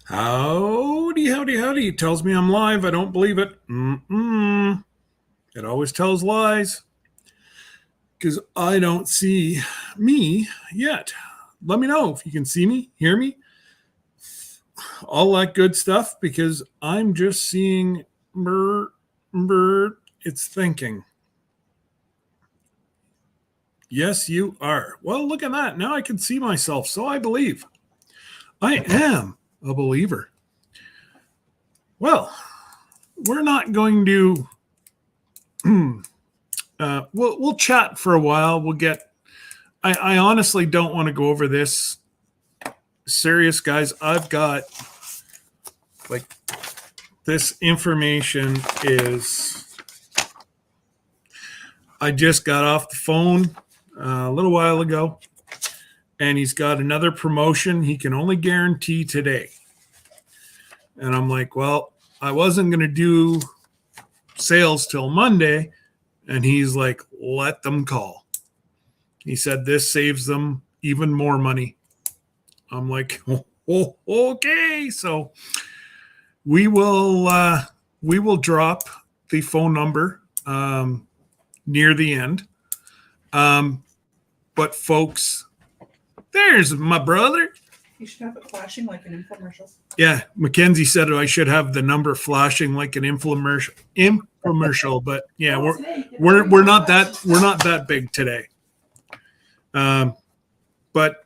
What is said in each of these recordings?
Howdy, howdy, howdy. It tells me I'm live. I don't believe it. It always tells lies because I don't see me yet. Let me know if you can see me, hear me, all that good stuff because I'm just seeing it's thinking. Yes, you are. Well, look at that. Now I can see myself, so I believe. I am a believer. Well, we're not going to we'll chat for a while. We'll get. I honestly don't want to go over this. Serious, guys. I've got like this information is. I just got off the phone a little while ago, and he's got another promotion he can only guarantee today. And I'm like, well, I wasn't going to do sales till Monday. And he's like, let them call. He said this saves them even more money. I'm like, oh, okay. So we will drop the phone number near the end. But folks, there's my brother. You should have it flashing like an infomercial. Yeah, Mackenzie said I should have the number flashing like an infomercial. But yeah, we're not that big today. But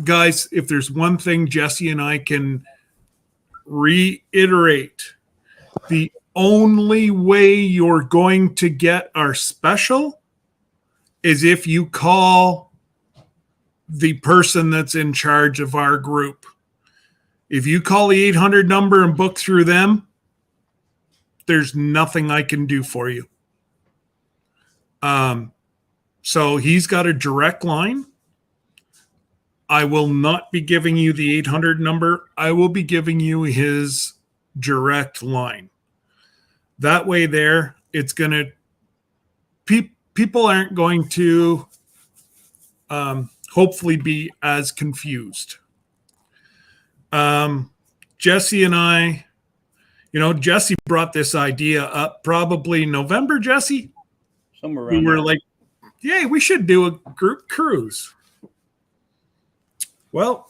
guys, if there's one thing Jesse and I can reiterate, the only way you're going to get our special is if you call the person that's in charge of our group. If you call the 800 number and book through them, there's nothing I can do for you. So he's got a direct line. I will not be giving you the 800 number. I will be giving you his direct line. That way there, it's going to, people aren't going to hopefully be as confused. Jesse and I, Jesse brought this idea up probably November, Jesse. Somewhere around we were like, yeah, we should do a group cruise. Well,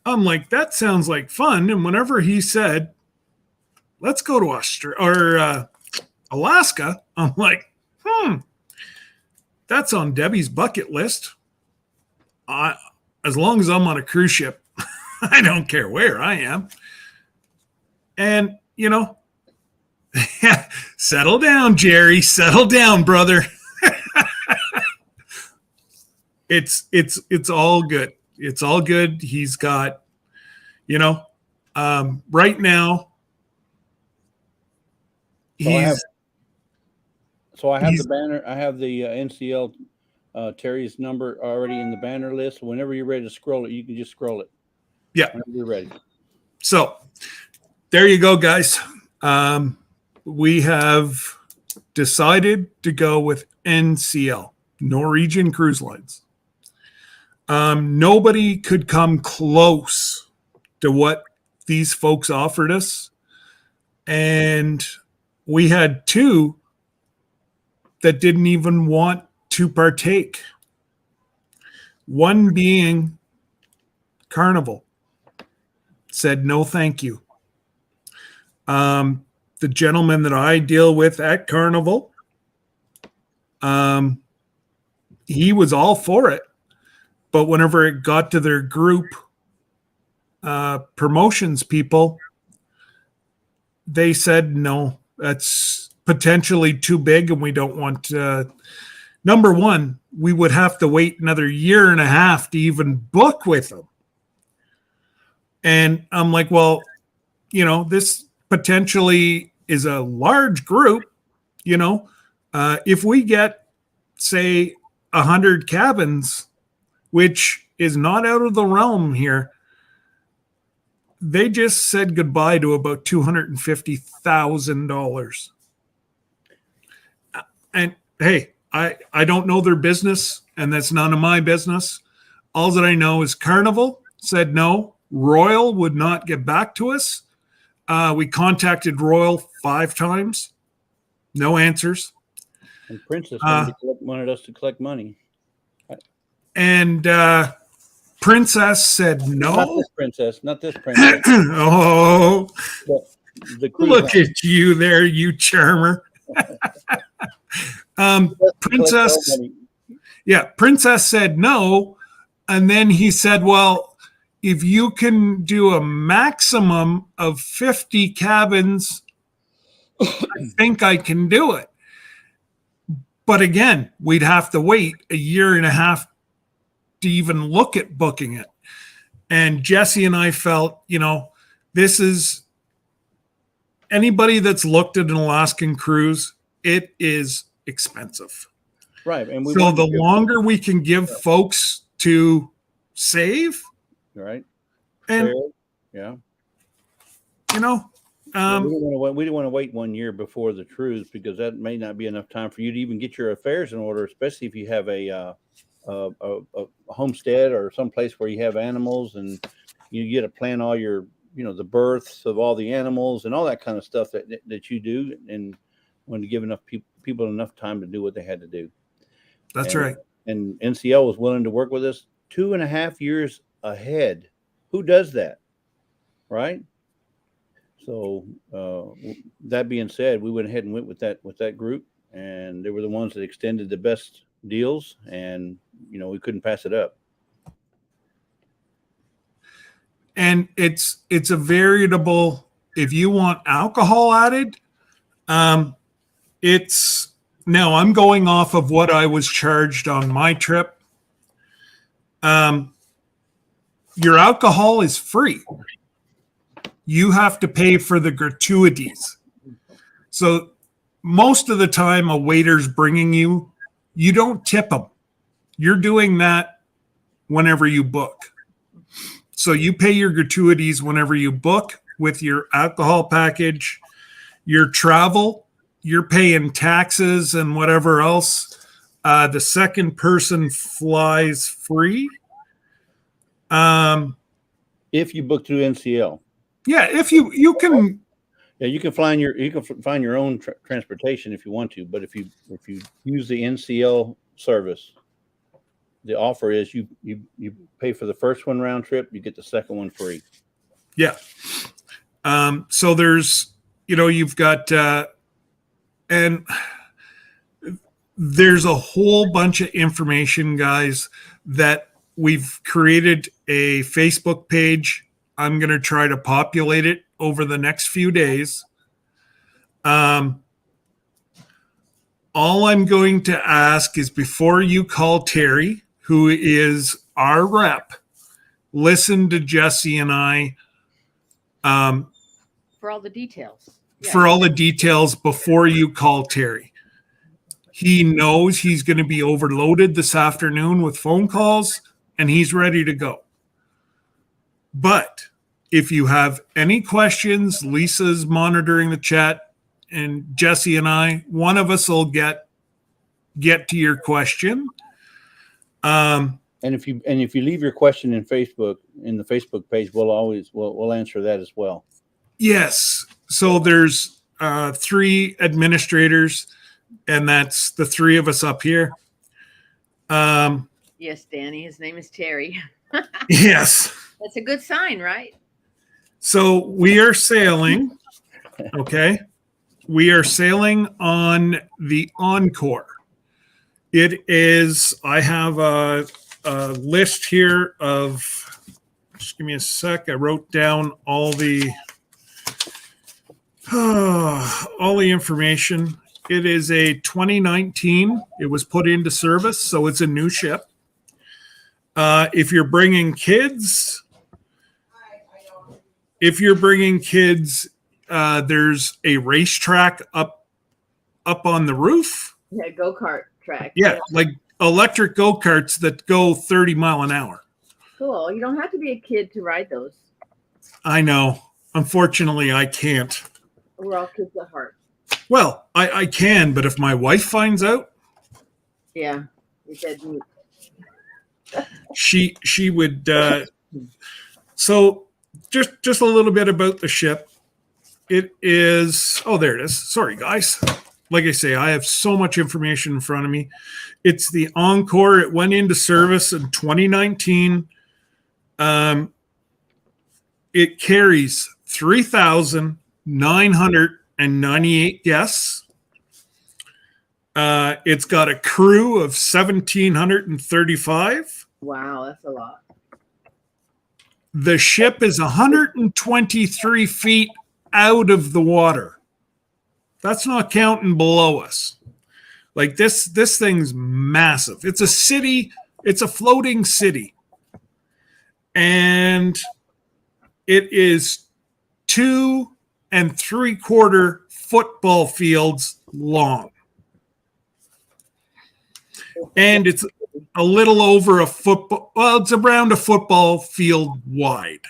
I'm like, that sounds like fun. And whenever he said, let's go to Australia or Alaska, I'm like, that's on Debbie's bucket list. As long as I'm on a cruise ship, I don't care where I am. And, settle down, Jerry. Settle down, brother. It's all good. It's all good. He's got, right now. So I have the banner. I have the NCL Terry's number already in the banner list. Whenever you're ready to scroll it, you can just scroll it. Yeah. Whenever you're ready. So there you go, guys. We have decided to go with NCL, Norwegian Cruise Lines. Nobody could come close to what these folks offered us. And we had two that didn't even want to partake. One being Carnival. Said no thank you. The gentleman that I deal with at Carnival, he was all for it. But whenever it got to their group promotions people, they said, no, that's potentially too big and we don't want number one, we would have to wait another year and a half to even book with them. And I'm like, well, this potentially is a large group. If we get, say, 100 cabins, which is not out of the realm here, they just said goodbye to about $250,000. And hey, I don't know their business, and that's none of my business. All that I know is Carnival said no. Royal would not get back to us. We contacted Royal 5 times. No answers. And Princess wanted us to collect money. And Princess said no. Not this princess. Oh, The cruise look line. at you there, you charmer. Princess, Princess said no. And then he said, well, if you can do a maximum of 50 cabins, I think I can do it. But again, we'd have to wait a year and a half to even look at booking it. And Jesse and I felt, this is anybody that's looked at an Alaskan cruise, it is expensive. Right. And so the longer we can give folks to save. Right. And, yeah. We didn't want to wait 1 year before the cruise because that may not be enough time for you to even get your affairs in order, especially if you have a homestead or someplace where you have animals and you get to plan all your, the births of all the animals and all that kind of stuff that you do, and want to give enough people enough time to do what they had to do. That's right. And NCL was willing to work with us 2.5 years ahead. Who does that? Right. So that being said, we went ahead and went with that group, and they were the ones that extended the best deals, and we couldn't pass it up. And it's a variable. If you want alcohol added, it's now I'm going off of what I was charged on my trip. Your alcohol is free. You have to pay for the gratuities. So most of the time a waiter's bringing you don't tip them. You're doing that whenever you book. So you pay your gratuities whenever you book with your alcohol package, your travel, you're paying taxes and whatever else. The second person flies free. If you book through NCL. Yeah, if you can. Yeah, you can find your own transportation if you want to, but if you use the NCL service, the offer is you pay for the first one round trip, you get the second one free. Yeah. So there's you've got and there's a whole bunch of information, guys, that we've created a Facebook page. I'm going to try to populate it over the next few days. All I'm going to ask is before you call Terry, who is our rep, listen to Jesse and I. For all the details. Yeah. For all the details before you call Terry. He knows he's going to be overloaded this afternoon with phone calls, and he's ready to go. But if you have any questions, Lisa's monitoring the chat, and Jesse and I, one of us will get to your question. And if you leave your question in the Facebook page, we'll answer that as well. Yes. So there's 3 administrators, and that's the 3 of us up here. Yes, Danny. His name is Terry. Yes. That's a good sign, right? So we are sailing. Okay. We are sailing on the Encore. It is, I have a list here of, just give me a sec. I wrote down all the information. It is a 2019. It was put into service, so it's a new ship. If you're bringing kids, there's a racetrack up on the roof. Yeah, go-kart track. Yeah, like electric go-karts that go 30 miles an hour. Cool. You don't have to be a kid to ride those. I know. Unfortunately, I can't. We're all kids at heart. Well, I can, but if my wife finds out, yeah, you're dead meat. she would So just a little bit about the ship. It is, oh, there it is. Sorry, guys. Like I say, I have so much information in front of me. It's the Encore. It went into service in 2019. It carries 3,998 guests. It's got a crew of 1,735. Wow, that's a lot. The ship is 123 feet out of the water. That's not counting below us. Like this thing's massive. It's a city. It's a floating city. And it is 2 3/4 football fields long. And it's a little over a football. Well, it's around a football field wide.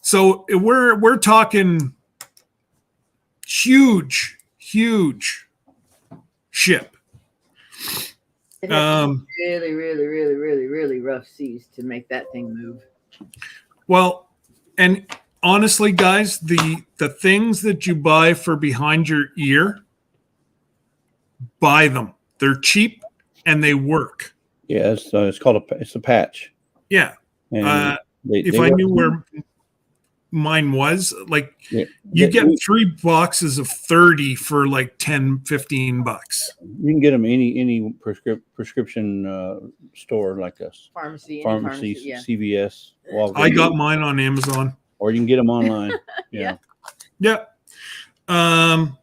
So we're talking huge ship. It has really, really, really, really, really rough seas to make that thing move. Well, and honestly, guys, the things that you buy for behind your ear, buy them. They're cheap and they work. Yeah, it's called it's a patch. Yeah. And If I knew where mine was, like you get 3 boxes of 30 for like 10, 15 bucks. You can get them any prescription store like us. Pharmacy, Pharmacy, yeah. CVS. Walgreens. I got mine on Amazon. Or you can get them online. Yeah. Yeah. Now,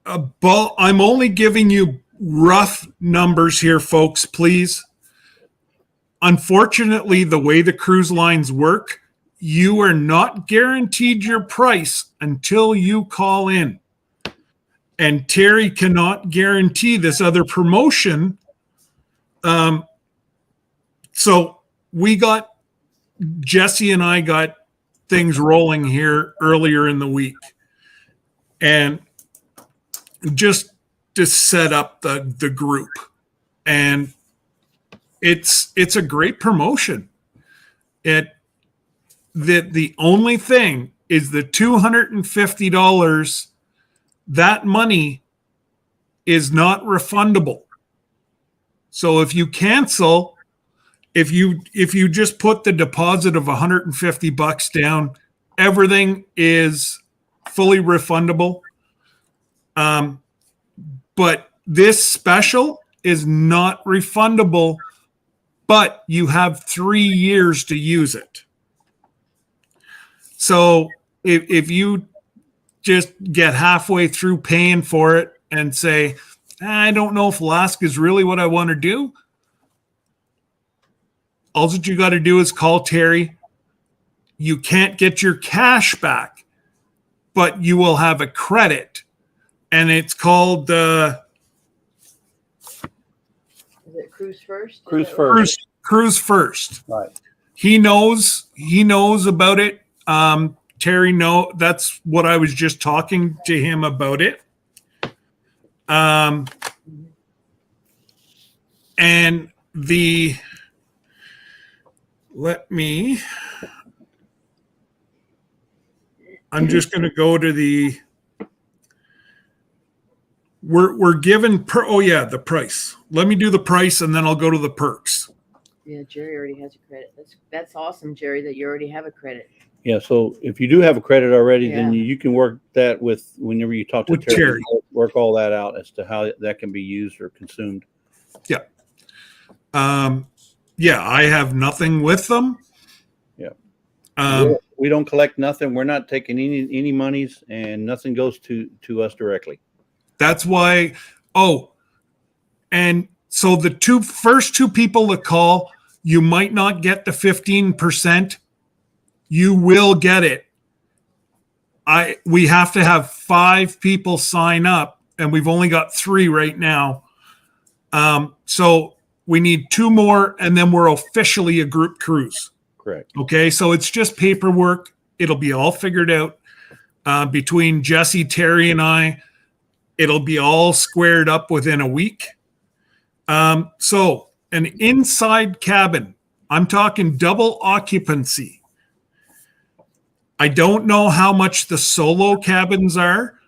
I'm only giving you rough numbers here, folks, please. Unfortunately, the way the cruise lines work, you are not guaranteed your price until you call in. And Terry cannot guarantee this other promotion. So Jesse and I got things rolling here earlier in the week. And just to set up the group. And it's a great promotion. The only thing is the $250. That money is not refundable. So if you cancel, if you just put the deposit of $150 down, everything is fully refundable. But this special is not refundable, but you have 3 years to use it. So if you just get halfway through paying for it and say, I don't know if Alaska is really what I want to do, all that you got to do is call Terry. You can't get your cash back, but you will have a credit. And it's called Is it Cruise First? Cruise First. Right. He knows about it. Terry, that's what I was just talking to him about it. And I'm just going to go to we're given the price. Let me do the price and then I'll go to the perks. Yeah, Jerry already has a credit. That's awesome, Jerry, that you already have a credit. Yeah, so if you do have a credit already, then Yeah. you can work that with whenever you talk to With Terry, Terry. work all that out as to how that can be used or consumed. Yeah. I have nothing with them. Yeah. Um, We don't collect nothing. We're not taking any monies, and nothing goes to us directly. That's why. And so the first two people that call, you might not get the 15%. You will get it. We have to have 5 people sign up, and we've only got 3 right now. So we need 2 more, and then we're officially a group cruise. Correct. Okay, so it's just paperwork. It'll be all figured out between Jesse, Terry, and I. It'll be all squared up within a week. So an inside cabin, I'm talking double occupancy. I don't know how much the solo cabins are,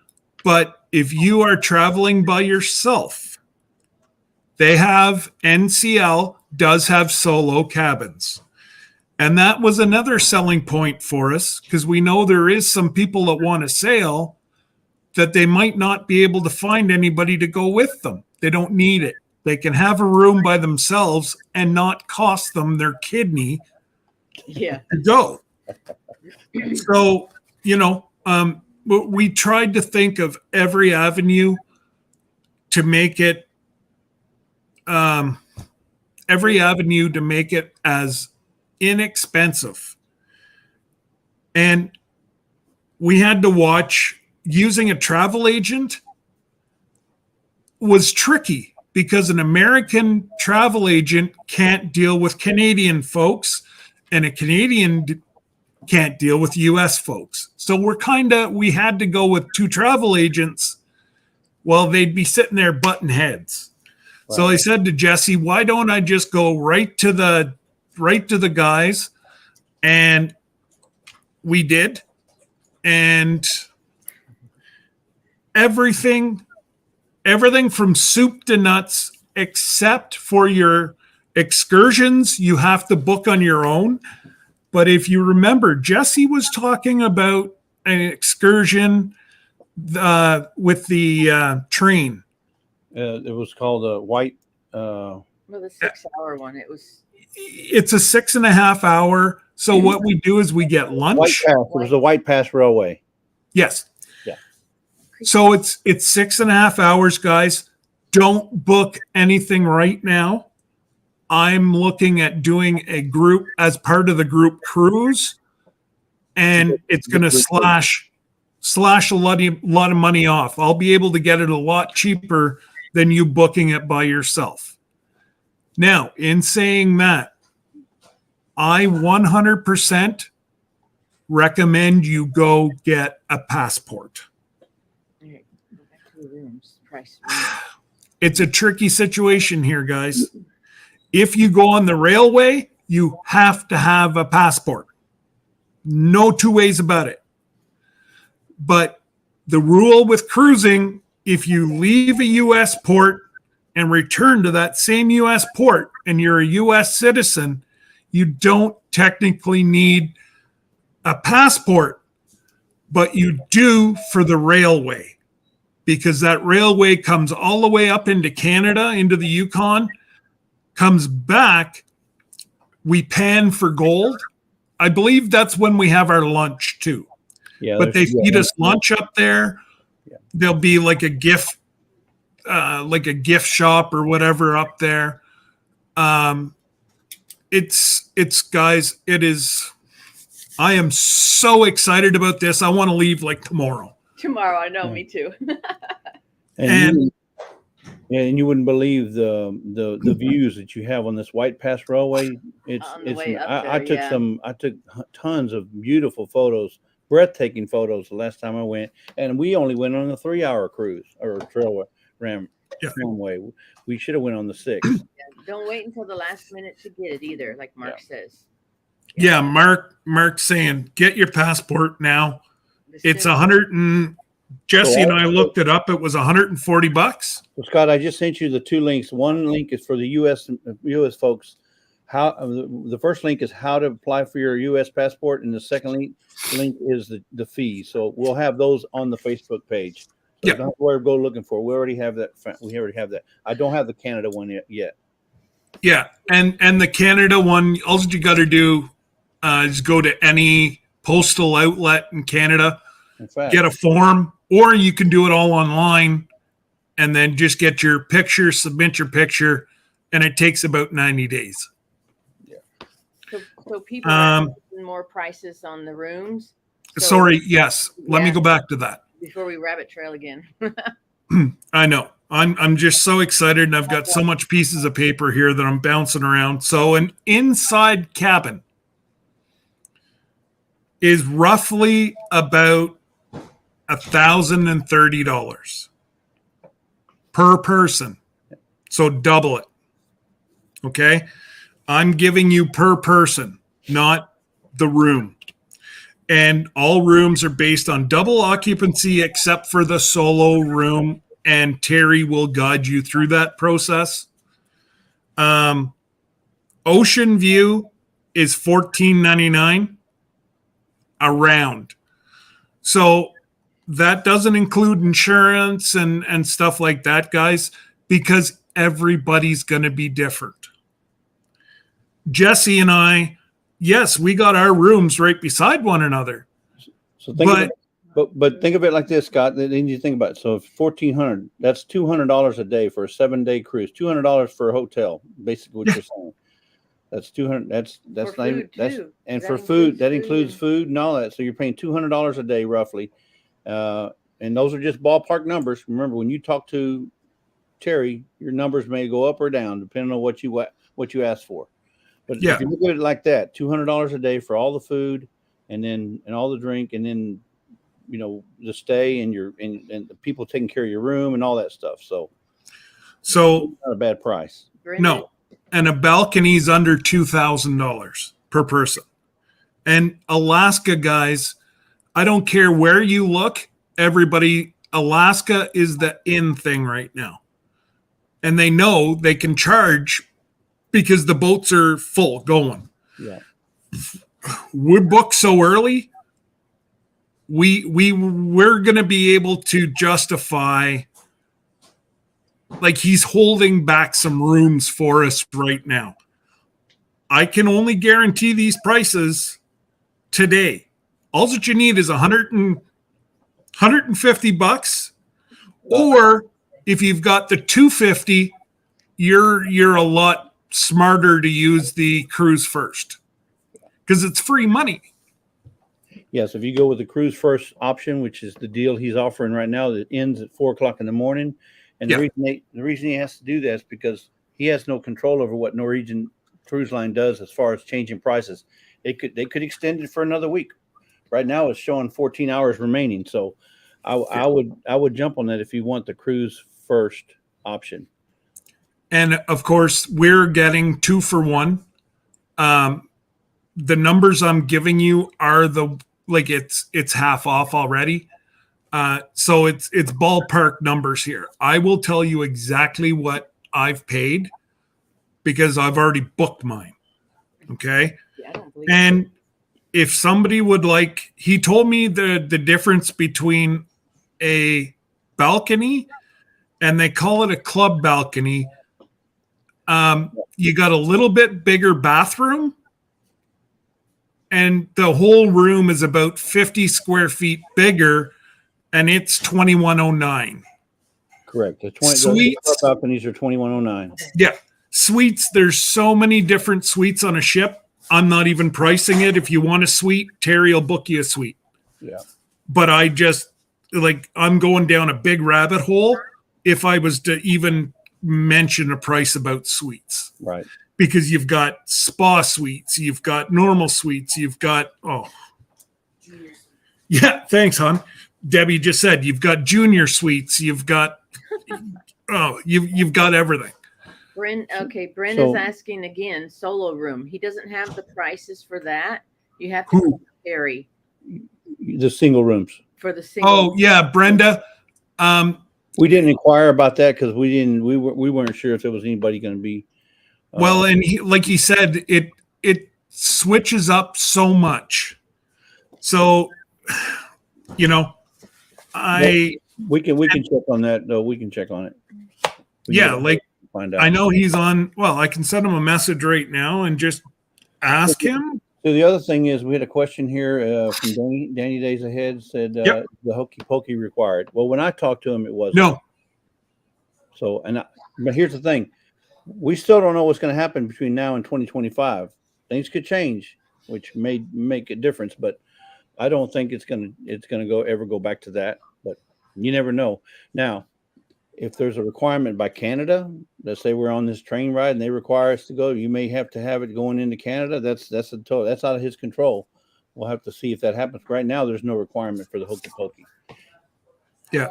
but if you are traveling by yourself, they have NCL does have solo cabins. And that was another selling point for us because we know there is some people that want to sail that they might not be able to find anybody to go with them. They don't need it. They can have a room by themselves and not cost them their kidney Yeah. to go. So, we tried to think of every avenue to make it, as inexpensive. And we had to watch using a travel agent was tricky because an American travel agent can't deal with Canadian folks and a Canadian can't deal with US folks. So we had to go with two travel agents. Well, they'd be sitting there butting heads. Right. So I said to Jesse, why don't I just go right to the guys? And we did. And everything from soup to nuts, except for your excursions, you have to book on your own. But if you remember, Jesse was talking about an excursion with the train. It was called a white. Well, the 6-hour one. It's a 6.5 hour. So what we do is we get lunch. White Pass. It was a White Pass Railway. Yes. Yeah. So it's 6.5 hours, guys. Don't book anything right now. I'm looking at doing a group as part of the group cruise, and it's going to slash a lot of money off. I'll be able to get it a lot cheaper than you booking it by yourself. Now, in saying that, I 100% recommend you go get a passport. It's a tricky situation here, guys. If you go on the railway, you have to have a passport. No two ways about it. But the rule with cruising, if you leave a U.S. port and return to that same U.S. port and you're a U.S. citizen, you don't technically need a passport, but you do for the railway, because that railway comes all the way up into Canada, into the Yukon, comes back. We pan for gold. I believe that's when we have our lunch too. Yeah, but they feed us lunch up there. Yeah. There'll be like a gift shop or whatever up there. It's guys, it is. I am so excited about this. I want to leave like tomorrow. Tomorrow, I know, me too. and you wouldn't believe the views that you have on this White Pass Railway. I took tons of beautiful photos, breathtaking photos the last time I went, and we only went on a 3-hour cruise or tramway. We should have went on the 6. Yeah, don't wait until the last minute to get it either, like Mark says. Yeah, Mark's saying get your passport now. It's Jesse and I looked it up. It was $140. So Scott, I just sent you the 2 links. One link is for the U.S. folks. The first link is how to apply for your U.S. passport, and the second link is the fee. So we'll have those on the Facebook page. So don't worry, go looking for it. We already have that. I don't have the Canada one yet. Yeah, and the Canada one, all you got to do is go to any postal outlet in Canada, get a form, or you can do it all online, and then just get your picture, submit your picture, and it takes about 90 days. Yeah. So people are more prices on the rooms. Sorry, yes. Let me go back to that before we rabbit trail again. I know. I'm just so excited, and I've got so much pieces of paper here that I'm bouncing around. So an inside cabin is roughly about $1,030 per person. So double it. Okay. I'm giving you per person, not the room. And all rooms are based on double occupancy except for the solo room. And Terry will guide you through that process. Ocean view is $14.99 around. So that doesn't include insurance and stuff like that, guys, because everybody's going to be different. Jesse and I, yes, we got our rooms right beside one another. So but think of it like this, Scott. Then you think about it. So if $1,400, that's $200 a day for a 7-day cruise. $200 for a hotel. Basically, what you're saying. That's 200. That's For not even, food, that's too. and That for food that includes includes food and all that. So you're paying $200 a day roughly, and those are just ballpark numbers. Remember, when you talk to Terry, your numbers may go up or down depending on what you ask for. But Yeah. if you look at it like that, $200 a day for all the food, and all the drink, and then the stay and and the people taking care of your room and all that stuff. So not a bad price. No, and a balcony's under $2,000 per person. And Alaska, guys, I don't care where you look, Alaska is the in thing right now. And they know they can charge because the boats are full going. Yeah. We book so early, we're going to be able to justify, like, he's holding back some rooms for us right now. I can only guarantee these prices today. All that you need is $150, or if you've got the $250, you're a lot smarter to use the cruise first because it's free money. Yes, if you go with the cruise first option, which is the deal he's offering right now, that ends at 4:00 in the morning, and the reason he has to do that is because he has no control over what Norwegian Cruise Line does as far as changing prices. They could extend it for another week. Right now, it's showing 14 hours remaining. So, I would jump on that if you want the cruise first option. And of course, we're getting 2 for 1. The numbers I'm giving you are it's half off already. So it's ballpark numbers here. I will tell you exactly what I've paid because I've already booked mine. Okay. Yeah, I don't believe And if somebody would like, he told me the difference between a balcony and they call it a club balcony. You got a little bit bigger bathroom, and the whole room is about 50 square feet bigger, and it's $2,109. Correct. The Suites balconies are $2,109. Yeah, suites. There's so many different suites on a ship. I'm not even pricing it. If you want a suite, Terry will book you a suite. Yeah. But I just I'm going down a big rabbit hole if I was to even mention a price about suites. Right. Because you've got spa suites, you've got normal suites, you've got yeah, thanks, hon. Debbie just said you've got junior suites, you've got you've got everything. Bryn is asking again, solo room. He doesn't have the prices for that. You have to call Terry The single rooms. for the single. Oh yeah, Brenda. We didn't inquire about that because we weren't sure if there was anybody going to be. Well, and he said, it switches up so much. So, we can check on that though. We can check on it. Find out. I know he's on. Well, I can send him a message right now and just ask him. So the other thing is, we had a question here from Danny Days Ahead said the hokey pokey required. Well, when I talked to him, it wasn't. No. So but here's the thing. We still don't know what's going to happen between now and 2025. Things could change, which may make a difference, but I don't think it's going to ever go back to that. But you never know. Now, if there's a requirement by Canada, let's say we're on this train ride and they require us to go, you may have to have it going into Canada. That's out of his control. We'll have to see if that happens. Right now, there's no requirement for the hokey pokey. Yeah.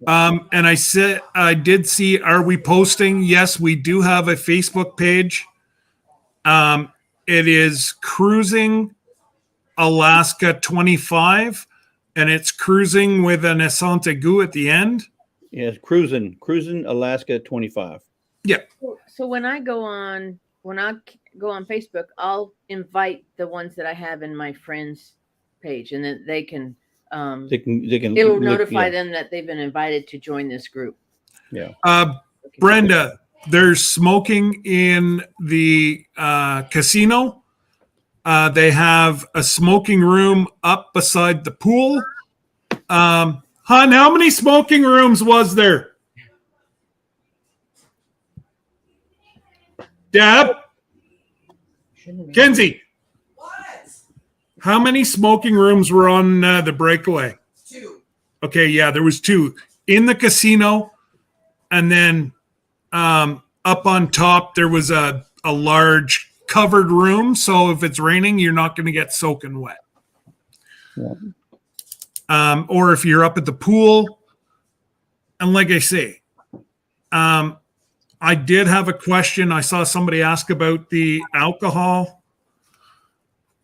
And I did see, are we posting? Yes, we do have a Facebook page. It is cruising Alaska 25, and it's cruising with an Asante Gu at the end. Yes, cruising Alaska 25. Yeah. So when I go on Facebook, I'll invite the ones that I have in my friends page, and then they can it'll notify them that they've been invited to join this group. Yeah. Brenda, there's smoking in the casino. They have a smoking room up beside the pool. Hon, how many smoking rooms was there? Deb? Kenzie? What? How many smoking rooms were on the breakaway? 2. Okay, yeah, there was 2 in the casino, and then up on top there was a large covered room. So if it's raining, you're not going to get soaking wet. Yeah. Or if you're up at the pool, and like I say, I did have a question. I saw somebody ask about the alcohol.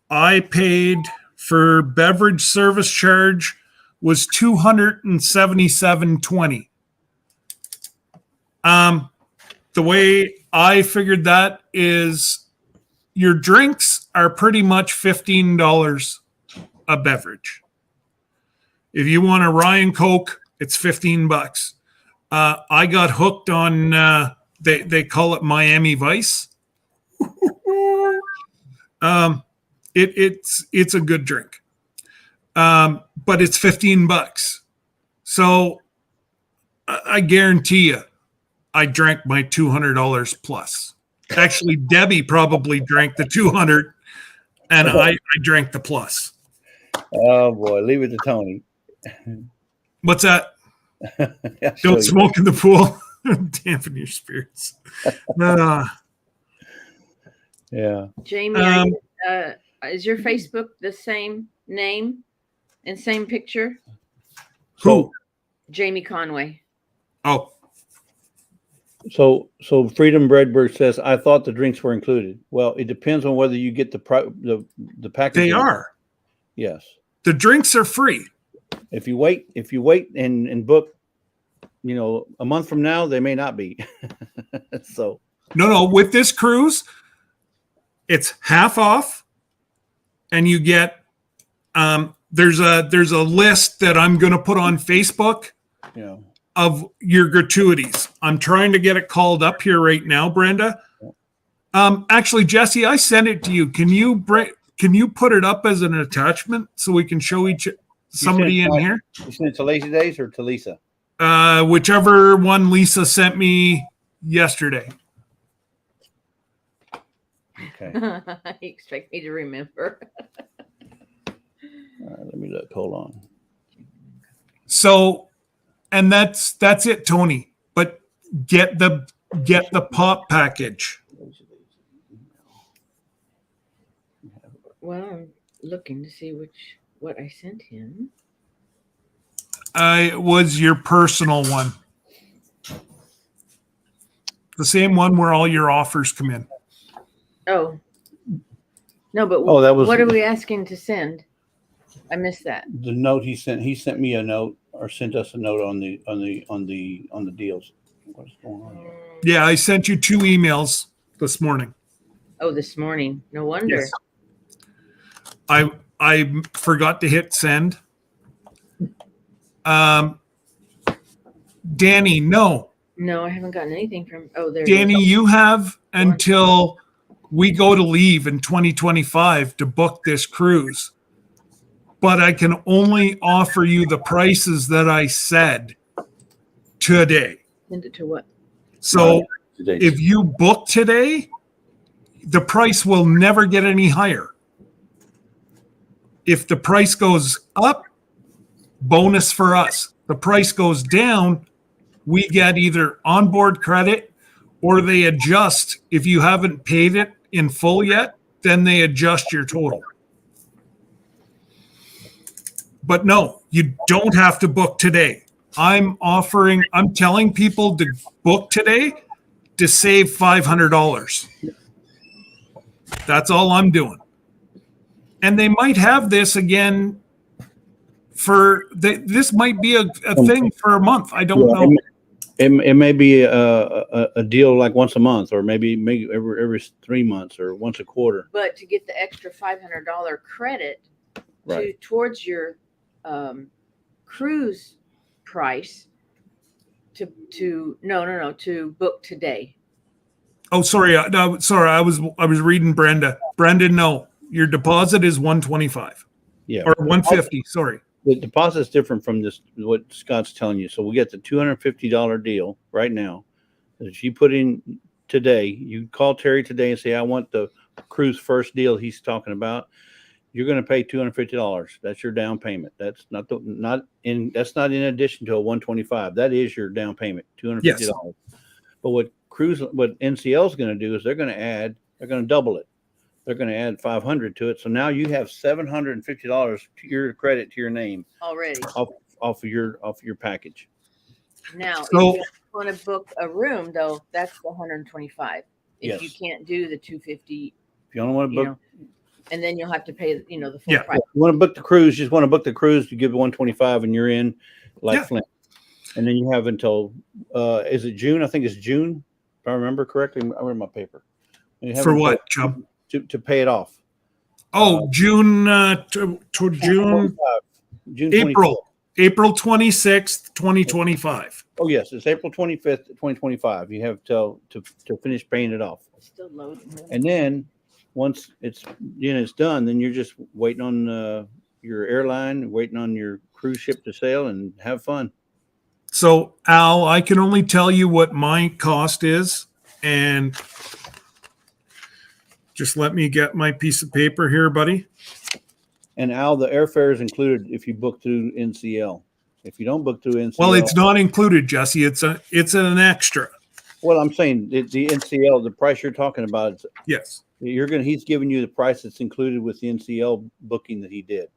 I paid for beverage service charge was $277.20. The way I figured that is your drinks are pretty much $15 a beverage. If you want a Ryan Coke, it's $15. I got hooked on they call it Miami Vice. It's a good drink, but it's $15. So I guarantee you, I drank my $200 plus. Actually, Debbie probably drank the 200, and I drank the plus. Oh boy, leave it to Tony. What's that? Don't smoke in the pool. Dampen your spirits. Yeah. Jamie, is your Facebook the same name and same picture? Who? Jamie Conway. Oh. So Freedom Breadberg says, I thought the drinks were included. Well, it depends on whether you get the package. They are. Yes. The drinks are free. If you wait and book, a month from now, they may not be. So No, with this cruise, it's half off, and you get there's a list that I'm going to put on Facebook of your gratuities. I'm trying to get it called up here right now, Brenda. Actually, Jesse, I sent it to you. Can you put it up as an attachment so we can show somebody in here? You sent it to Lazy Days or to Lisa? Whichever one Lisa sent me yesterday. Okay. You expect me to remember? All right, let me look. Hold on. So, and that's it, Tony. But get the pop package. Well, I'm looking to see what I sent him. It was your personal one. The same one where all your offers come in. Oh. No, but that was, what are we asking to send? I missed that. The note he sent me a note, or sent us a note on the deals. What's going on here? Yeah, I sent you 2 emails this morning. Oh, this morning. No wonder. Yes. I forgot to hit send. Danny, no. No, I haven't gotten anything from. Oh, there. Danny, you have until we go to leave in 2025 to book this cruise. But I can only offer you the prices that I said today. Send it to what? So if you book today, the price will never get any higher. If the price goes up, bonus for us. The price goes down, we get either onboard credit or they adjust. If you haven't paid it in full yet, then they adjust your total. But no, you don't have to book today. I'm telling people to book today to save $500. That's all I'm doing. And they might have this again this might be a thing for a month. I don't know. It may be a deal like once a month, or maybe every 3 months, or once a quarter. But to get the extra $500 credit towards your cruise price to book today. Oh, sorry. No, sorry. I was reading Brenda. Brenda, no, your deposit is $125. Yeah, or $150. Sorry. The deposit's different from this, what Scott's telling you. So we get the $250 deal right now. If you put in today, you call Terry today and say, I want the cruise first deal he's talking about. You're going to pay $250. That's your down payment. That's not in addition to a $125. That is your down payment, $250. Yes. But what NCL is going to do is they're going to double it. They're going to add $500 to it. So now you have $750 to your credit to your name already off of your package. Now, if you want to book a room, though, that's the $125. If you can't do the $250, if you don't want to book, and then you'll have to pay, the full price. You want to book the cruise? Just want to book the cruise. You give $125, and you're in like Flint. And then you have until is it June? I think it's June, if I remember correctly. I read my paper. For what, Chubb? To pay it off. Oh, June to June. April 26th, 2025. Oh yes, it's April 25th, 2025. You have to finish paying it off. Still loading. And then once it's done, then you're just waiting on your airline, waiting on your cruise ship to sail, and have fun. So Al, I can only tell you what my cost is, and just let me get my piece of paper here, buddy. And Al, the airfare is included if you book through NCL. If you don't book through NCL, well, it's not included, Jesse. It's an extra. Well, I'm saying the NCL, the price you're talking about. Yes. He's giving you the price that's included with the NCL booking that he did.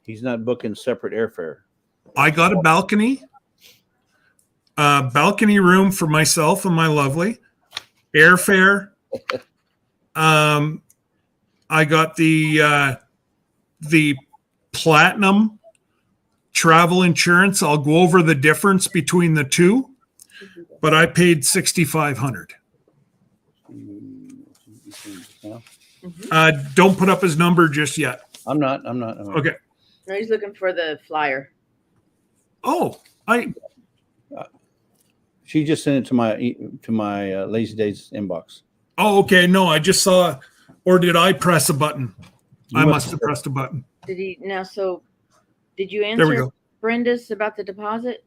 He's not booking separate airfare. I got a balcony room for myself and my lovely. Airfare. I got the platinum travel insurance. I'll go over the difference between the two, but I paid $6,500. Don't put up his number just yet. I'm not. Okay. No, he's looking for the flyer. Oh, she just sent it to my Lazy Days inbox. Oh, okay. No, I just saw, or did I press a button? I must have pressed a button. Did he now? So, did you answer Brenda's about the deposit?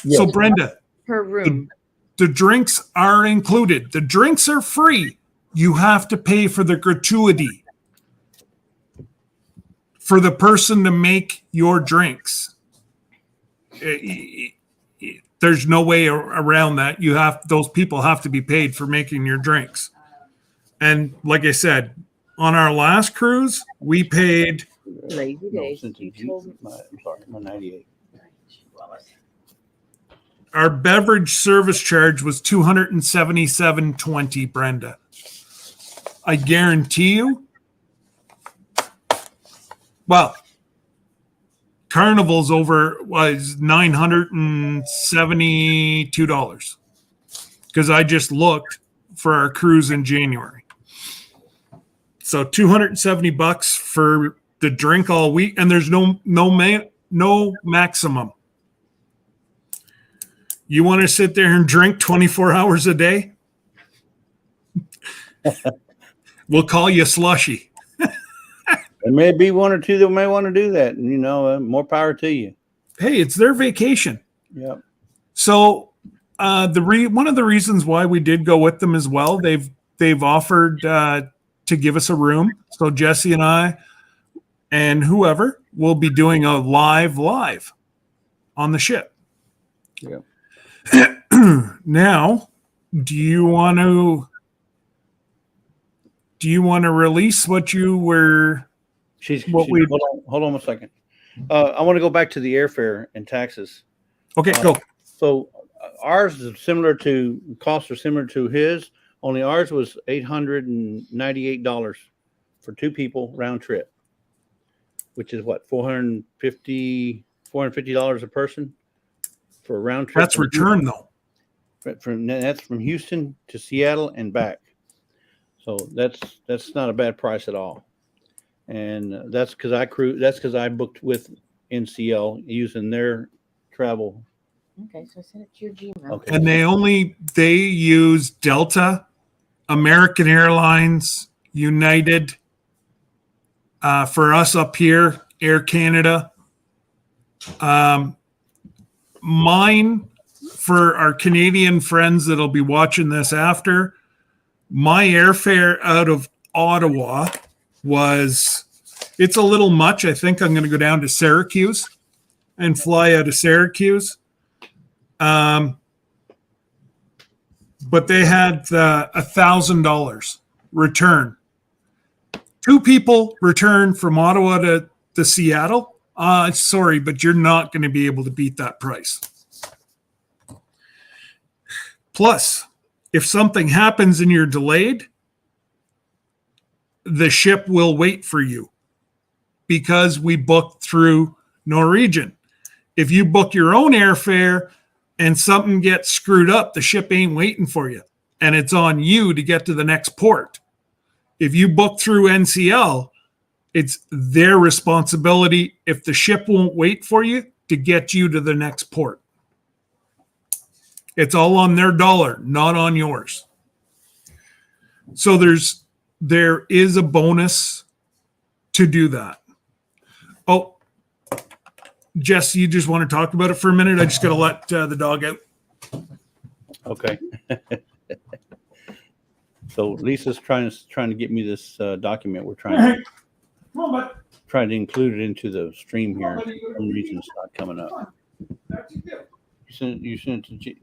Yes. So, Brenda, per room, the drinks are included. The drinks are free. You have to pay for the gratuity for the person to make your drinks. There's no way around that. Those people have to be paid for making your drinks. And like I said, on our last cruise, we paid. Lazy Days. I'm sorry, my 98. Our beverage service charge was $277.20, Brenda. I guarantee you. Well, Carnival's was $972 because I just looked for our cruise in January. So $270 for the drink all week, and there's no maximum. You want to sit there and drink 24 hours a day? We'll call you slushy. There may be one or two that may want to do that, and more power to you. Hey, it's their vacation. Yeah. So one of the reasons why we did go with them as well, they've offered to give us a room. So Jesse and I and whoever will be doing a live on the ship. Yeah. Now, do you want to release what you were? Hold on a second. I want to go back to the airfare and taxes. Okay, go. So ours is costs are similar to his, Only ours was $898 for 2 people round trip, which is what, $450 a person for a round trip. That's return though. That's from Houston to Seattle and back. So that's not a bad price at all. And that's because I booked with NCL using their travel. Okay, so I sent it to your Gmail. Okay. And they use Delta, American Airlines, United. For us up here, Air Canada. Mine, for our Canadian friends that'll be watching this after, my airfare out of Ottawa it's a little much. I think I'm going to go down to Syracuse and fly out of Syracuse. But they had $1,000 return. 2 people return from Ottawa to Seattle. Sorry, but you're not going to be able to beat that price. Plus, if something happens and you're delayed, the ship will wait for you because we booked through Norwegian. If you book your own airfare and something gets screwed up, the ship ain't waiting for you, and it's on you to get to the next port. If you book through NCL, it's their responsibility, if the ship won't wait for you, to get you to the next port. It's all on their dollar, not on yours. So there is a bonus to do that. Oh, Jess, you just want to talk about it for a minute? I just got to let the dog out. Okay. So Lisa's trying to get me this document. We're trying to include it into the stream here. For some reason, it's not coming up. You sent it to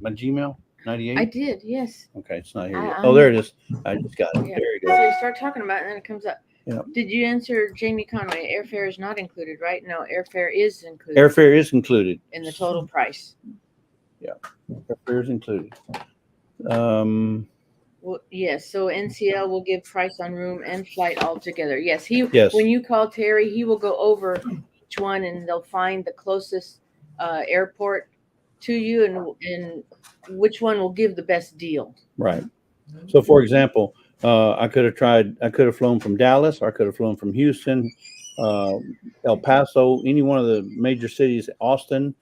my Gmail 98. I did, yes. Okay, it's not here yet. Oh, there it is. I just got it. Yeah. There you go. So you start talking about it, and then it comes up. Yeah. Did you answer Jamie Conway? Airfare is not included, right? No, airfare is included. Airfare is included in the total price. Yeah, airfare is included. Well, yes. So NCL will give price on room and flight altogether. Yes, Yes. When you call Terry, he will go over each one, and they'll find the closest airport to you, and which one will give the best deal. Right. So, for example, I could have flown from Dallas, or I could have flown from Houston, El Paso, any one of the major cities, Austin,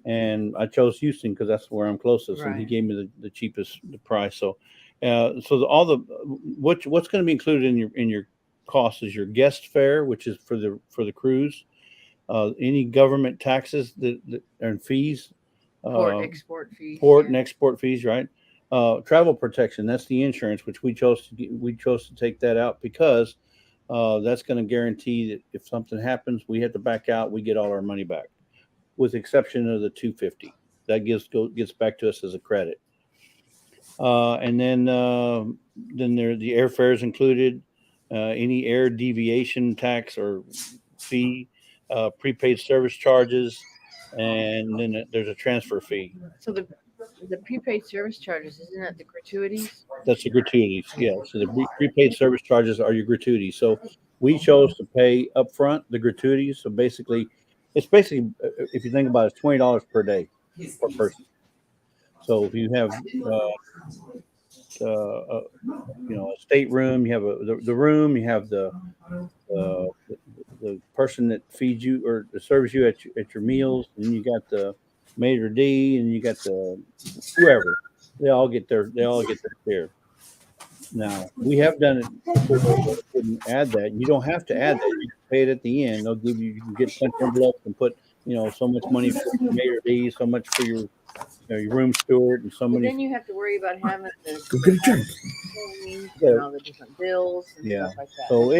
and I chose Houston because that's where I'm closest, Right. and he gave me the cheapest price. So, what's going to be included in your cost is your guest fare, which is for the cruise, any government taxes that and fees, Port export fees. Port and export fees, right? Travel protection, that's the insurance, which we chose to take that out because that's going to guarantee that if something happens, we have to back out, we get all our money back, with the exception of the $250. That gets back to us as a credit. And then the airfare is included, any air deviation tax or fee, prepaid service charges, and then there's a transfer fee. So the prepaid service charges, isn't that the gratuities? That's the gratuities, yeah. So the prepaid service charges are your gratuities. So we chose to pay upfront the gratuities. So basically, if you think about it, it's $20 per day per person. So if you have a stateroom, you have the room, you have the person that feeds you or serves you at your meals, and you got the maitre d', and you got the whoever. They all get their share. Now we have done it before. Didn't add that. You don't have to add that. You can pay it at the end. They'll give you can get some envelope and put so much money for your maitre d', so much for your room steward, and so many. Then you have to worry about having the Go get a drink. and all the different bills and stuff like that. So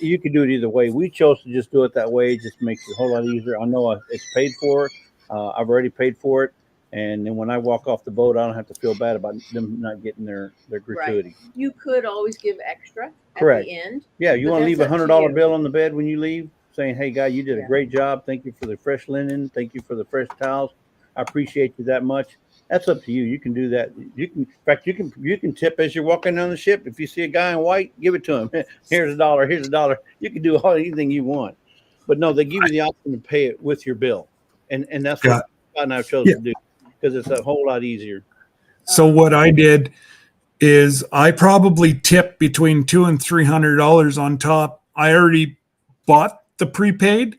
you could do it either way. We chose to just do it that way. It just makes it a whole lot easier. I know it's paid for. I've already paid for it, and then when I walk off the boat, I don't have to feel bad about them not getting their gratuity. Right. You could always give extra Correct. at the end. Yeah, you But want to leave that's up to $100 you. bill on the bed when you leave, saying, "Hey, guy, you did a Yeah. great job. Thank you for the fresh linen. Thank you for the fresh towels. I appreciate you that much." That's up to you. You can do that. You can, in fact, you can tip as you're walking down the ship. If you see a guy in white, give it to him. Here's $1. Here's $1. You can do anything you want. But no, they give you the option to pay it with your bill, and that's what Scott and I chose to do because it's a whole lot easier. So what I did is I probably tipped between $200 and $300 on top. I already bought the prepaid,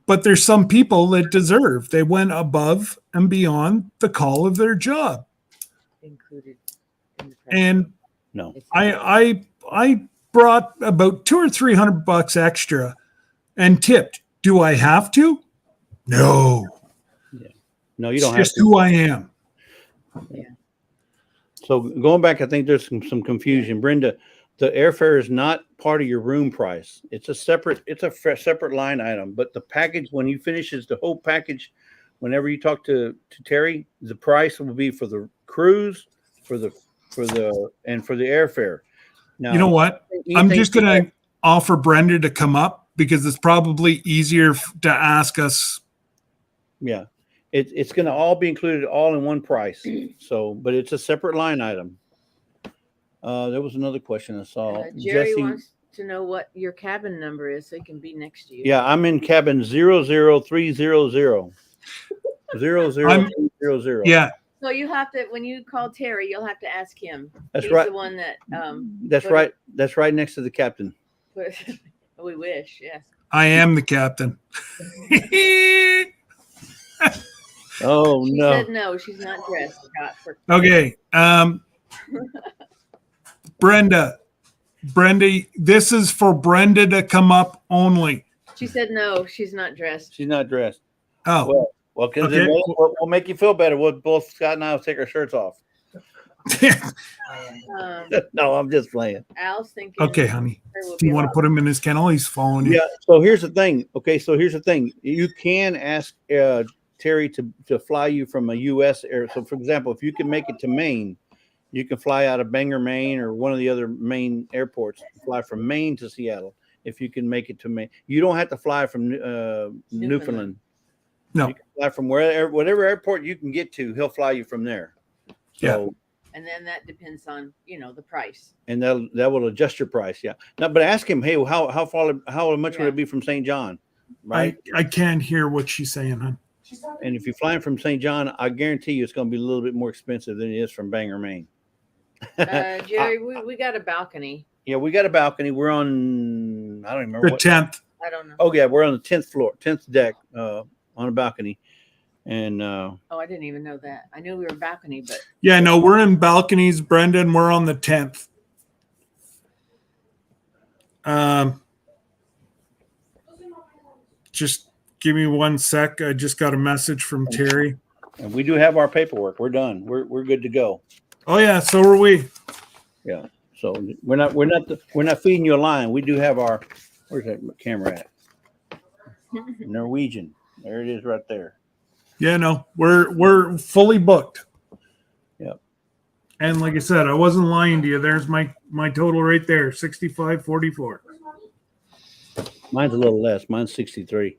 but there's some people that deserve. They went above and beyond the call of their job. Included in the price. And No, I brought about $200 or $300 extra and tipped. Do I have to? No. no, you don't It's have just to. who I am. So going back, I think there's some confusion. Brenda, the airfare is not part of your room price. It's a separate line item. But the package, when you finish, is the whole package. Whenever you talk to Terry, the price will be for the cruise, for the airfare. Now, You know what? I'm just going to offer Brenda to come up because it's probably easier to ask us. Yeah, it's going to all be included all in one price. So, but it's a separate line item. There was another question I saw. Jerry Jesse wants to know what your cabin number is so he can be next to you. Yeah, I'm in cabin 00300. 00300. Yeah, So you have to, when you call Terry, you'll have to ask him. That's He's right. the one that That's put right. That's right next to the captain. we wish, yes. I am the captain. Oh She no. said no, she's not dressed. Scott, Okay. Brenda, this is for Brenda to come up only. She said no, she's not dressed. She's not dressed. Oh, Well, because Okay. we'll make you feel better. We'll both Scott and I will take our shirts off. No, I'm just playing. Al's thinking. okay, honey. there will Do you be a want to lot- put him in his kennel? He's following you. Yeah. So here's the thing. Okay. So here's the thing. You can ask Terry to fly you from a U.S. air. So, for example, if you can make it to Maine, you can fly out of Bangor, Maine, or one of the other Maine airports. Fly from Maine to Seattle. If you can make it to Maine, you don't have to fly from Newfoundland. No. You can fly from whatever airport you can get to. He'll fly you from there. So, And then that depends on, the price. and that will adjust your price. Yeah. Now, but ask him, hey, how much would Yeah. it be from St. John? Right. I can't hear what she's saying, hon. And if you're flying from St. John, I guarantee you it's going to be a little bit more expensive than it is from Bangor, Maine. Jerry, we got a balcony. Yeah, we got a balcony. We're on, I don't remember The what. 10th. I don't know. Oh, yeah, we're on the 10th floor, 10th deck on a balcony. And Oh, I didn't even know that. I knew we were balcony, but Yeah, no, we're in balconies, Brenda, and we're on the 10th. Just give me 1 sec. I just got a message from Terry. and we do have our paperwork. We're done. We're good to go. Oh yeah, so are we. Yeah. So we're not feeding you a line. We do have our, where's that camera at? Norwegian. There it is right there. Yeah, no, we're fully booked. Yep. And like I said, I wasn't lying to you. There's my total right there, 65.44. Mine's a little less. Mine's 63.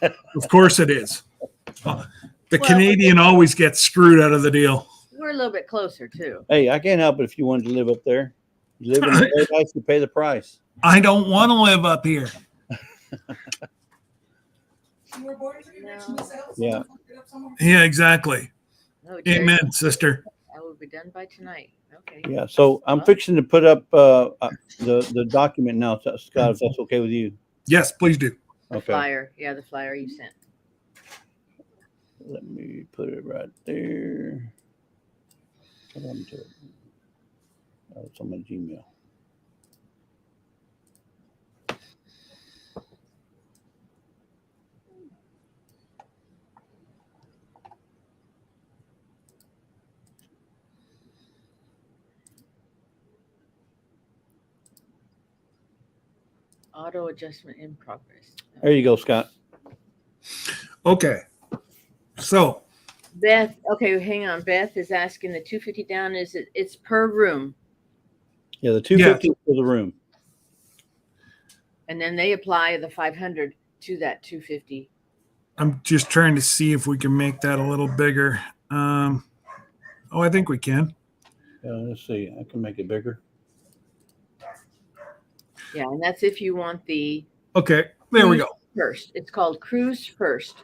Of course it is. The Canadian always gets screwed out of the deal. we're a little bit closer too. Hey, I can't help it if you wanted to live up there. You live in paradise, you pay the price. I don't want to live up here. Yeah. Yeah, exactly. No, Jerry, Amen, sister. I will be done by tonight. Okay. Yeah. So I'm fixing to put up the document now, Scott, if that's okay with you. Yes, please do. The Okay. flyer. Yeah, the flyer you sent. Let me put it right there. What happened to it? Oh, it's on my Gmail. Auto adjustment in progress. There you go, Scott. Okay. So, Beth, okay, hang on. Beth is asking the 250 down. It's per room, Yeah, the 250 for the room. and then they apply the 500 to that 250. I'm just trying to see if we can make that a little bigger. I think we can. Let's see. I can make it bigger. Yeah, and that's if you want the Okay, there we go. first. It's called Cruise First.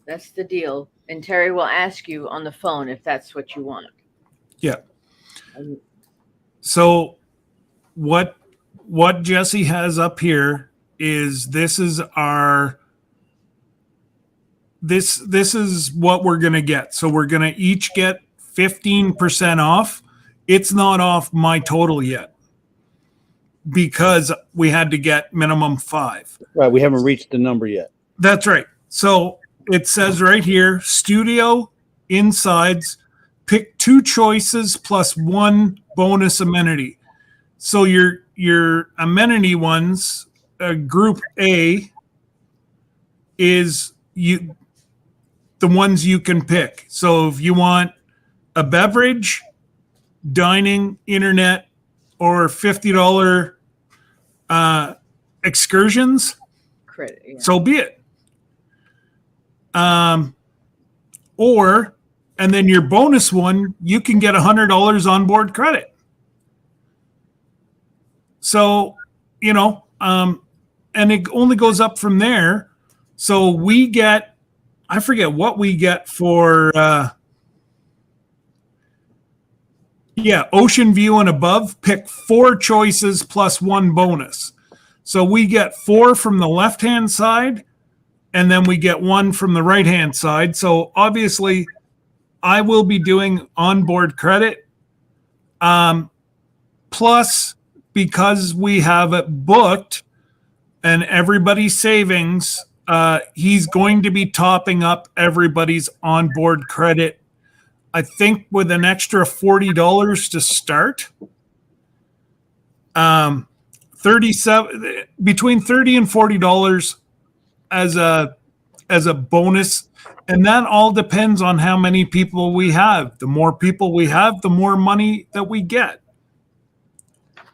That's the deal. And Terry will ask you on the phone if that's what you want. Yeah. So what Jesse has up here is this is what we're going to get. So we're going to each get 15% off. It's not off my total yet because we had to get minimum 5. Right. We haven't reached the number yet. That's right. So it says right here, studio, insides, pick 2 choices plus 1 bonus amenity. So your amenity ones, group A is the ones you can pick. So if you want a beverage, dining, internet, or $50 excursions, Credit. Yeah. so be it. And then your bonus one, you can get $100 on board credit. So, and it only goes up from there. So we get, I forget what we get for, ocean view and above, pick 4 choices plus 1 bonus. So we get 4 from the left-hand side, and then we get 1 from the right-hand side. So obviously, I will be doing onboard credit. Plus, because we have it booked and everybody's savings, he's going to be topping up everybody's onboard credit, I think, with an extra $40 to start. 37 between $30 and $40 as a bonus, and that all depends on how many people we have. The more people we have, the more money that we get.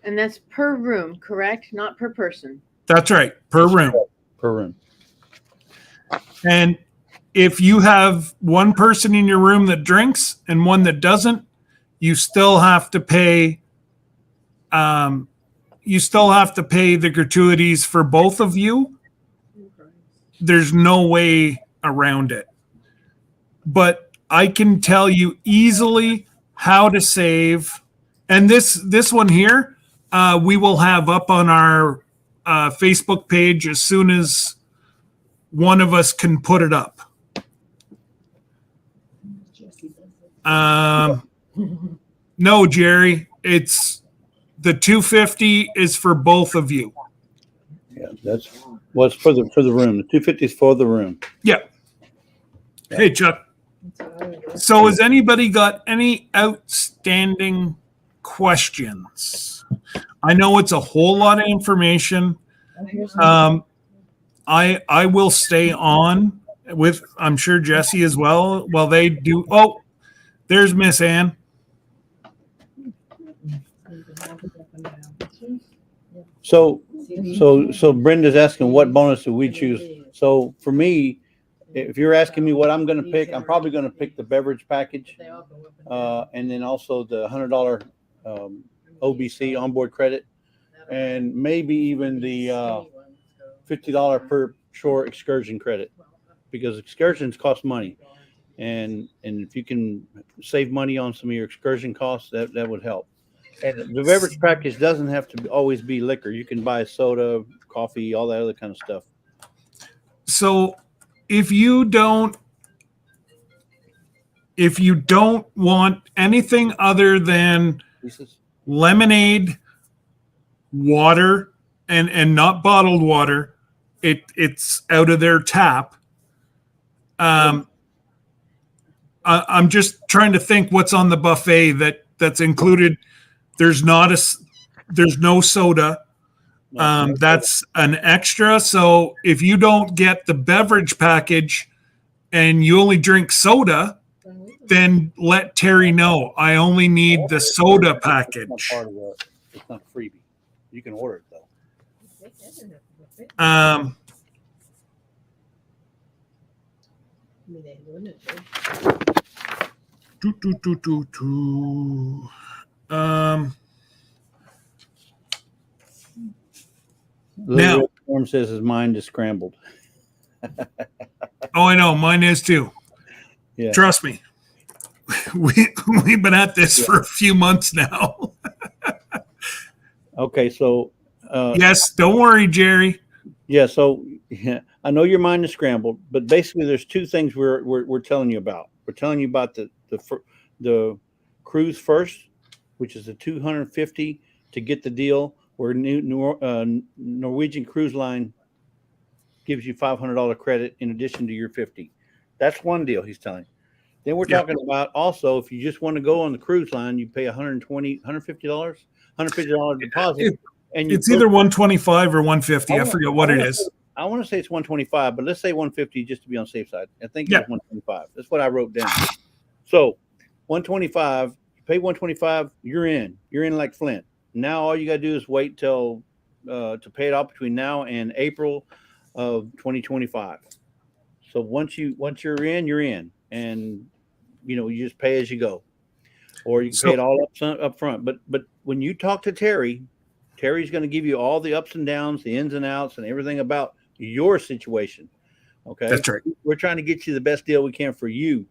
And that's per room, correct? Not per person. That's right, per room. Per room. And if you have one person in your room that drinks and one that doesn't, you still have to pay. You still have to pay the gratuities for both of you. There's no way around it. But I can tell you easily how to save. And this one here, we will have up on our Facebook page as soon as one of us can put it up. No, Jerry, it's the $250 is for both of you. Yeah, that's what's for the room. The $250 is for the room. Yeah. Hey, Chuck. So has anybody got any outstanding questions? I know it's a whole lot of information. I will stay on with, I'm sure Jesse as well, while they do. Oh, there's Miss Ann. So Brenda's asking what bonus do we choose? So for me, if you're asking me what I'm going to pick, I'm probably going to pick the beverage package, and then also the $100 OBC onboard credit, and maybe even the $50 per shore excursion credit, because excursions cost money, and if you can save money on some of your excursion costs, that would help. And the beverage package doesn't have to always be liquor. You can buy soda, coffee, all that other kind of stuff. So if you don't want anything other than lemonade, water, and not bottled water, it's out of their tap. I'm just trying to think what's on the buffet that's included. There's no soda. That's an extra. So if you don't get the beverage package and you only drink soda, then let Terry know. I only need the soda package. It's not part of the, it's not freebie. You can order it though. Little Now, red form says his mind is scrambled. oh, I know, mine is too. Yeah. Trust me. We've been at this for a few months now. Okay, so Yes, don't worry, Jerry. yeah, so yeah, I know your mind is scrambled, but basically there's two things we're telling you about. We're telling you about the cruise first, which is the 250 to get the deal where Norwegian Cruise Line gives you $500 credit in addition to your 50. That's one deal he's telling you. Then we're talking about also if you just want to go on the cruise line, you pay $150 deposit, and It's either 125 or 150. I forget what it is. I want to say it's 125, but let's say 150 just to be on the safe side. I think it Yeah. was 125. That's what I wrote down. So 125, you pay 125, you're in. You're in like Flint. Now all you got to do is wait till to pay it off between now and April of 2025. So once you're in, you're in, and you just pay as you go, or you can pay it all up front. But when you talk to Terry, Terry's going to give you all the ups and downs, the ins and outs, and everything about your situation. Okay, That's right. We're trying to get you the best deal we can for you.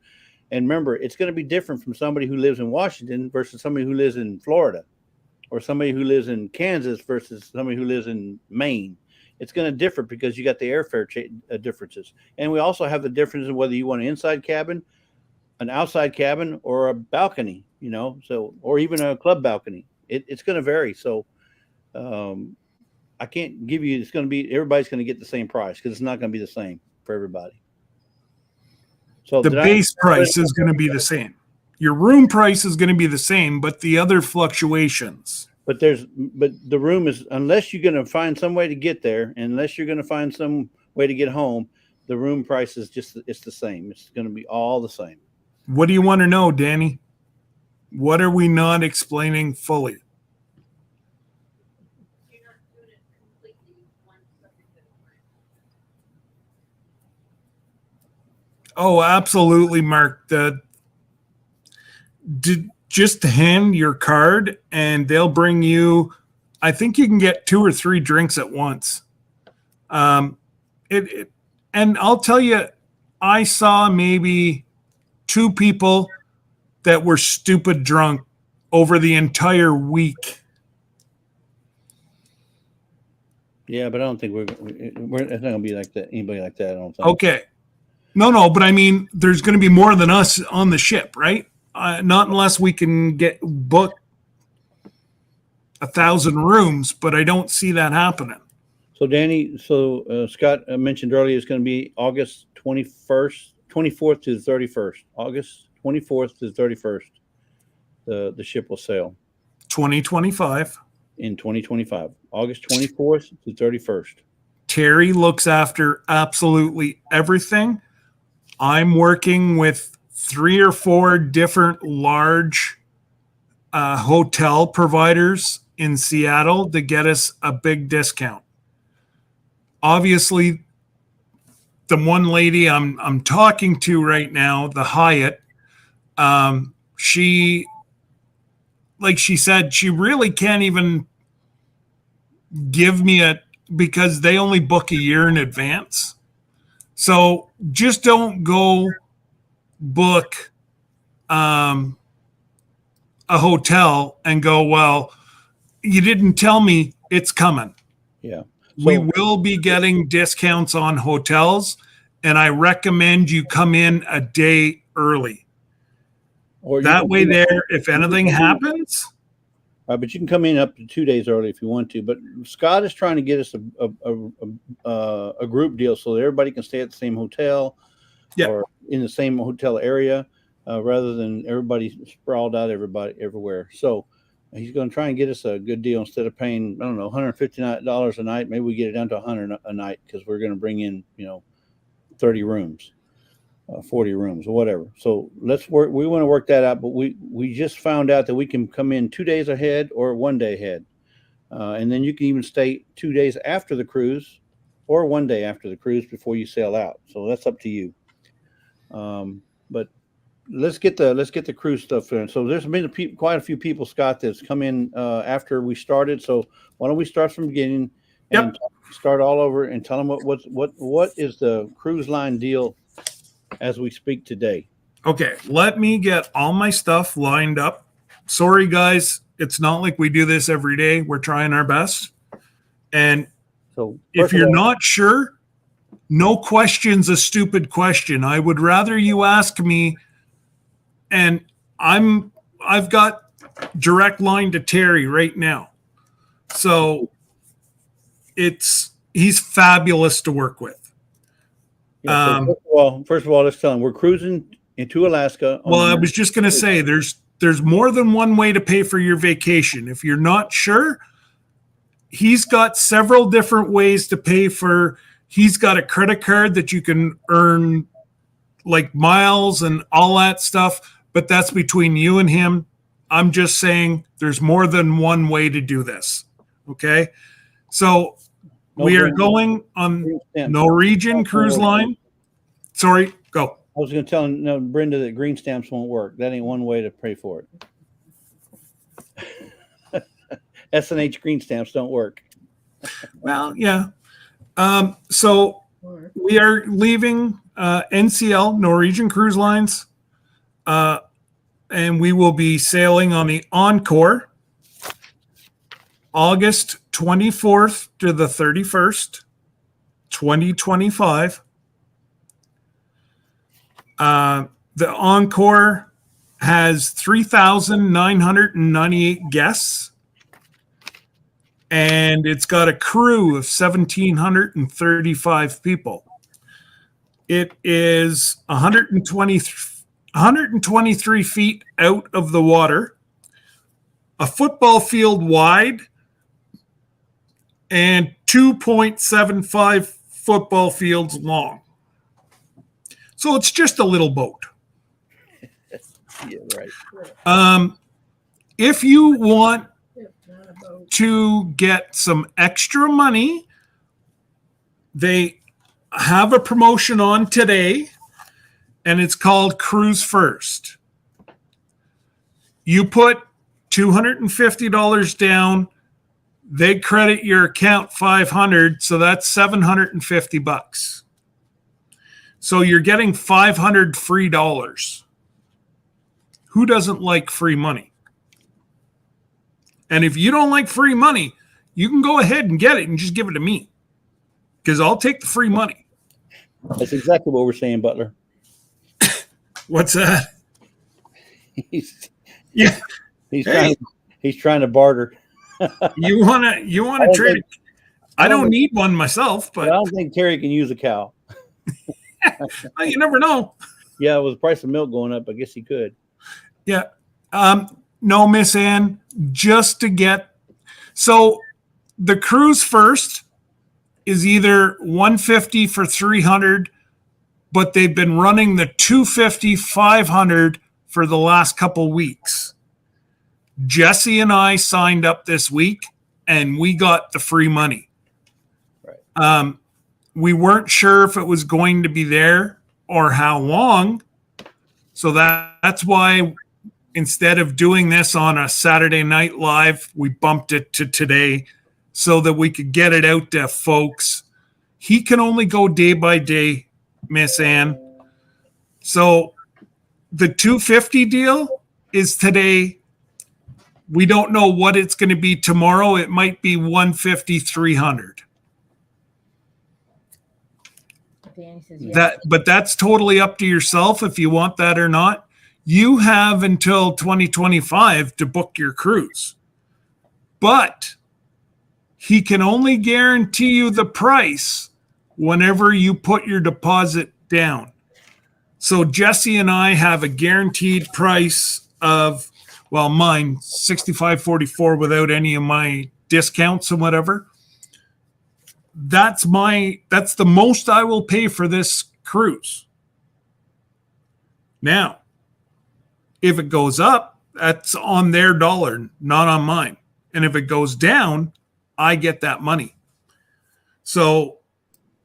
And remember, it's going to be different from somebody who lives in Washington versus somebody who lives in Florida, or somebody who lives in Kansas versus somebody who lives in Maine. It's going to differ because you got the airfare differences. And we also have the difference in whether you want an inside cabin, an outside cabin, or a balcony, or even a club balcony. It's going to vary. So I can't give you, everybody's going to get the same price because it's not going to be the same for everybody. So the base price is going to be the same. Your room price is going to be the same, but the other fluctuations. But the room is, unless you're going to find some way to get there, unless you're going to find some way to get home, the room price is it's the same. It's going to be all the same. What do you want to know, Danny? What are we not explaining fully? You're not doing it completely one subject at a time. Oh, absolutely, Mark. Just hand your card and they'll bring you, I think you can get 2 or 3 drinks at once. And I'll tell you, I saw maybe 2 people that were stupid drunk over the entire week. Yeah, but I don't think it's not going to be like that. Anybody like that, I don't think. Okay. No, but I mean, there's going to be more than us on the ship, right? Not unless we can book 1,000 rooms, but I don't see that happening. So Danny, Scott mentioned earlier it's going to be August 24th to the 31st. August 24th to the 31st. The ship will sail. 2025. In 2025. August 24th to 31st. Terry looks after absolutely everything. I'm working with 3 or 4 different large hotel providers in Seattle to get us a big discount. Obviously, the one lady I'm talking to right now, the Hyatt, she said, she really can't even give me because they only book a year in advance. So just don't go book a hotel and go, well, you didn't tell me it's coming. Yeah. So, we will be getting discounts on hotels, and I recommend you come in a day early. Or that way there, if anything happens. But you can come in up to 2 days early if you want to. But Scott is trying to get us a group deal so that everybody can stay at the same hotel or in the same hotel area rather than everybody sprawled out everywhere. So he's going to try and get us a good deal instead of paying, I don't know, $159 a night. Maybe we get it down to $100 a night because we're going to bring in, 30 rooms. 40 rooms or whatever. So let's work. We want to work that out, but we just found out that we can come in 2 days ahead or 1 day ahead. And then you can even stay 2 days after the cruise or 1 day after the cruise before you sail out. So that's up to you. But let's get the cruise stuff in. So there's been quite a few people, Scott, that's come in after we started. So why don't we start from the beginning and start all over and tell them what is the cruise line deal as we speak today? Okay, let me get all my stuff lined up. Sorry, guys, it's not like we do this every day. We're trying our best. And so if you're not sure, no question's a stupid question. I would rather you ask me, and I've got direct line to Terry right now. So he's fabulous to work with. Yeah, so first of all, let's tell him we're cruising into Alaska. Well, I was just going to say there's more than one way to pay for your vacation. If you're not sure, he's got several different ways to pay for. He's got a credit card that you can earn like miles and all that stuff, but that's between you and him. I'm just saying there's more than one way to do this. Okay. So we are going on Norwegian Cruise Line. Sorry, go. I was going to tell Brenda that green stamps won't work. That ain't one way to pay for it. S&H green stamps don't work. Well, yeah. So we are leaving NCL, Norwegian Cruise Lines, and we will be sailing on the Encore, August 24th to the 31st, 2025. The Encore has 3,998 guests, and it's got a crew of 1,735 people. It is 123 feet out of the water, a football field wide, and 2.75 football fields long. So it's just a little boat. Yeah, right. If you want to get some extra money, they have a promotion on today, and it's called Cruise First. You put $250 down, they credit your account $500, so that's $750. So you're getting $500 free dollars. Who doesn't like free money? And if you don't like free money, you can go ahead and get it and just give it to me, because I'll take the free money. That's exactly what we're saying, Butler. What's that? He's Hey. he's trying to barter. You wanna trade it? I don't need one myself, but I don't think Terry can use a cow. well, you never know. Yeah, with the price of milk going up, I guess he could. Yeah. No, Miss Ann, just to get so the Cruise First is either 150 for 300, but they've been running the 250, 500 for the last couple weeks. Jesse and I signed up this week, and we got the free money. Right. We weren't sure if it was going to be there or how long. So that's why instead of doing this on a Saturday Night Live, we bumped it to today so that we could get it out to folks. He can only go day by day, Miss Ann. So the 250 deal is today. We don't know what it's going to be tomorrow. It might be 150, 300. But that's totally up to yourself if you want that or not. You have until 2025 to book your cruise. But he can only guarantee you the price whenever you put your deposit down. So Jesse and I have a guaranteed price of, well, mine $65.44 without any of my discounts and whatever. That's the most I will pay for this cruise. Now, if it goes up, that's on their dollar, not on mine. And if it goes down, I get that money. So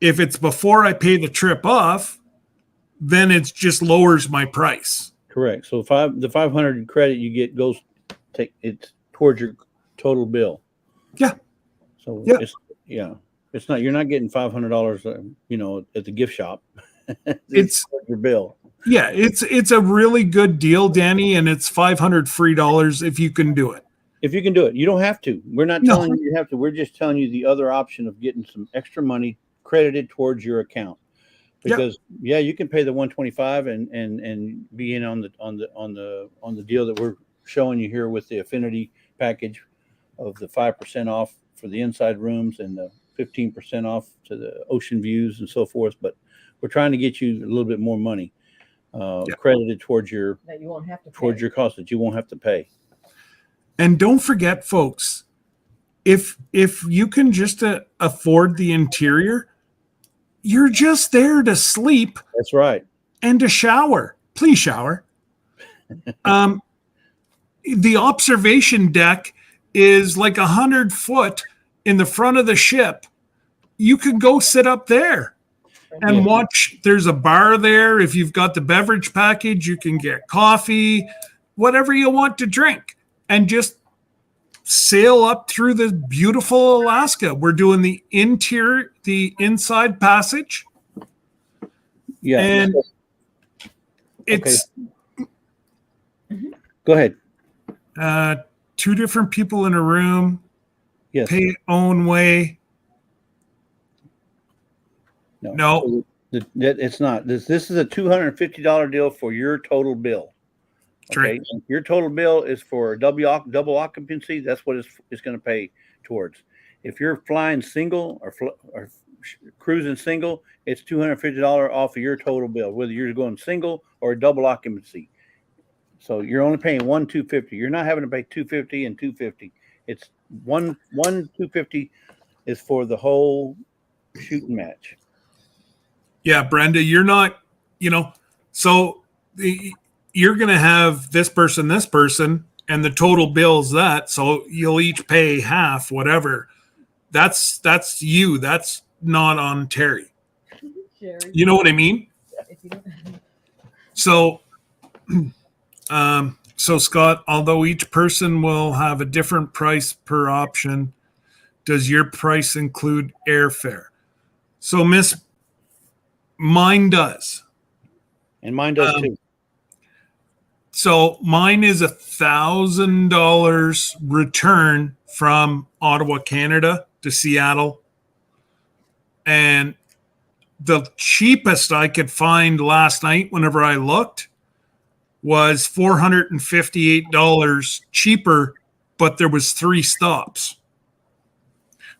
if it's before I pay the trip off, then it just lowers my price. Correct. So the 500 credit you get goes it's towards your total bill. Yeah. So Yeah. it's not, you're not getting $500, at the gift shop. It's your bill. Yeah, it's a really good deal, Danny, and it's $500 free if you can do it. If you can do it, you don't have to. We're not No. telling you you have to. We're just telling you the other option of getting some extra money credited towards your account. Because you can pay the 125 and be in on the deal that we're showing you here with the affinity package of the 5% off for the inside rooms and the 15% off to the ocean views and so forth. But we're trying to get you a little bit more money credited towards your That you won't have to towards your cost that you won't have to pay. And don't forget, folks, if you can just afford the interior, you're just there to sleep. That's right. And to shower. Please shower. The observation deck is like 100 foot in the front of the ship. You can go sit up there and watch. There's a bar there. If you've got the beverage package, you can get coffee, whatever you want to drink, and just sail up through the beautiful Alaska. We're doing the inside passage. Yeah. And it's go ahead. 2 different people in a room. Yes. Pay own way. No. It's not. This is a $250 deal for your total bill. Okay. Right. Your total bill is for double occupancy. That's what it's going to pay towards. If you're flying single or cruising single, it's $250 off of your total bill, whether you're going single or double occupancy. So you're only paying $250. You're not having to pay $250 and $250. It's $250 is for the whole shooting match. Yeah, Brenda, you're not, so you're going to have this person, and the total bill is that. So you'll each pay half, whatever. That's you. That's not on Terry. Sherry. You know what I mean? So, so Scott, although each person will have a different price per option, does your price include airfare? So mine does. And mine does too. So mine is $1,000 return from Ottawa, Canada to Seattle. And the cheapest I could find last night whenever I looked was $458 cheaper, but there was 3 stops.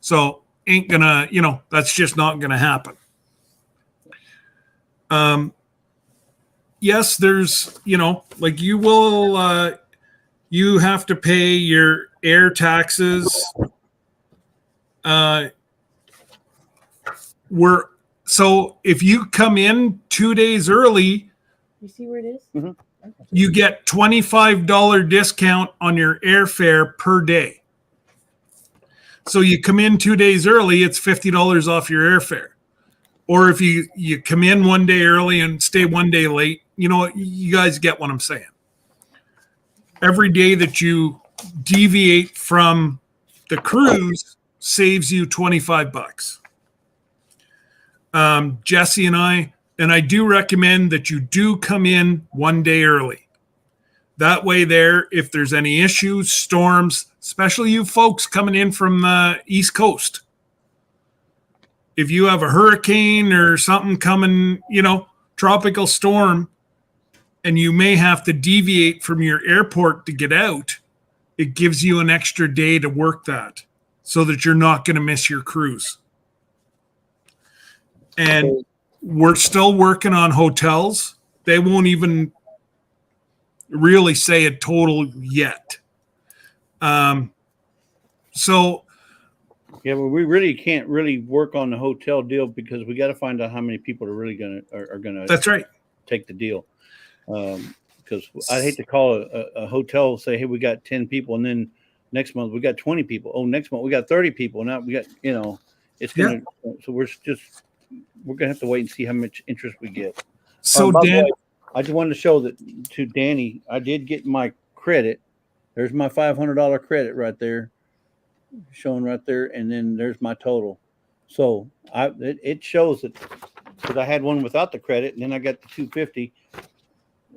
So ain't gonna, that's just not gonna happen. Yes, there's, like you will, you have to pay your air taxes. So if you come in 2 days early, You see where it is? Mm-hmm. Okay. you get $25 discount on your airfare per day. So you come in 2 days early, it's $50 off your airfare. Or if you come in 1 day early and stay 1 day late, you guys get what I'm saying. Every day that you deviate from the cruise saves you $25. Jesse and I do recommend that you do come in 1 day early. That way if there's any issues, storms, especially you folks coming in from the East Coast, if you have a hurricane or something coming, tropical storm, and you may have to deviate from your airport to get out, it gives you an extra day to work that so that you're not going to miss your cruise. And we're still working on hotels. They won't even really say a total yet. Yeah, well, we really can't really work on the hotel deal because we got to find out how many people are really gonna That's right. take the deal. Because I hate to call a hotel, say, hey, we got 10 people, and then next month we got 20 people. Oh, next month we got 30 people. Now we got, it's gonna. So we're gonna have to wait and see how much interest we get. So by Dan, the way, I just wanted to show that to Danny, I did get my credit. There's my $500 credit right there, showing right there, and then there's my total. So it shows that, because I had one without the credit, and then I got the 250,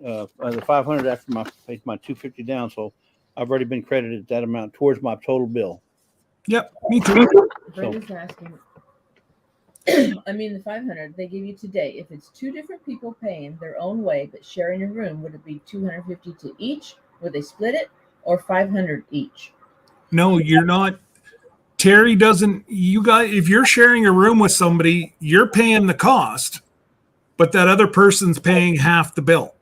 the 500 after my paid my 250 down. So I've already been credited that amount towards my total bill. Yep, me too. Brenda's asking. I mean, the 500 they give you today. If it's two different people paying their own way but sharing a room, would it be 250 to each? Would they split it, or 500 each? No, you're not. Terry doesn't. You guys, if you're sharing a room with somebody, you're paying the cost, but that other person's paying half the bill.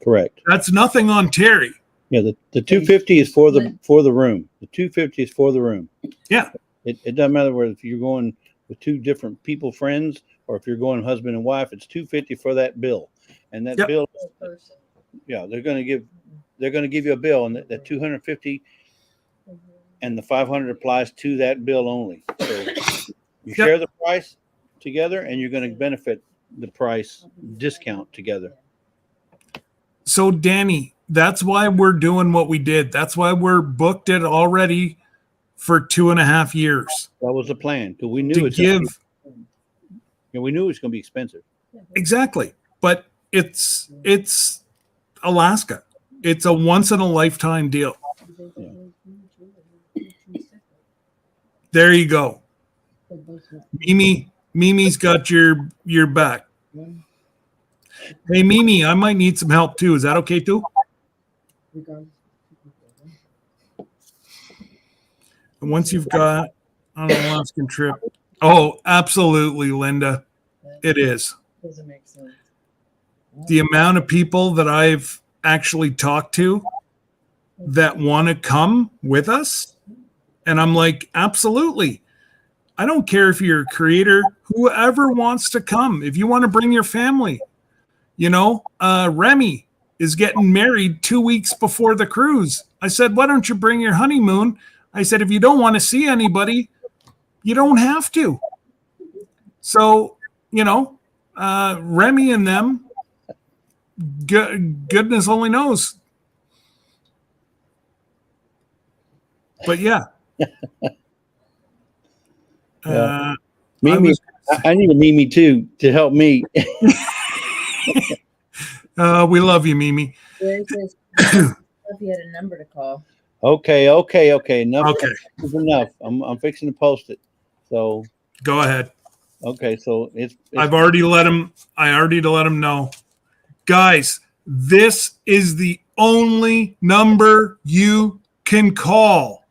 Correct. That's nothing on Terry. Yeah, the 250 is for the room. The 250 is for the room. Yeah. It doesn't matter whether if you're going with two different people, friends, or if you're going husband and wife, it's 250 for that bill. And that bill, yeah, they're going to give you a bill, and that 250 and the 500 applies to that bill only. So you share the price together, and you're going to benefit the price discount together. So Danny, that's why we're doing what we did. That's why we're booked it already for 2.5 years. That was the plan, because we knew we knew it was going to be expensive. Exactly. But it's Alaska. It's a once in a lifetime deal. Yeah. There you go. Mimi's got your back. Hey Mimi, I might need some help too. Is that okay too? And once you've got on an Alaskan trip. Oh, absolutely, Linda. It is. Doesn't make sense. The amount of people that I've actually talked to that want to come with us. And I'm like, absolutely. I don't care if you're a creator, whoever wants to come. If you want to bring your family, Remy is getting married 2 weeks before the cruise. I said, why don't you bring your honeymoon? I said, if you don't want to see anybody, you don't have to. So, Remy and them, goodness only knows. But yeah. Mimi, I need a Mimi too to help me. We love you, Mimi. If you had a number to call. Okay. Enough. Okay. Is enough. I'm fixing to post it. So go ahead. Okay, so it's I've already let him. I already let him know, guys. This is the only number you can call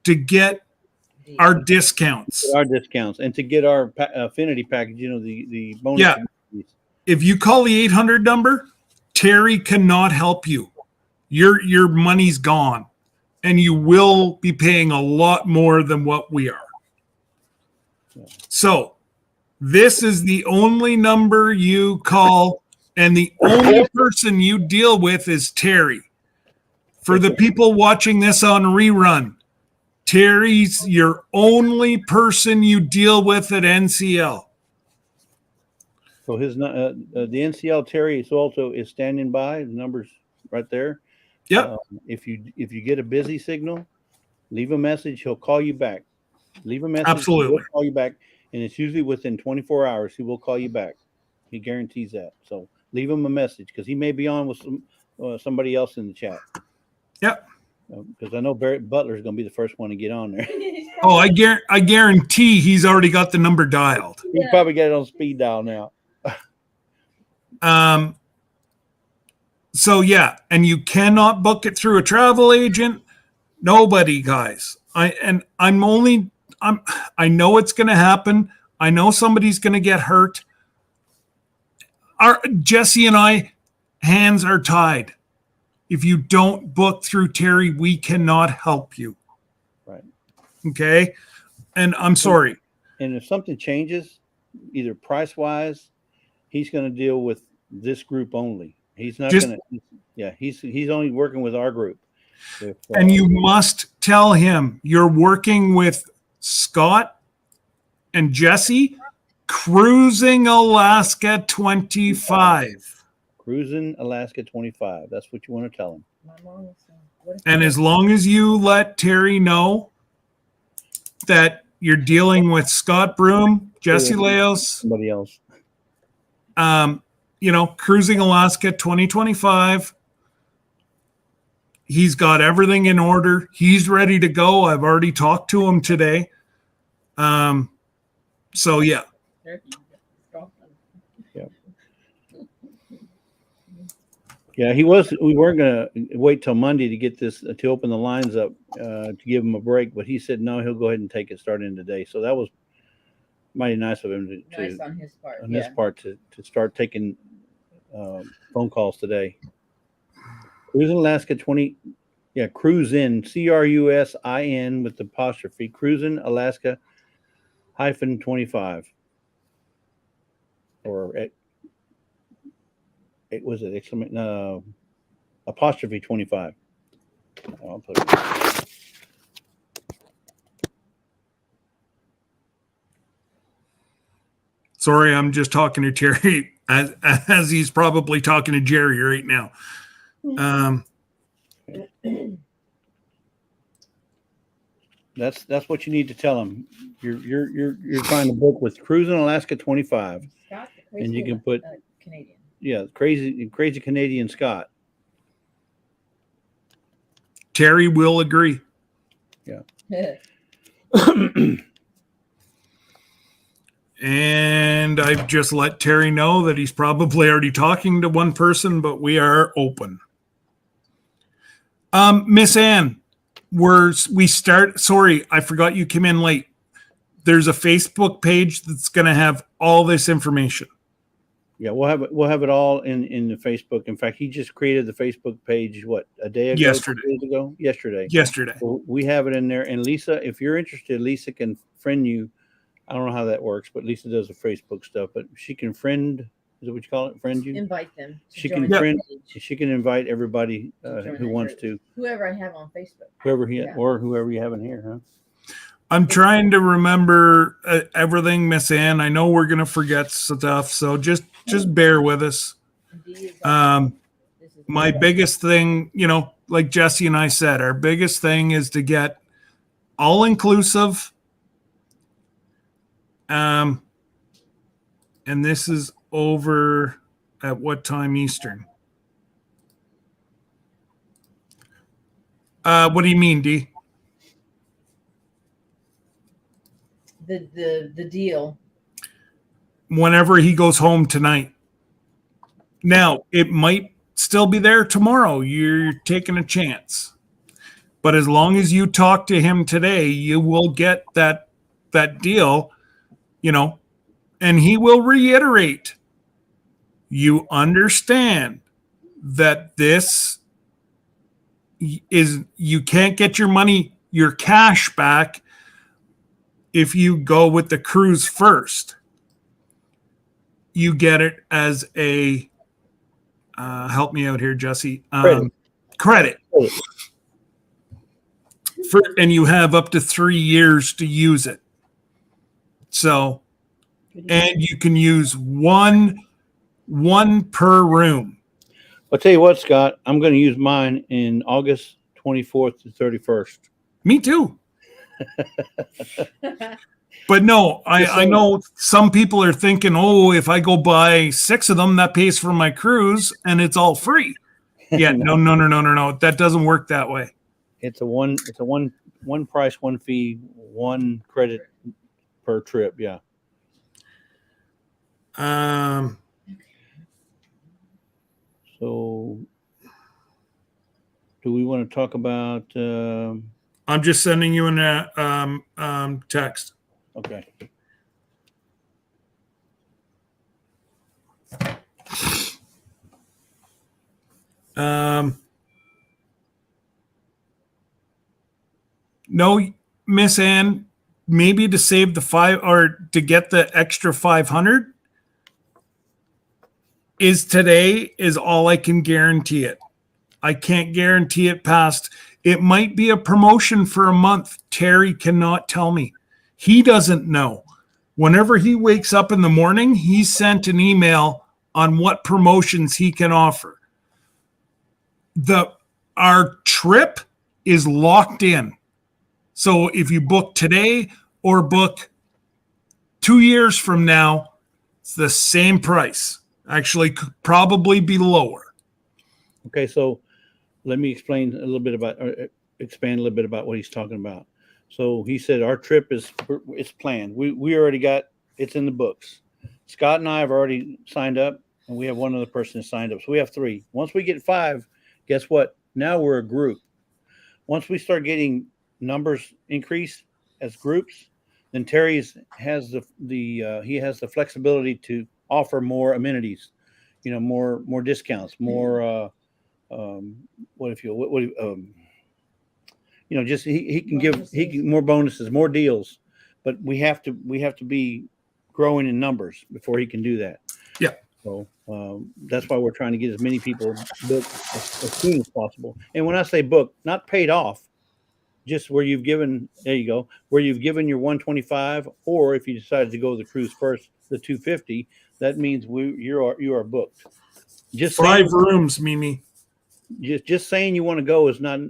to get our discounts. And to get our affinity package. The bonus. Yeah. If you call the 800 number, Terry cannot help you. Your money's gone, and you will be paying a lot more than what we are. Yeah. So this is the only number you call, and the only person you deal with is Terry. For the people watching this on rerun, Terry's your only person you deal with at NCL. So the NCL Terry is standing by. The number's right there. Yep. If you get a busy signal, leave a message. He'll call you back. Leave a message. Absolutely. He'll call you back, and it's usually within 24 hours. He will call you back. He guarantees that. So leave him a message, because he may be on with somebody else in the chat. Yep. Because I know Barrett Butler is going to be the first one to get on there. Oh, I guarantee he's already got the number dialed. He probably got it on speed dial now. So yeah, and you cannot book it through a travel agent. Nobody, guys. I know it's going to happen. I know somebody's going to get hurt. Jesse and I, hands are tied. If you don't book through Terry, we cannot help you. Right. Okay. And I'm sorry. And if something changes, either price wise, he's going to deal with this group only. He's not going to. Yeah, he's only working with our group. And you must tell him you're working with Scott and Jesse, Cruising Alaska 25. Cruising Alaska 25. That's what you want to tell him. My mom was saying, what if And you- as long as you let Terry know that you're dealing with Scott Broom, Jesse Leos, Somebody else. Cruising Alaska 2025. He's got everything in order. He's ready to go. I've already talked to him today. So yeah. Turkey, Scotland. Yeah, we weren't going to wait till Monday to get this, to open the lines up, to give him a break, but he said, no, he'll go ahead and take it starting today. So that was mighty nice of him Nice on his part. on his part to start taking phone calls today. Cruising Alaska 20, Cruisin, CRUSIN with the apostrophe, Cruising Alaska -25. Or it was it exclamation apostrophe 25. I'll put it. Sorry, I'm just talking to Terry as he's probably talking to Jerry right now. That's what you need to tell him. You're trying to book with Cruising Alaska 25, Scott, the and you crazy can put Canadian. crazy Canadian Scott. Terry will agree. And I've just let Terry know that he's probably already talking to one person, but we are open. Miss Ann, sorry, I forgot you came in late. There's a Facebook page that's going to have all this information. Yeah, we'll have it all in the Facebook. In fact, he just created the Facebook page a day ago? Yesterday. 2 days ago? Yesterday. So We have it in there. And Lisa, if you're interested, Lisa can friend you. I don't know how that works, but Lisa does the Facebook stuff. But she can friend. Is it what you call it? Friend you? Invite them. She can friend. She can invite everybody who wants to. Whoever I have on Facebook. Whoever you have in here, huh? I'm trying to remember everything, Miss Ann. I know we're going to forget stuff, so just bear with us. My biggest thing, like Jesse and I said, our biggest thing is to get all-inclusive. And this is over at what time Eastern? What do you mean, D? The deal. Whenever he goes home tonight. Now, it might still be there tomorrow. You're taking a chance. But as long as you talk to him today, you will get that deal, and he will reiterate. You understand that this is, you can't get your cash back if you go with the cruise first. You get it as a help me out here, Jesse. Credit. And you have up to 3 years to use it. So, and you can use one per room. I'll tell you what, Scott, I'm going to use mine in August 24th to 31st. Me too. But no, I know some people are thinking, oh, if I go buy 6 of them, that pays for my cruise and it's all free. Yeah, no. That doesn't work that way. It's a one price, one fee, one credit per trip. Yeah. So do we want to talk about I'm just sending you a text. Okay. No, Miss Ann, maybe to save the 5 or to get the extra 500 is all I can guarantee it. I can't guarantee it past. It might be a promotion for a month. Terry cannot tell me. He doesn't know. Whenever he wakes up in the morning, he sent an email on what promotions he can offer. Our trip is locked in. So if you book today or book 2 years from now, it's the same price. Actually, could probably be lower. Okay, so let me explain a little bit about, or expand a little bit about what he's talking about. So he said our trip is planned. We already got, it's in the books. Scott and I have already signed up, and we have one other person who signed up. So we have 3. Once we get 5, guess what? Now we're a group. Once we start getting numbers increase as groups, then Terry has the flexibility to offer more amenities, more discounts, more just he can Bonuses. give more bonuses, more deals, but we have to be growing in numbers before he can do that. Yeah. So that's why we're trying to get as many people booked as soon as possible. And when I say booked, not paid off, just where you've given, there you go, where you've given your 125, or if you decided to go the cruise first, the 250, that means you are booked. Just 5 rooms, Mimi. just saying you want to go is not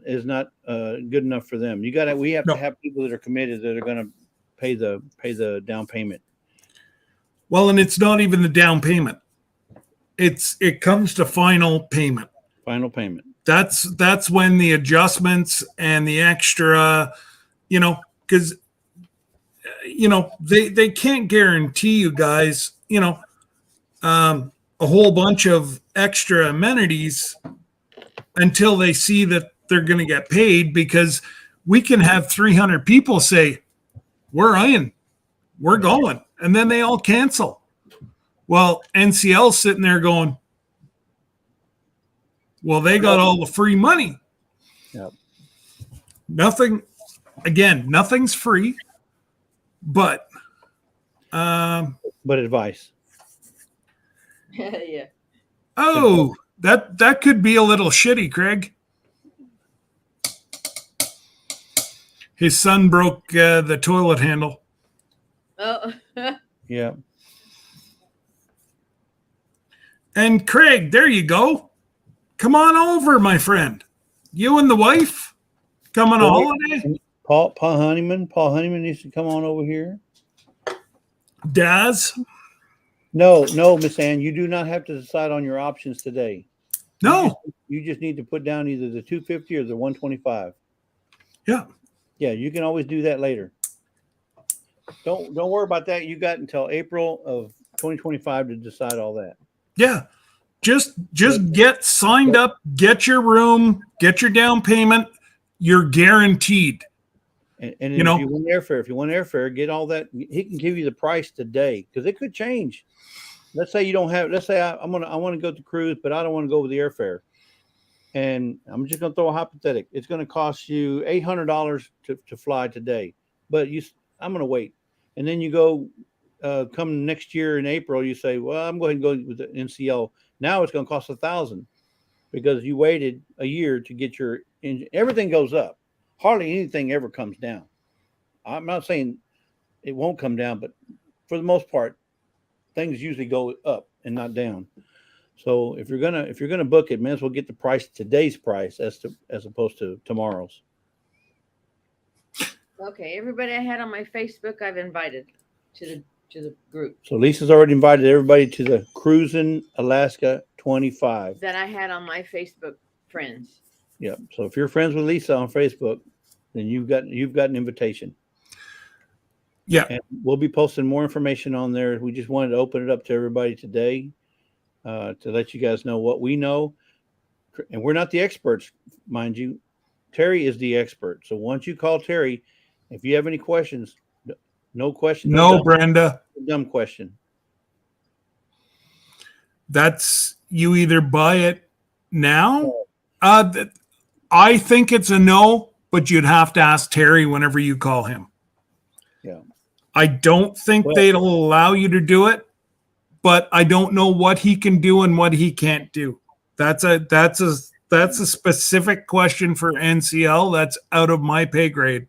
good enough for them. We have to have people that are committed, that are going to pay the down payment. Well, and it's not even the down payment. It comes to final payment. Final payment. That's when the adjustments and the extra, because they can't guarantee you guys, a whole bunch of extra amenities until they see that they're going to get paid, because we can have 300 people say, we're in, we're going, and then they all cancel. Well, NCL's sitting there going, well, they got all the free money. Yep. Nothing's free, but advice. Yeah. Oh, that could be a little shitty, Craig. His son broke the toilet handle. Oh. Yeah. And Craig, there you go. Come on over, my friend. You and the wife come on a holiday. Paul Honeyman needs to come on over here. Daz? No, Miss Ann, you do not have to decide on your options today. No. You just need to put down either the 250 or the 125. Yeah. Yeah, you can always do that later. Don't worry about that. You got until April of 2025 to decide all that. Yeah. Just get signed up, get your room, get your down payment. You're guaranteed. And if you want airfare, get all that. He can give you the price today, because it could change. Let's say you don't have. Let's say I want to go to cruise, but I don't want to go with the airfare. And I'm just going to throw a hypothetical. It's going to cost you $800 to fly today, but I'm going to wait. And then you go come next year in April. You say, well, I'm going to go with the NCL. Now it's going to cost $1,000 because you waited a year to get your engine. Everything goes up. Hardly anything ever comes down. I'm not saying it won't come down, but for the most part, things usually go up and not down. So if you're gonna book it, may as well get today's price as opposed to tomorrow's. Okay, everybody I had on my Facebook, I've invited to the group So Lisa's already invited everybody to the Cruising Alaska 25 that I had on my Facebook friends. Yeah. So if you're friends with Lisa on Facebook, then you've got an invitation. Yeah. And we'll be posting more information on there. We just wanted to open it up to everybody today to let you guys know what we know. And we're not the experts, mind you. Terry is the expert. So once you call Terry, if you have any questions, no question. No, Brenda. Dumb question. That's, you either buy it now. I think it's a no, but you'd have to ask Terry whenever you call him. Yeah. I don't think they'll allow you to do it, but I don't know what he can do and what he can't do. That's a specific question for NCL. That's out of my pay grade.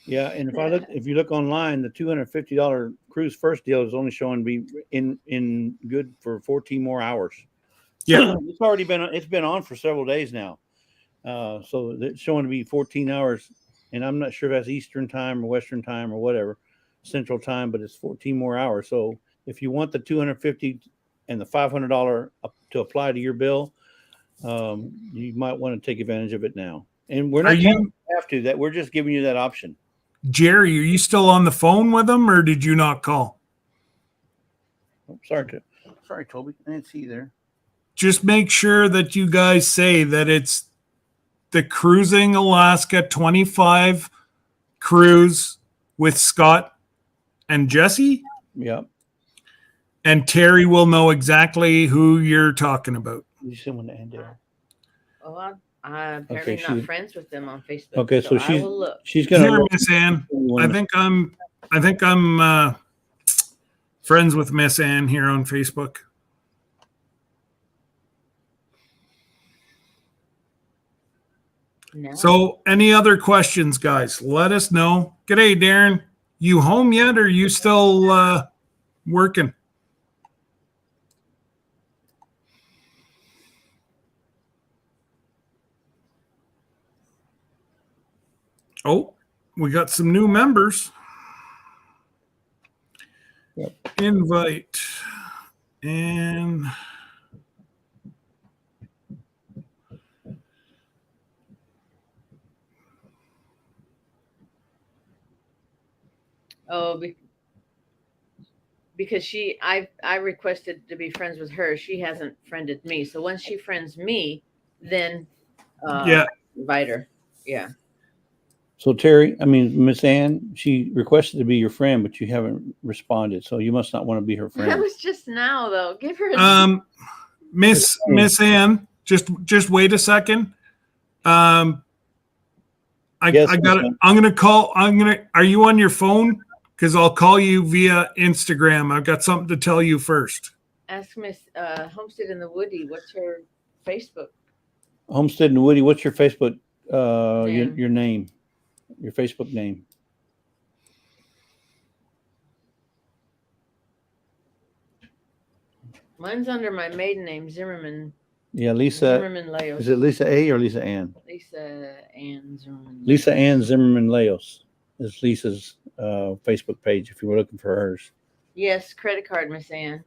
Yeah, and if you look online, the $250 cruise first deal is only showing to be in good for 14 more hours. Yeah. It's been on for several days now. So it's showing to be 14 hours, and I'm not sure if that's Eastern time or Western time or whatever, Central time, but it's 14 more hours. So if you want the $250 and the $500 to apply to your bill, you might want to take advantage of it now. And we're not have to. That we're just giving you that option. Jerry, are you still on the phone with him, or did you not call? Oh, sorry, Toby. I didn't see you there. Just make sure that you guys say that it's the Cruising Alaska 25 cruise with Scott and Jesse. Yep. And Terry will know exactly who you're talking about. You someone to end there. Oh, I'm apparently not friends with them on Facebook. Okay, so I will look. she's gonna Here, Miss Ann. I think I'm friends with Miss Ann here on Facebook. No. So, any other questions, guys? Let us know. G'day, Darren. You home yet, or you still working? Oh, we got some new members. Yep. Invite. And oh, because I requested to be friends with her. She hasn't friended me. So once she friends me, then yeah, invite her. Yeah. So Terry, Miss Ann, she requested to be your friend, but you haven't responded. So you must not want to be her friend. That was just now, though. Give her. Miss Ann, just wait a second. I got it. I'm gonna call. Are you on your phone? Because I'll call you via Instagram. I've got something to tell you first. Ask Miss Homestead in the Woody. What's her Facebook? Homestead in the Woody. What's your Facebook? Your name. Your Facebook name. Mine's under my maiden name, Zimmerman. Yeah, Lisa. Zimmerman Leos. Is it Lisa A or Lisa Ann? Lisa Ann Zimmerman. Lisa Ann Zimmerman Leos is Lisa's Facebook page if you were looking for hers. Yes, credit card, Miss Ann.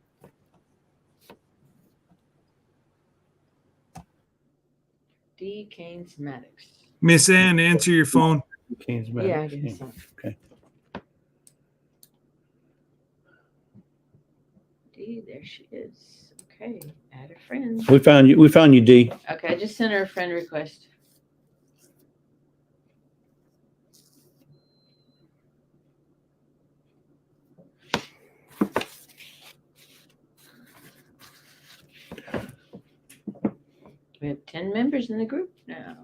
D. Keynes Maddox. Miss Ann, answer your phone. Keynes Maddox. Yeah, I guess so. Okay. D, there she is. Okay, add a friend. We found you, D. Okay, I just sent her a friend request. We have 10 members in the group now.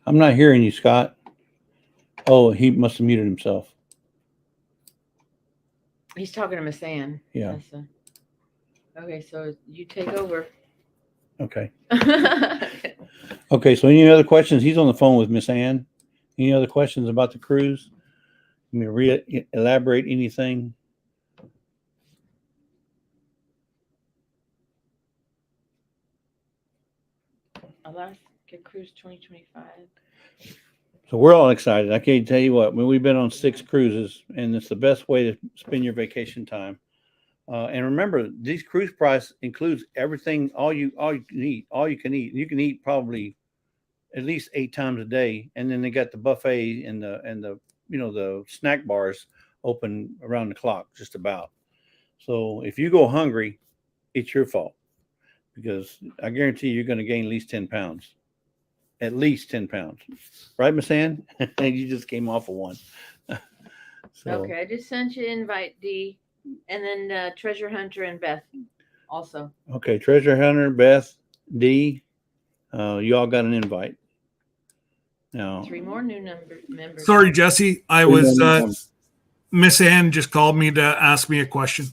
I'm not hearing you, Scott. Oh, he must have muted himself. He's talking to Miss Ann. Yeah. Okay, so you take over. Okay. Okay, so any other questions? He's on the phone with Miss Ann. Any other questions about the cruise? Elaborate anything? Alaska Cruise 2025. So we're all excited. I can't tell you what. We've been on 6 cruises, and it's the best way to spend your vacation time. And remember, these cruise price includes everything, all you can eat. You can eat probably at least 8 times a day, and then they got the buffet and the snack bars open around the clock, just about. So if you go hungry, it's your fault, because I guarantee you're going to gain at least 10 pounds. At least 10 pounds. Right, Miss Ann? You just came off of one. So, Okay, I just sent you invite D, and then Treasure Hunter and Beth also. okay, Treasure Hunter, Beth, D, you all got an invite. Now, 3 more new members. Sorry, Jesse. I was Miss Ann just called me to ask me a question.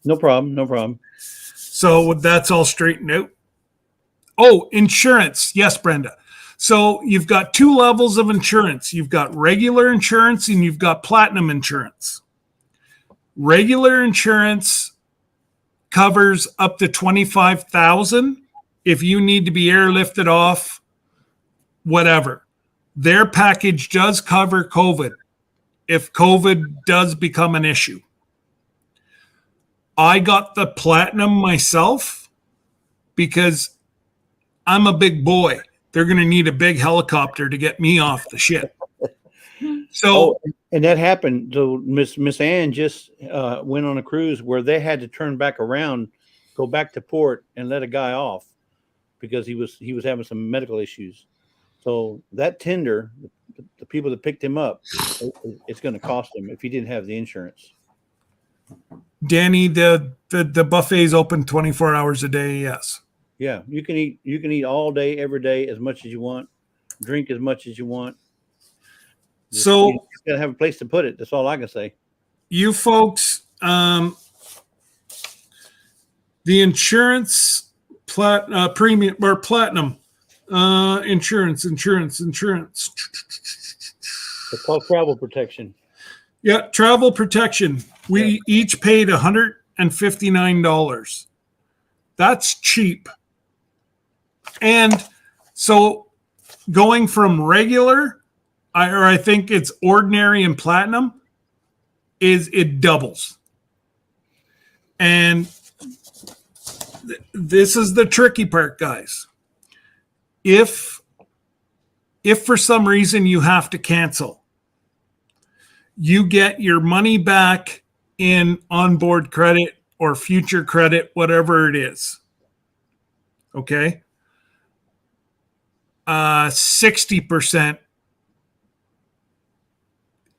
no problem, no problem. So that's all straightened out. Oh, insurance. Yes, Brenda. So you've got 2 levels of insurance. You've got regular insurance and you've got platinum insurance. Regular insurance covers up to $25,000 if you need to be airlifted off, whatever. Their package does cover COVID if COVID does become an issue. I got the platinum myself because I'm a big boy. They're going to need a big helicopter to get me off the ship. So, and that happened. So Miss Ann just went on a cruise where they had to turn back around, go back to port, and let a guy off because he was having some medical issues. So that tender, the people that picked him up, it's going to cost him if he didn't have the insurance. Danny, the buffet's open 24 hours a day. Yes. Yeah, you can eat all day, every day, as much as you want, drink as much as you want. So you gotta have a place to put it. That's all I can say. You folks, the insurance premium or platinum insurance. It's called travel protection. Yeah, travel protection. We each paid $159. That's cheap. And so going from regular, I think it's ordinary and platinum, it doubles. And this is the tricky part, guys. If for some reason you have to cancel, you get your money back in onboard credit or future credit, whatever it is. Okay? 60%.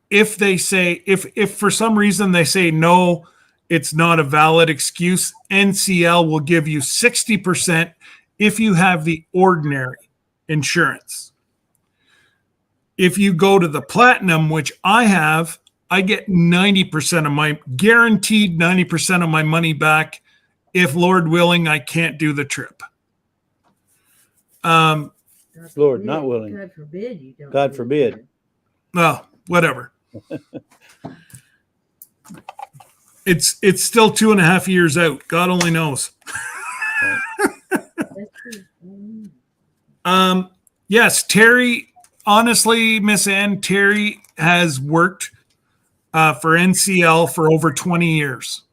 If they say, if for some reason they say no, it's not a valid excuse, NCL will give you 60% if you have the ordinary insurance. If you go to the platinum, which I have, I get 90% of my guaranteed 90% of my money back if, Lord willing, I can't do the trip. Lord, not willing. God forbid you don't. God forbid. Well, whatever. It's still 2.5 years out. God only knows. Yes, Terry. Honestly, Miss Ann, Terry has worked for NCL for over 20 years.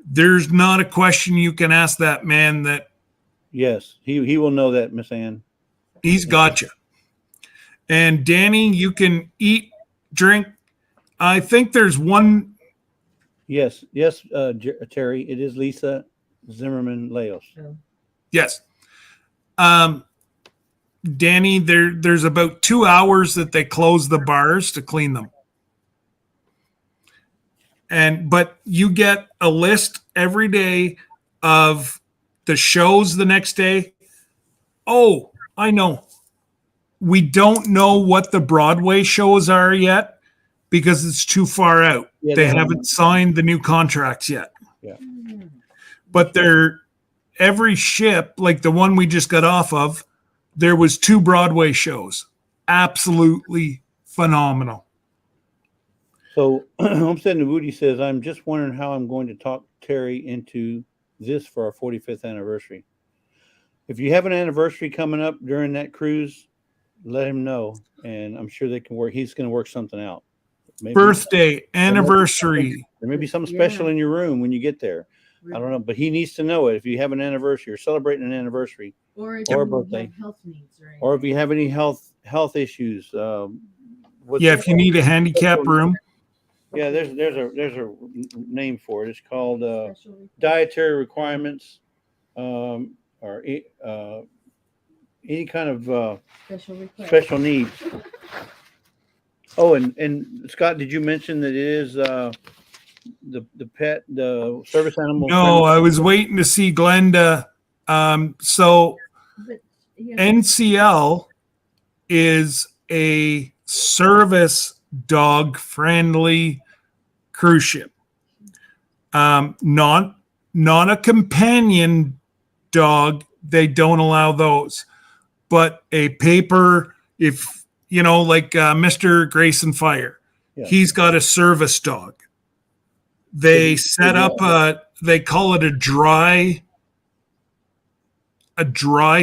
There's not a question you can ask that man that. Yes, he will know that, Miss Ann. He's got you. And Danny, you can eat, drink. I think there's one. Yes, Terry. It is Lisa Zimmerman Leos. Oh. Yes. Danny, there's about 2 hours that they close the bars to clean them. But you get a list every day of the shows the next day. Oh, I know. We don't know what the Broadway shows are yet because it's too far out. Yeah, they haven't signed the new contracts yet. Yeah. But every ship, like the one we just got off of, there was 2 Broadway shows. Absolutely phenomenal. So Homestead Nabudi says, I'm just wondering how I'm going to talk Terry into this for our 45th anniversary. If you have an anniversary coming up during that cruise, let him know. And I'm sure they can work. He's going to work something out. Maybe, birthday, anniversary. There may be something special in your room when you get there. I don't know, but he needs to know it. If you have an anniversary or celebrating an anniversary or a birthday, have health needs, or if you have any health issues. If you need a handicap room. Yeah, there's a name for it. It's called dietary requirements, or any kind of special needs. Oh, and Scott, did you mention that it is the service animal? No, I was waiting to see Glenda. So But, yeah. NCL is a service dog friendly cruise ship. Not a companion dog. They don't allow those, but a paper, if you know, like Mr. Grayson Fire, Yeah. he's got a service dog. They set up they call it a dry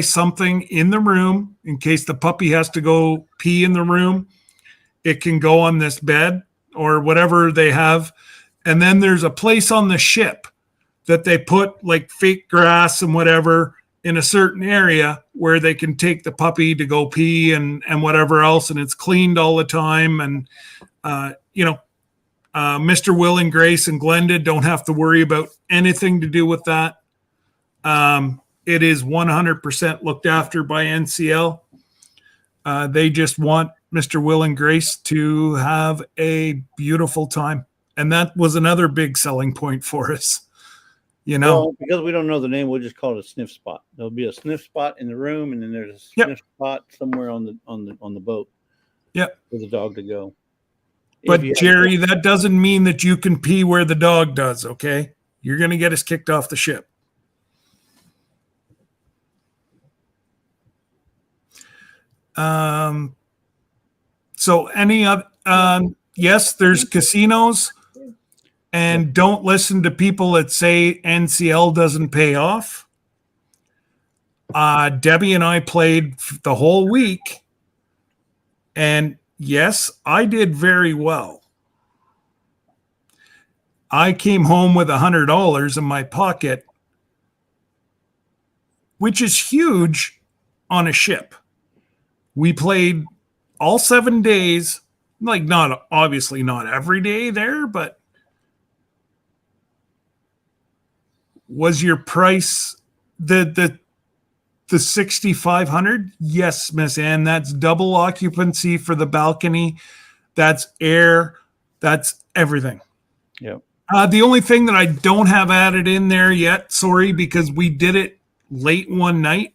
something in the room in case the puppy has to go pee in the room. It can go on this bed or whatever they have. And then there's a place on the ship that they put like fake grass and whatever in a certain area where they can take the puppy to go pee and whatever else. And it's cleaned all the time. And, Mr. Will and Grace and Glenda don't have to worry about anything to do with that. It is 100% looked after by NCL. They just want Mr. Will and Grace to have a beautiful time. And that was another big selling point for us. Well, because we don't know the name, we'll just call it a sniff spot. There'll be a sniff spot in the room, and then there's a sniff spot somewhere on the boat. Yep. For the dog to go. But Jerry, that doesn't mean that you can pee where the dog does. Okay, you're going to get us kicked off the ship. So any other? Yes, there's casinos. And don't listen to people that say NCL doesn't pay off. Debbie and I played the whole week. And yes, I did very well. I came home with $100 in my pocket, which is huge on a ship. We played all 7 days, like obviously not every day there, but was your price the $6,500? Yes, Miss Ann. That's double occupancy for the balcony. That's air. That's everything. Yeah. The only thing that I don't have added in there yet, sorry, because we did it late one night.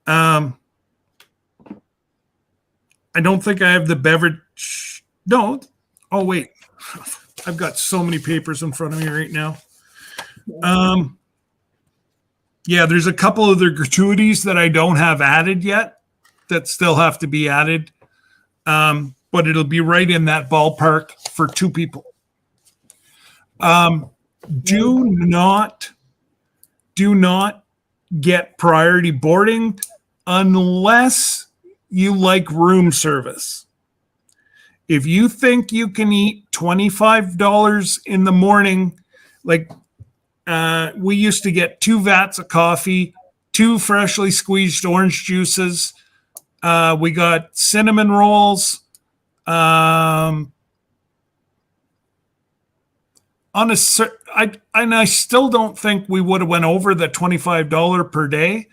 I don't think I have the beverage. No. Oh, wait. I've got so many papers in front of me right now. Yeah, there's a couple of the gratuities that I don't have added yet that still have to be added. But it'll be right in that ballpark for two people. Do not get priority boarding unless you like room service. If you think you can eat $25 in the morning, like we used to get 2 vats of coffee, 2 freshly squeezed orange juices. We got cinnamon rolls. I still don't think we would have went over the $25 per day.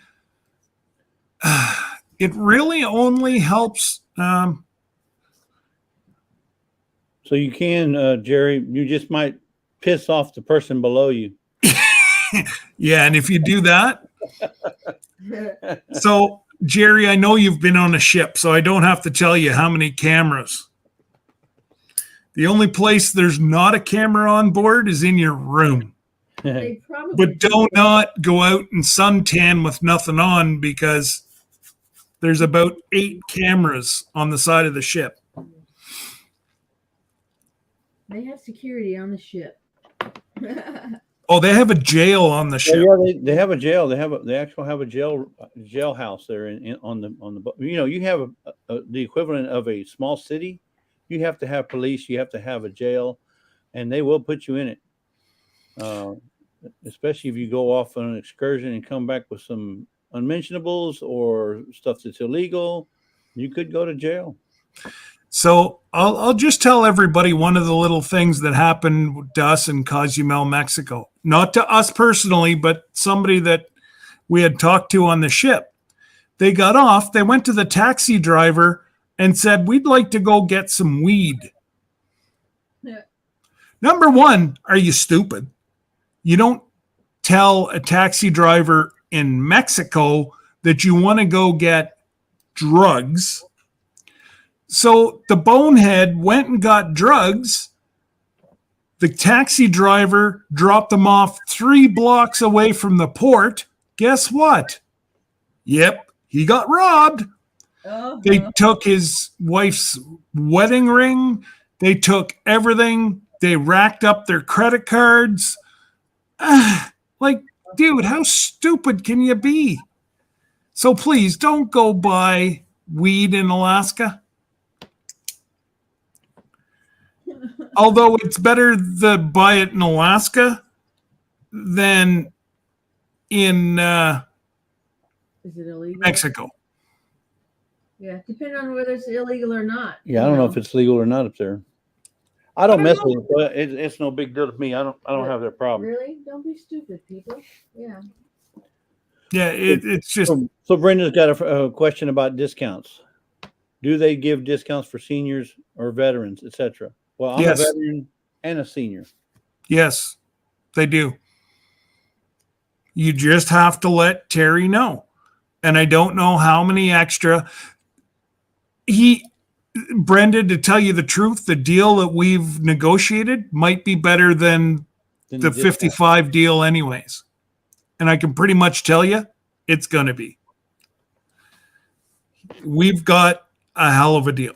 It really only helps. So you can, Jerry, you just might piss off the person below you. Yeah, and if you do that. So, Jerry, I know you've been on a ship, so I don't have to tell you how many cameras. The only place there's not a camera on board is in your room. But do not go out and suntan with nothing on, because there's about 8 cameras on the side of the ship. They have security on the ship. Oh, they have a jail on the ship. Yeah, they have a jail. They actually have a jailhouse there on the boat. You know, you have the equivalent of a small city. You have to have police. You have to have a jail, and they will put you in it. Especially if you go off on an excursion and come back with some unmentionables or stuff that's illegal, you could go to jail. So I'll just tell everybody one of the little things that happened to us in Cozumel, Mexico. Not to us personally, but somebody that we had talked to on the ship. They got off, they went to the taxi driver, and said, we'd like to go get some weed. Yeah. Number one, are you stupid? You don't tell a taxi driver in Mexico that you want to go get drugs. So the bonehead went and got drugs. The taxi driver dropped them off 3 blocks away from the port. Guess what? Yep, he got robbed. Oh, They took his wife's wedding ring. They took everything. They racked up their credit cards. Like, dude, how stupid can you be? So please don't go buy weed in Alaska. Although it's better to buy it in Alaska than in is it illegal? Mexico. Yeah, depending on whether it's illegal or not. Yeah, I don't know if it's legal or not up there. I don't mess with it. It's no big deal to me. I don't have that problem. Really? Don't be stupid, people. Yeah. Yeah, it's just. So Brenda's got a question about discounts. Do they give discounts for seniors or veterans, etc.? Well, I'm Yes. a veteran and a senior. Yes, they do. You just have to let Terry know. And I don't know how many extra. Brenda, to tell you the truth, the deal that we've negotiated might be better than Then the 55 deal anyways. And I can pretty much tell you it's going to be. We've got a hell of a deal.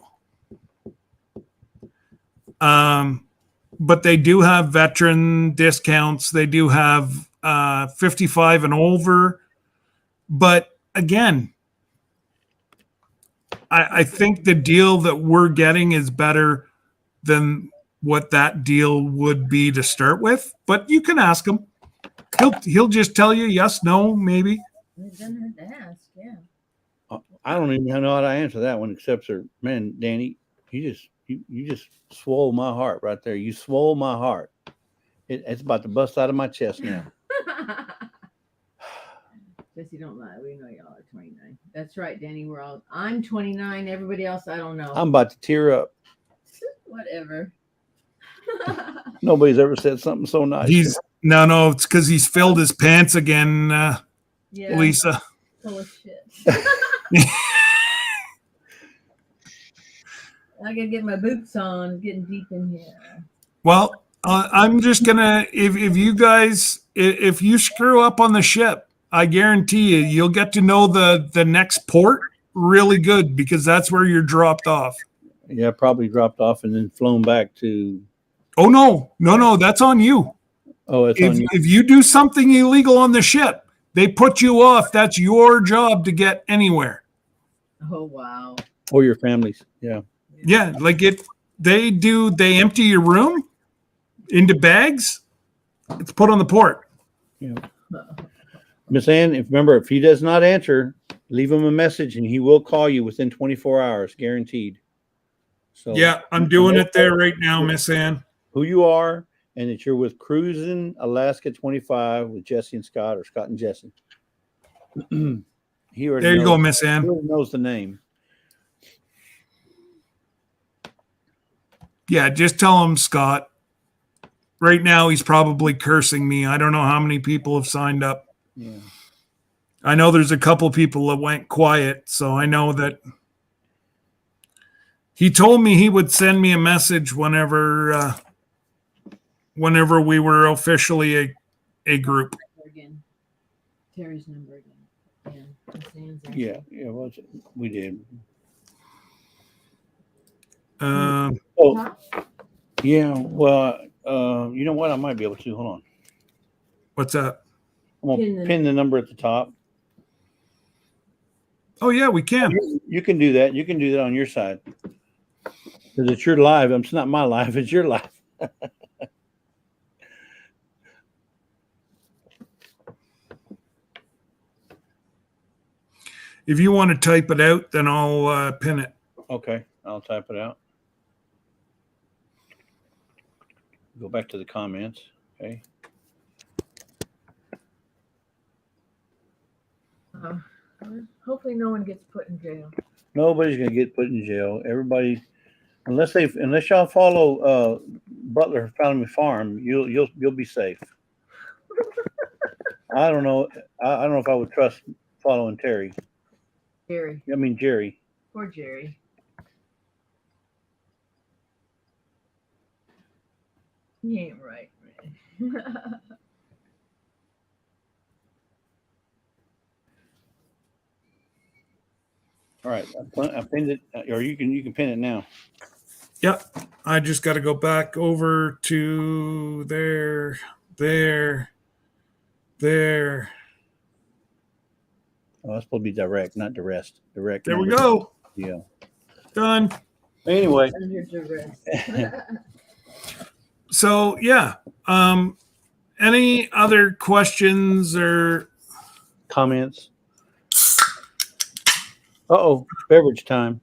But they do have veteran discounts. They do have 55 and over. But again, I think the deal that we're getting is better than what that deal would be to start with. But you can ask him. He'll just tell you yes, no, maybe. It doesn't hurt to ask, yeah. I don't even know how to answer that one except for, man, Danny, you just swole my heart right there. You swole my heart. It's about to bust out of my chest now. Jesse, don't lie. We know y'all are 29. That's right, Danny. I'm 29. Everybody else, I don't know. I'm about to tear up. Whatever. Nobody's ever said something so nice. No, it's because he's filled his pants again, Yeah. Lisa. Full of shit. I gotta get my boots on, getting deep in here. Well, I'm just gonna if you guys if you screw up on the ship, I guarantee you'll get to know the next port really good because that's where you're dropped off. Yeah, probably dropped off and then flown back to. Oh no, that's on you. Oh, it's on you. If you do something illegal on the ship, they put you off. That's your job to get anywhere. Oh wow. Or your families. Yeah. Yeah, like they empty your room into bags. It's put on the port. Yeah. Miss Ann, if he does not answer, leave him a message and he will call you within 24 hours, guaranteed. So Yeah, I'm doing it there right now, Miss Ann. Who you are and that you're with Cruising Alaska 25 with Jesse and Scott or Scott and Jesse. He already There you knows, go, Miss Ann. He already knows the name. Yeah, just tell him, Scott. Right now, he's probably cursing me. I don't know how many people have signed up. Yeah. I know there's a couple people that went quiet, so I know that he told me he would send me a message whenever we were officially a group. Again. Terry's number again. Yeah, we did. Yeah, well, you know what? I might be able to. Hold on. What's that? I'm going to pin the number at the top. Oh, yeah, we can. You can do that. You can do that on your side. Because it's your live. It's not my live. It's your live. If you want to type it out, then I'll pin it. Okay, I'll type it out. Go back to the comments. Okay. Hopefully no one gets put in jail. Nobody's gonna get put in jail. Everybody, unless y'all follow Butler Family Farm, you'll be safe. I don't know. I don't know if I would trust following Terry. Jerry. I mean Jerry. Poor Jerry. He ain't right, man. All right, I pinned it, or you can pin it now. Yep. I just got to go back over to there. Oh, that's supposed to be direct, not duress. Direct. There we go. Yeah. Done. Anyway. Under duress. So yeah. Any other questions or Comments? Uh-oh, beverage time.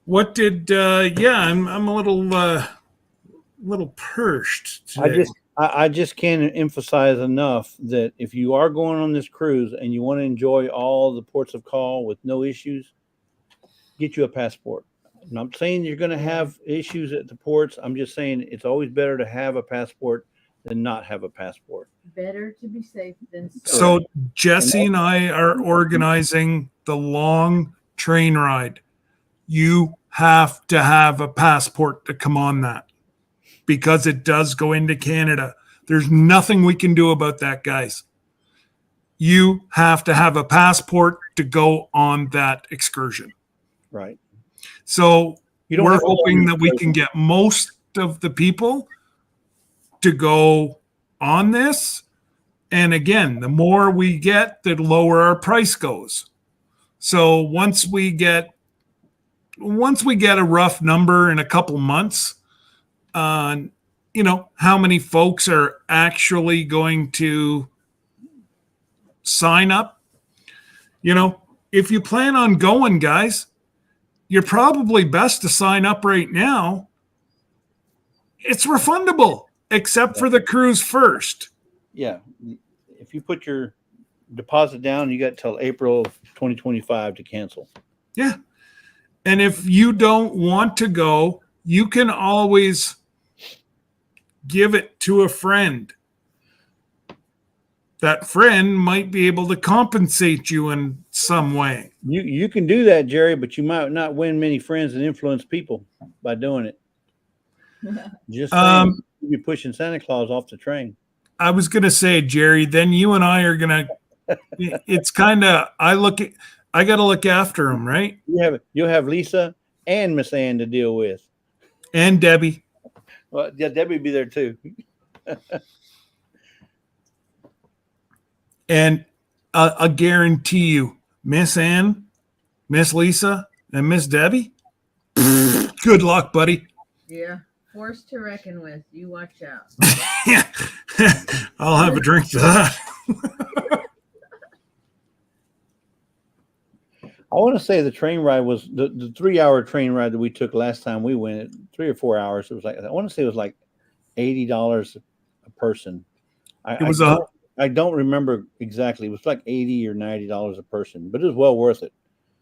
what did I'm a little perched today. I just can't emphasize enough that if you are going on this cruise and you want to enjoy all the ports of call with no issues, get you a passport. I'm not saying you're going to have issues at the ports. I'm just saying it's always better to have a passport than not have a passport. Better to be safe than sorry. So Jesse and I are organizing the long train ride. You have to have a passport to come on that because it does go into Canada. There's nothing we can do about that, guys. You have to have a passport to go on that excursion. Right. So we're hoping that we excursion. can get most of the people to go on this. And again, the more we get, the lower our price goes. So once we get a rough number in a couple months on, how many folks are actually going to sign up, if you plan on going, guys, you're probably best to sign up right now. It's refundable, except for the cruise first. Yeah. If you put your deposit down, you got till April of 2025 to cancel. Yeah. And if you don't want to go, you can always give it to a friend. That friend might be able to compensate you in some way. You can do that, Jerry, but you might not win many friends and influence people by doing it. Just saying, you'll be pushing Santa Claus off the train. I was going to say, Jerry, then you and I are going to, it's kind of, I got to look after him, right? You'll have Lisa and Miss Ann to deal with. And Debbie. Well, yeah, Debbie will be there too. And I guarantee you, Miss Ann, Miss Lisa, and Miss Debbie, good luck, buddy. Yeah. Force to reckon with. You watch out. Yeah. I'll have a drink to that. I want to say the train ride was the 3-hour train ride that we took last time we went, 3 or 4 hours. It was like, I want to say it was like $80 a person. I don't remember exactly. It was like $80 or $90 a person, but it was well worth it.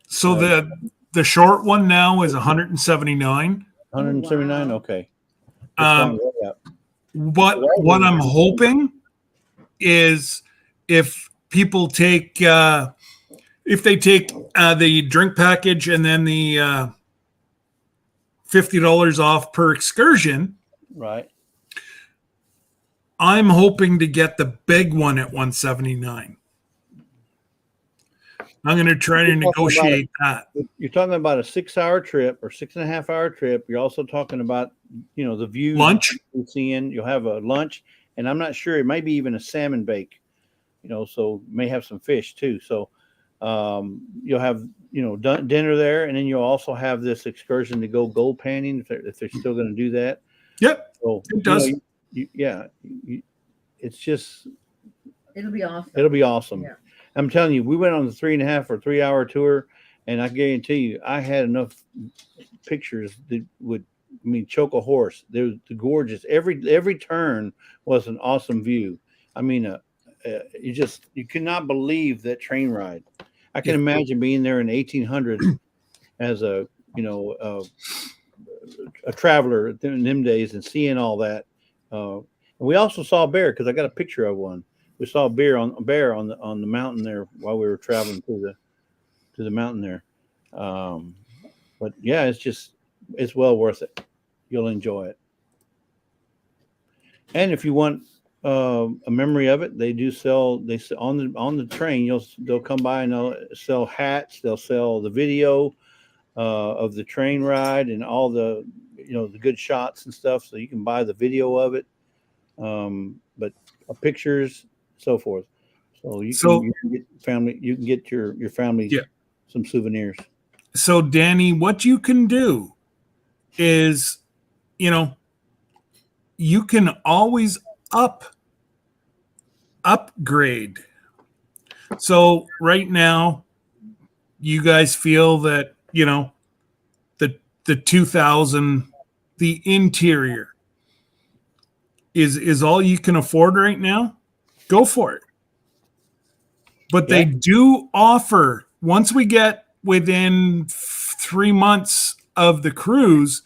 So the short one now is 179. 179. Wow. Okay. What I'm hoping is if people take if they take the drink package and then the $50 off per excursion, right? I'm hoping to get the big one at 179. I'm going to try to negotiate that. You're talking about a 6-hour trip or 6.5-hour trip. You're also talking about, the view. Lunch. You're seeing. You'll have a lunch, and I'm not sure. It might be even a salmon bake. So may have some fish too. So you'll have dinner there, and then you'll also have this excursion to go gold panning if they're still going to do that. Yep. So it does. It's just. It'll be awesome. It'll be awesome. Yeah. I'm telling you, we went on the 3.5 or 3-hour tour, and I guarantee you, I had enough pictures that would, choke a horse. They're gorgeous. Every turn was an awesome view. You cannot believe that train ride. I can imagine being there in 1800 as a a traveler in them days and seeing all that. And we also saw a bear because I got a picture of one. We saw a bear on the mountain there while we were traveling to the mountain there. But yeah, it's well worth it. You'll enjoy it. And if you want a memory of it, they sell on the train. They'll come by and they'll sell hats. They'll sell the video of the train ride and all the the good shots and stuff. So you can buy the video of it, but pictures, so forth. So you can get family. You can get your family some souvenirs. So Danny, what you can do is, you can always upgrade. So right now, you guys feel that the 2000, the interior is all you can afford right now. Go for it. But they do offer, once we get within 3 months of the cruise,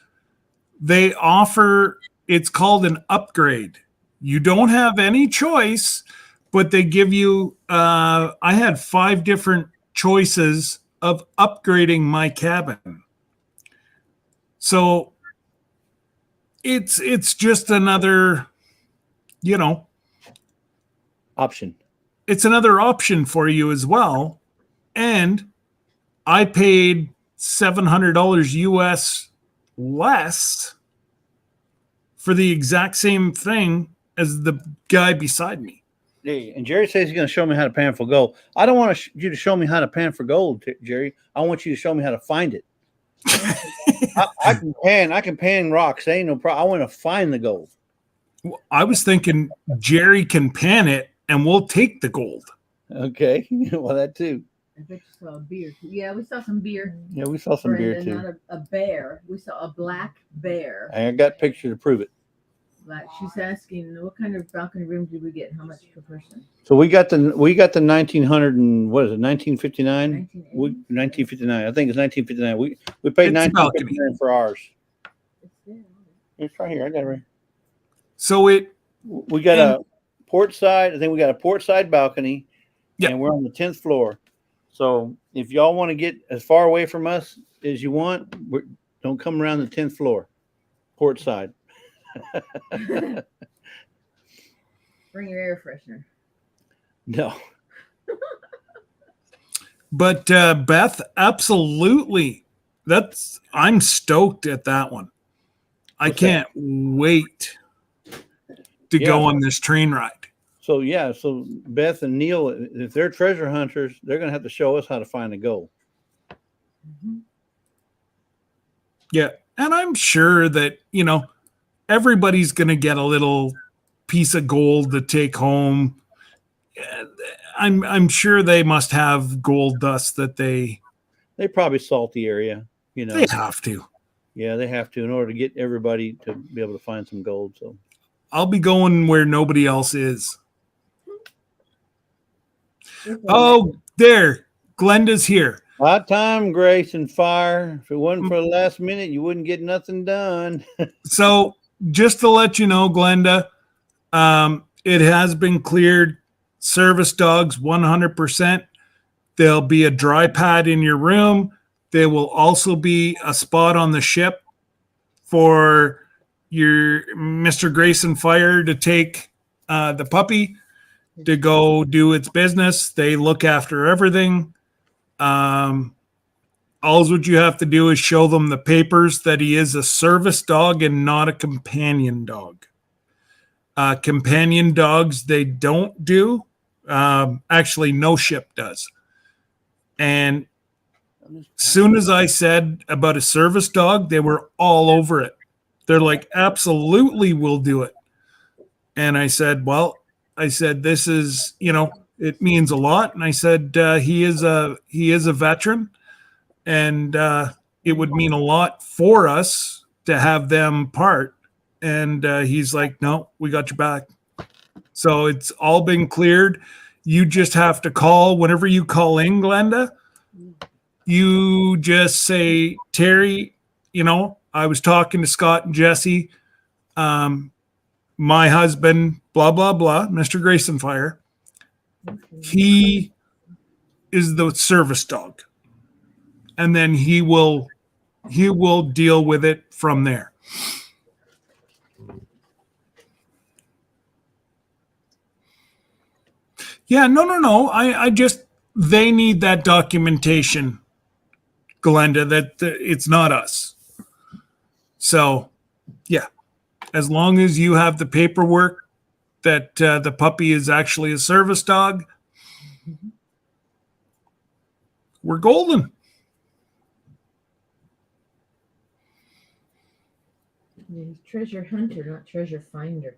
they offer, it's called an upgrade. You don't have any choice, but they give you, I had 5 different choices of upgrading my cabin. So it's just another, option. It's another option for you as well. And I paid $700 US less for the exact same thing as the guy beside me. Hey, and Jerry says he's going to show me how to pan for gold. I don't want you to show me how to pan for gold, Jerry. I want you to show me how to find it. I can pan rocks. Ain't no problem. I want to find the gold. I was thinking Jerry can pan it and we'll take the gold. Okay. Well, that too. I bet you saw a beer. Yeah, we saw some beer. Yeah, we saw some beer too. Not a bear. We saw a black bear. I got a picture to prove it. She's asking, what kind of balcony room did we get? How much per person? So we got the 1900 and what is it? 1959. 1959. I think it's 1959. We paid $19.59 for ours. It's right here. I got it right. So we got a port side. I think we got a port side balcony. Yeah. And we're on the 10th floor. So if y'all want to get as far away from us as you want, don't come around the 10th floor, port side. Bring your air freshener. No. But Beth, absolutely. I'm stoked at that one. I can't wait to go on this train ride. So so Beth and Neil, if they're treasure hunters, they're going to have to show us how to find the gold. Mm-hmm. Yeah, and I'm sure that, everybody's going to get a little piece of gold to take home. I'm sure they must have gold dust that they probably salt the area, They have to. Yeah, they have to in order to get everybody to be able to find some gold. So I'll be going where nobody else is. Oh, there. Glenda's here. Hot time, Grace and Fire. If it wasn't for the last minute, you wouldn't get nothing done. So just to let you know, Glenda, it has been cleared. Service dogs, 100%. There'll be a dry pad in your room. There will also be a spot on the ship for your Mr. Grayson Fire to take the puppy to go do its business. They look after everything. All what you have to do is show them the papers that he is a service dog and not a companion dog. Companion dogs, they don't do. Actually, no ship does. And soon as I said about a service dog, they were all over it. They're like, absolutely, we'll do it. And I said, this is, it means a lot. And I said, he is a veteran, and it would mean a lot for us to have them part. And he's like, no, we got your back. So it's all been cleared. You just have to call whenever you call in, Glenda. You just say, Terry, I was talking to Scott and Jesse, my husband, blah, blah, blah, Mr. Grayson Fire. He is the service dog. And then he will deal with it from there. Yeah, no. I just, they need that documentation, Glenda, that it's not us. So, yeah, as long as you have the paperwork that the puppy is actually a service dog, we're golden. He's treasure hunter, not treasure finder.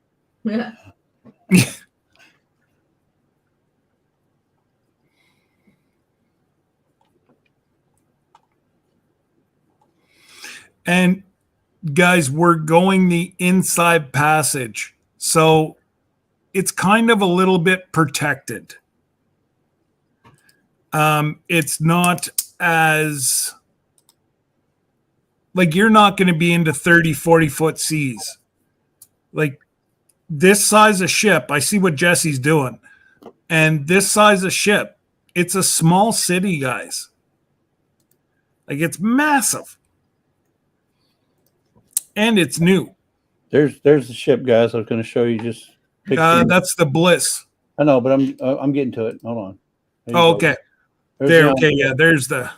And guys, we're going the inside passage. So it's kind of a little bit protected. It's not as, like, you're not going to be into 30, 40-foot seas. Like, this size of ship, I see what Jesse's doing. And this size of ship, it's a small city, guys. Like, it's massive. And it's new. There's the ship, guys. I was going to show you just. That's the Bliss. I know, but I'm getting to it. Hold on. Oh, okay. There's the.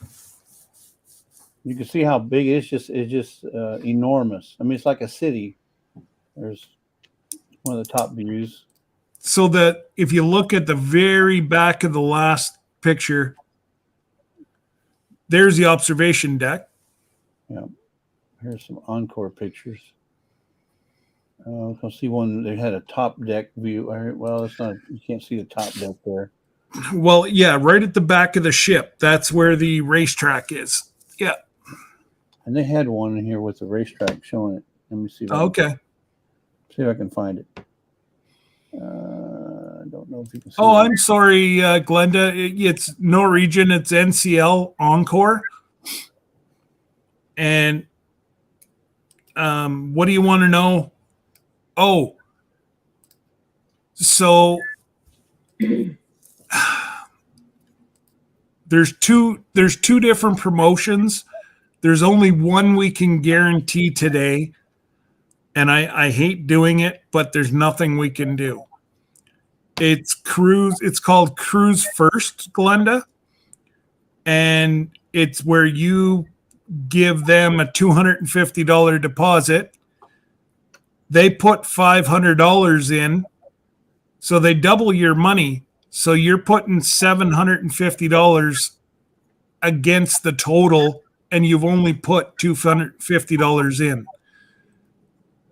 You can see how big it is. It's just enormous. I mean, it's like a city. There's one of the top views. So that if you look at the very back of the last picture, there's the observation deck. Yeah. Here's some encore pictures. I'll see one. They had a top deck view. Well, it's not. You can't see the top deck there. Well, yeah, right at the back of the ship. That's where the racetrack is. Yeah. And they had one in here with the racetrack showing it. Let me see. Okay. See if I can find it. I don't know if you can see. Oh, I'm sorry, Glenda. It's Norwegian. It's NCL Encore. And what do you want to know? Oh, so there's two different promotions. There's only one we can guarantee today, and I hate doing it, but there's nothing we can do. It's called Cruise First, Glenda, and it's where you give them a $250 deposit. They put $500 in, so they double your money. So you're putting $750 against the total, and you've only put $250 in.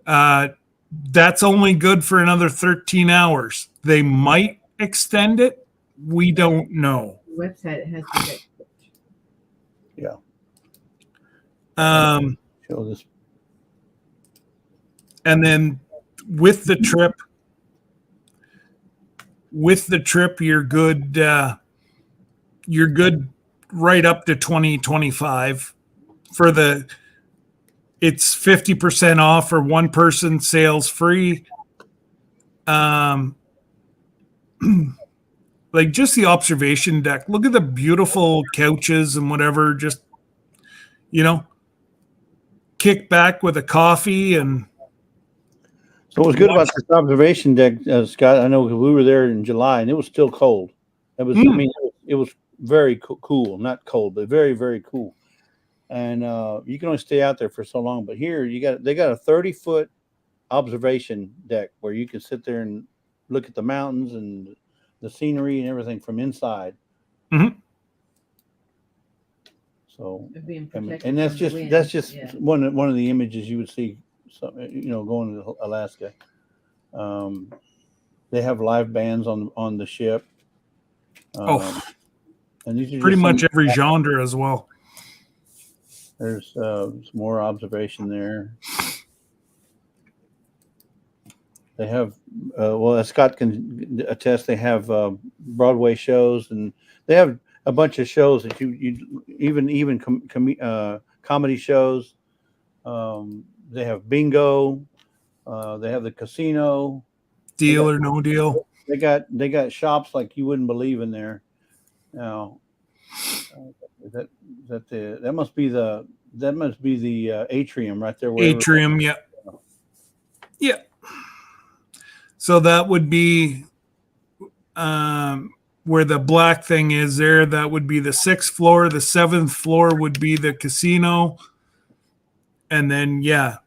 That's only good for another 13 hours. They might extend it. We don't know. The website has to get. Yeah. Show this. And then with the trip, you're good. You're good right up to 2025 for the. It's 50% off for one person, sales free. Like just the observation deck. Look at the beautiful couches and whatever. Just kick back with a coffee and. So what's good about this observation deck, Scott? I know we were there in July and it was still cold. It was. I mean, it was very cool, not cold, but very, very cool. And you can only stay out there for so long. But here they got a 30-foot observation deck where you can sit there and look at the mountains and the scenery and everything from inside. Mm-hmm. So, And that's just one of the images you would see. Going to Alaska. They have live bands on the ship. And these are pretty much every genre as well. There's some more observation there. They have, as Scott can attest, they have Broadway shows, and they have a bunch of shows that you even comedy shows. They have bingo. They have the casino. Deal or no deal. They got shops like you wouldn't believe in there. Now, that must be the atrium right there. Atrium, yeah. Yeah. So that would be where the black thing is there. That would be the 6th floor. The 7th floor would be the casino. And then, yeah,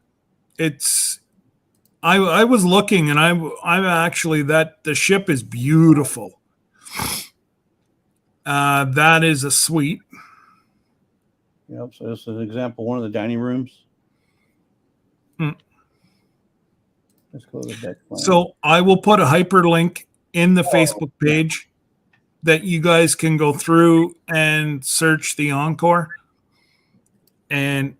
it's, I was looking and I'm actually the ship is beautiful. That is a suite. Yep. So this is an example, one of the dining rooms. Let's go to the deck plan. So I will put a hyperlink in the Facebook page that you guys can go through and search the Encore. And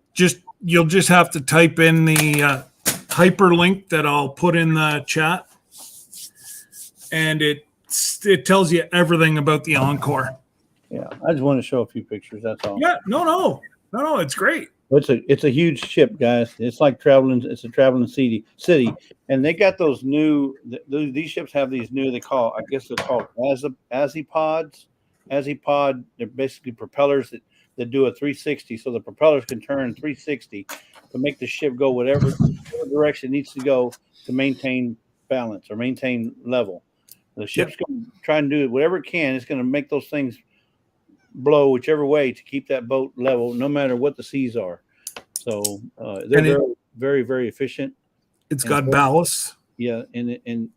you'll just have to type in the hyperlink that I'll put in the chat. And it tells you everything about the Encore. Yeah, I just want to show a few pictures. That's all. Yeah, no, it's great. It's a huge ship, guys. It's like traveling. It's a traveling city, and they got those new. These ships have these new. I guess they're called Azipods. Azipod. They're basically propellers that do a 360, so the propellers can turn 360 to make the ship go whatever direction it needs to go to maintain balance or maintain level. The ship's going to try and do whatever it can. It's going to make those things blow whichever way to keep that boat level, no matter what the seas are. So they're very, very efficient. It's got ballast. Yeah, and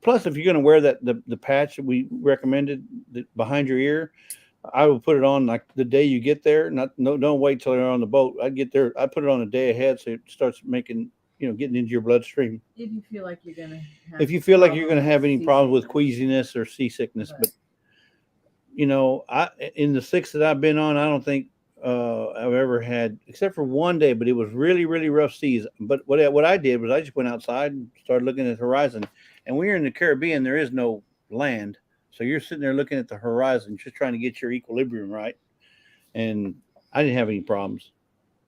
plus, if you're going to wear the patch that we recommended behind your ear, I will put it on like the day you get there. Don't wait till you're on the boat. I get there. I put it on a day ahead, so it starts making getting into your bloodstream. If you feel like you're gonna have any problems with queasiness or seasickness, right. But in the 6 that I've been on, I don't think I've ever had, except for one day, but it was really, really rough seas. But what I did was I just went outside and started looking at the horizon. And when you're in the Caribbean, there is no land. So you're sitting there looking at the horizon, just trying to get your equilibrium right. And I didn't have any problems.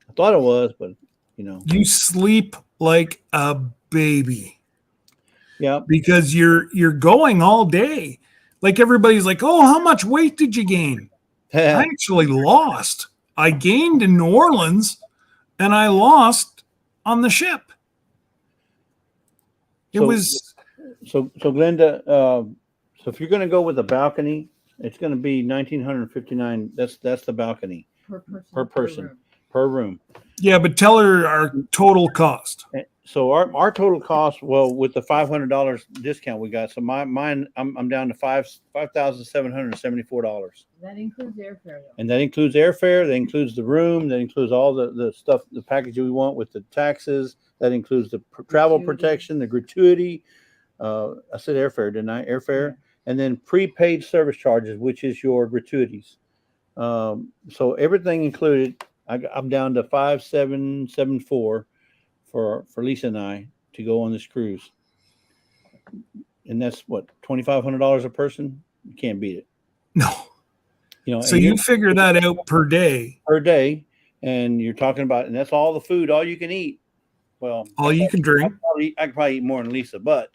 I thought it was, but You sleep like a baby. Yeah. Because you're going all day. Like everybody's like, oh, how much weight did you gain? I actually lost. I gained in New Orleans and I lost on the ship. So Glenda, so if you're going to go with a balcony, it's going to be $1,959. That's the balcony per person per room. Yeah, but tell her our total cost. So our total cost, well, with the $500 discount we got, so mine I'm down to $5,774. That includes airfare, though. And that includes airfare. That includes the room. That includes all the stuff, the package we want with the taxes. That includes the travel protection, the gratuity. I said airfare, didn't I? Airfare, and then prepaid service charges, which is your gratuities. So everything included. I'm down to $5,774 for Lisa and I to go on this cruise, and that's what $2,500 a person. You can't beat it. No, So you figure that out per day, and you're talking about, and that's all the food, all you can eat. Well, all you can drink. I could probably eat more than Lisa, but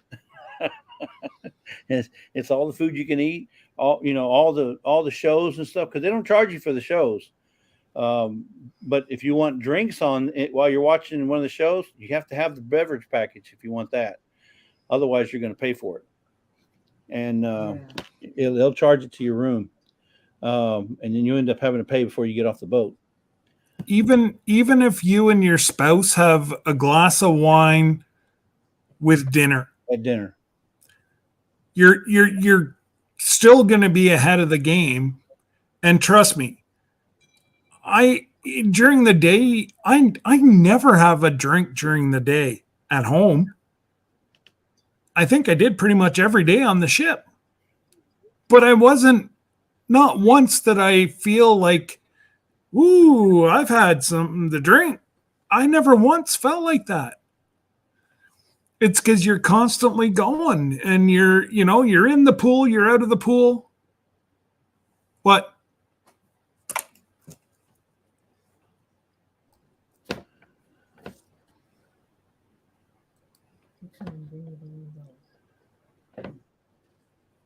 it's all the food you can eat. All the shows and stuff, because they don't charge you for the shows. But if you want drinks on it while you're watching one of the shows, you have to have the beverage package if you want that. Otherwise, you're going to pay for it, and they'll charge it to your room, and then you end up having to pay before you get off the boat. Even if you and your spouse have a glass of wine with dinner, you're still going to be ahead of the game. And trust me, during the day, I never have a drink during the day at home. I think I did pretty much every day on the ship, but not once that I feel like, ooh, I've had something to drink. I never once felt like that. It's because you're constantly going and you're in the pool, you're out of the pool. What?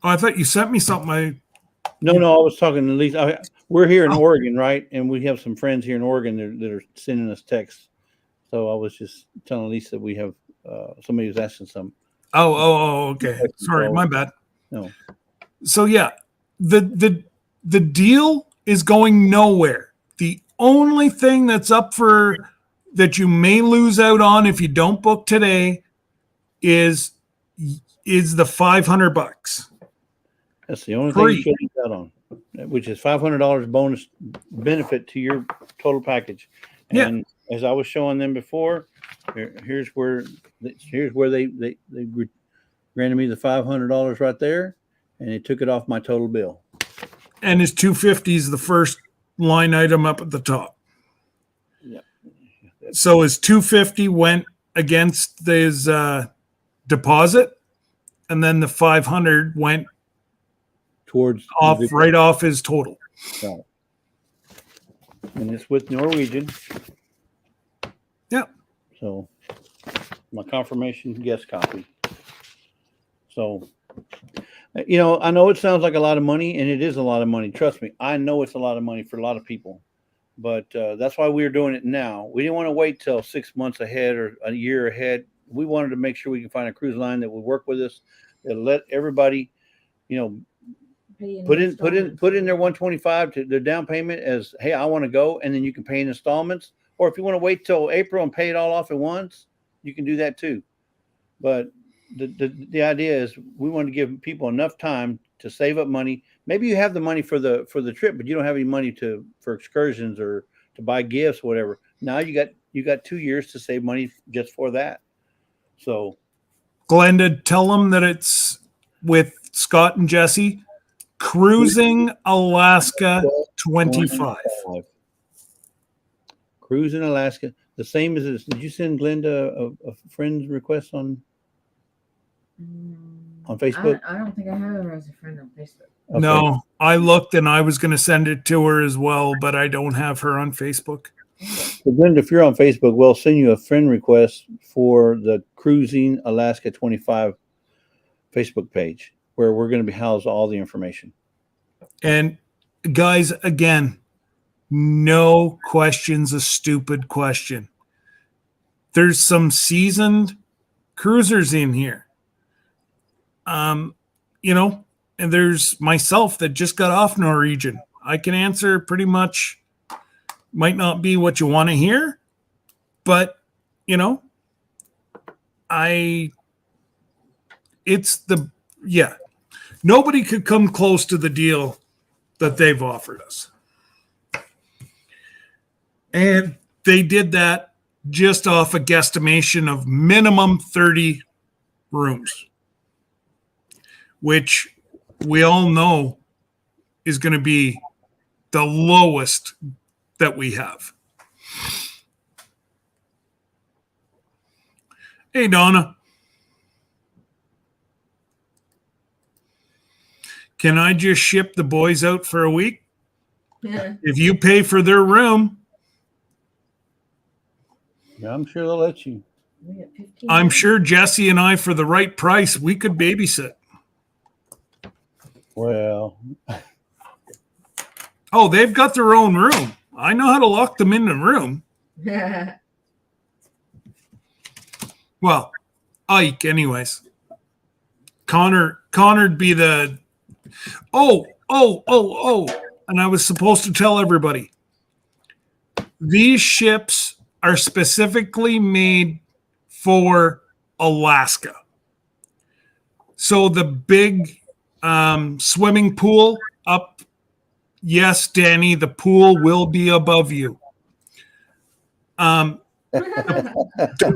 Oh, I thought you sent me something. No, I was talking to Lisa. We're here in Oregon, right? And we have some friends here in Oregon that are sending us texts. So I was just telling Lisa that we have somebody who's asking some. Okay. Sorry, my bad. No. So yeah, the deal is going nowhere. The only thing that's up for that you may lose out on if you don't book today is the $500. That's the only thing you should lose out on, which is $500 bonus benefit to your total package. And as I was showing them before, here's where they granted me the $500 right there, and they took it off my total bill. And his $250 is the first line item up at the top. Yeah. So his $250 went against his deposit, and then the $500 went towards right off his total. Right. And it's with Norwegian. Yeah. So my confirmation guest copy. So, I know it sounds like a lot of money, and it is a lot of money. Trust me, I know it's a lot of money for a lot of people. But that's why we're doing it now. We didn't want to wait till 6 months ahead or a year ahead. We wanted to make sure we can find a cruise line that would work with us, that let everybody, put in their 125 to their down payment as, hey, I want to go, and then you can pay in installments. Or if you want to wait till April and pay it all off at once, you can do that too. But the idea is we want to give people enough time to save up money. Maybe you have the money for the trip, but you don't have any money for excursions or to buy gifts, whatever. Now you got 2 years to save money just for that. So, Glenda, tell them that it's with Scott and Jesse. Cruising Alaska 25. Cruising Alaska. The same as this. Did you send Glenda a friend's request on Facebook? I don't think I have her as a friend on Facebook. Okay. No, I looked and I was going to send it to her as well, but I don't have her on Facebook. So Glenda, if you're on Facebook, we'll send you a friend request for the Cruising Alaska 25 Facebook page, where we're going to be housed all the information. And guys, again, no question's a stupid question. There's some seasoned cruisers in here. And there's myself that just got off Norwegian. I can answer pretty much. Might not be what you want to hear, but nobody could come close to the deal that they've offered us. And they did that just off a guesstimation of minimum 30 rooms, which we all know is going to be the lowest that we have. Hey, Donna. Can I just ship the boys out for a week? Yeah. If you pay for their room. Yeah, I'm sure they'll let you. I'm sure Jesse and I, for the right price, we could babysit. Well. Oh, they've got their own room. I know how to lock them in the room. Well, Ike, anyways. Connor'd be the. Oh. And I was supposed to tell everybody. These ships are specifically made for Alaska. So the big swimming pool up. Yes, Danny, the pool will be above you. The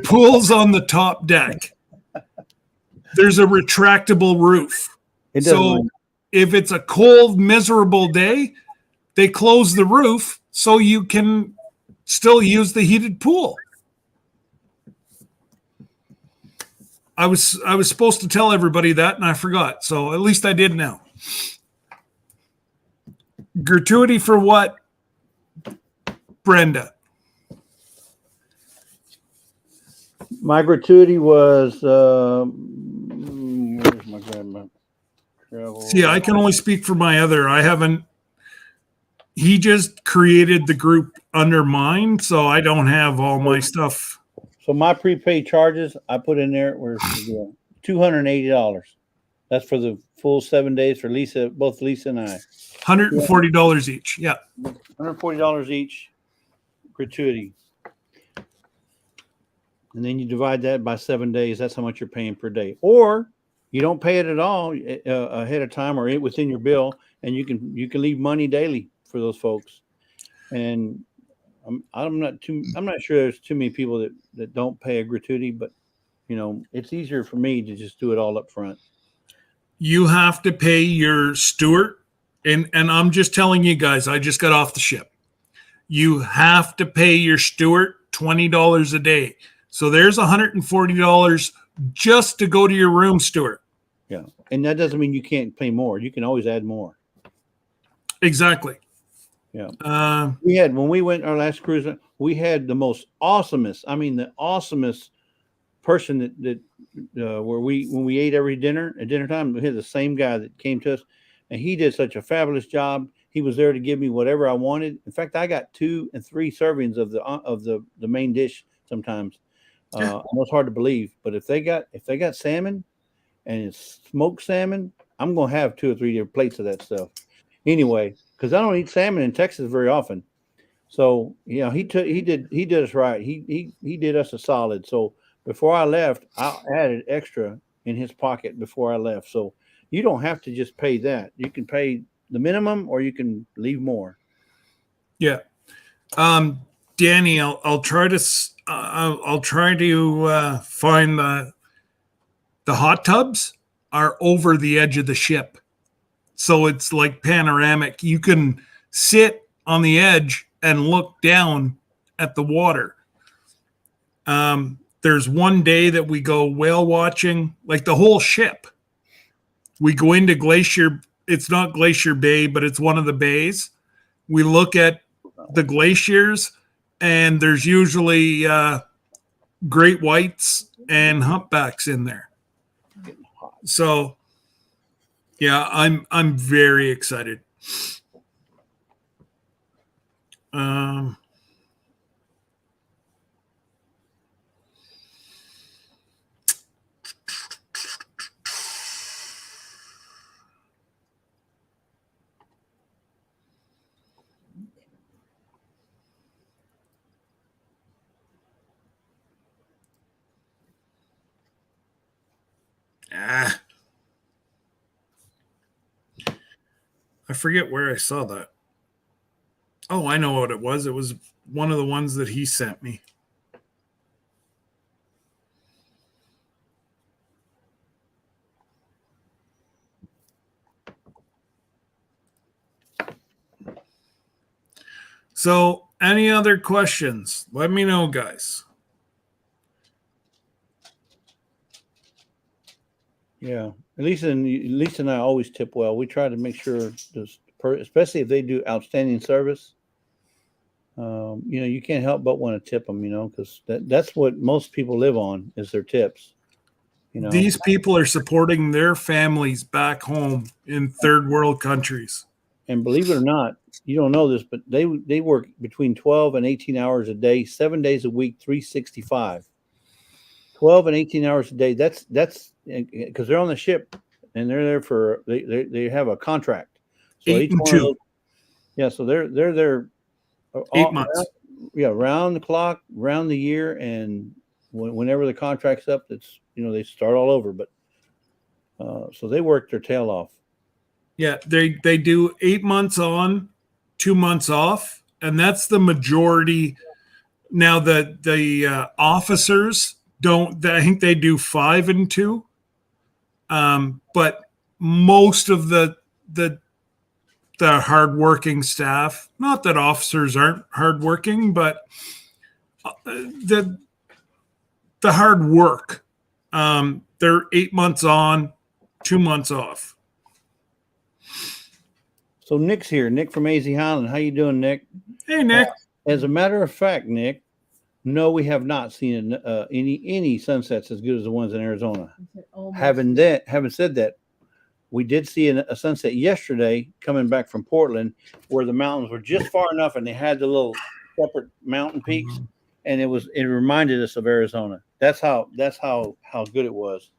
pool's on the top deck. There's a retractable roof. So if it's a cold, miserable day, they close the roof so you can still use the heated pool. I was supposed to tell everybody that, and I forgot. So at least I did now. Gratuity for what, Brenda? My gratuity was where's my grandma? See, I can only speak for my other. I haven't. He just created the group under mine, so I don't have all my stuff. So my prepaid charges I put in there were $280. That's for the full 7 days for Lisa, both Lisa and I. $140 each. Yeah. $140 each gratuity. And then you divide that by 7 days. That's how much you're paying per day. Or you don't pay it at all ahead of time or within your bill, and you can leave money daily for those folks. And I'm not sure there's too many people that don't pay a gratuity, but it's easier for me to just do it all up front. You have to pay your steward, and I'm just telling you guys, I just got off the ship. You have to pay your steward $20 a day. So there's $140 just to go to your room, Stuart. Yeah. And that doesn't mean you can't pay more. You can always add more. Exactly. Yeah. When we went our last cruise, we had the most awesomest, the awesomest person that when we ate at dinner time, we had the same guy that came to us, and he did such a fabulous job. He was there to give me whatever I wanted. In fact, I got 2 and 3 servings of the main dish sometimes. I know it's hard to believe, but if they got salmon and it's smoked salmon, I'm gonna have 2 or 3 different plates of that stuff. Anyway, because I don't eat salmon in Texas very often. So he did us right. He did us a solid. So before I left, I added extra in his pocket before I left. So you don't have to just pay that. You can pay the minimum, or you can leave more. Yeah. Danny, I'll try to find the hot tubs are over the edge of the ship, so it's like panoramic. You can sit on the edge and look down at the water. There's one day that we go whale watching, like the whole ship. We go into Glacier. It's not Glacier Bay, but it's one of the bays. We look at the glaciers, and there's usually great whites and humpbacks in there. So, yeah, I'm very excited. I forget where I saw that. Oh, I know what it was. It was one of the ones that he sent me. So, any other questions? Let me know, guys. Yeah, Lisa and I always tip well. We try to make sure, especially if they do outstanding service. You can't help but want to tip them. Because that's what most people live on is their tips. These people are supporting their families back home in third world countries. And believe it or not, you don't know this, but they work between 12 and 18 hours a day, 7 days a week, 365. 12 and 18 hours a day. That's because they're on the ship and they're there they have a contract. So 8 and 2. So they're there 8 months. Round the clock, round the year, and whenever the contract's up, it's they start all over. But so they work their tail off. Yeah, they do 8 months on, 2 months off, and that's the majority. Now the officers don't. I think they do 5 and 2, but most of the hardworking staff. Not that officers aren't hardworking, but the hard work. They're 8 months on, 2 months off. So Nick's here. Nick from AZ Highland. How you doing, Nick? Hey, Nick. As a matter of fact, Nick, no, we have not seen any sunsets as good as the ones in Arizona. Having said that, We did see a sunset yesterday coming back from Portland, where the mountains were just far enough, and they had the little separate mountain peaks, and it reminded us of Arizona. That's how good it was.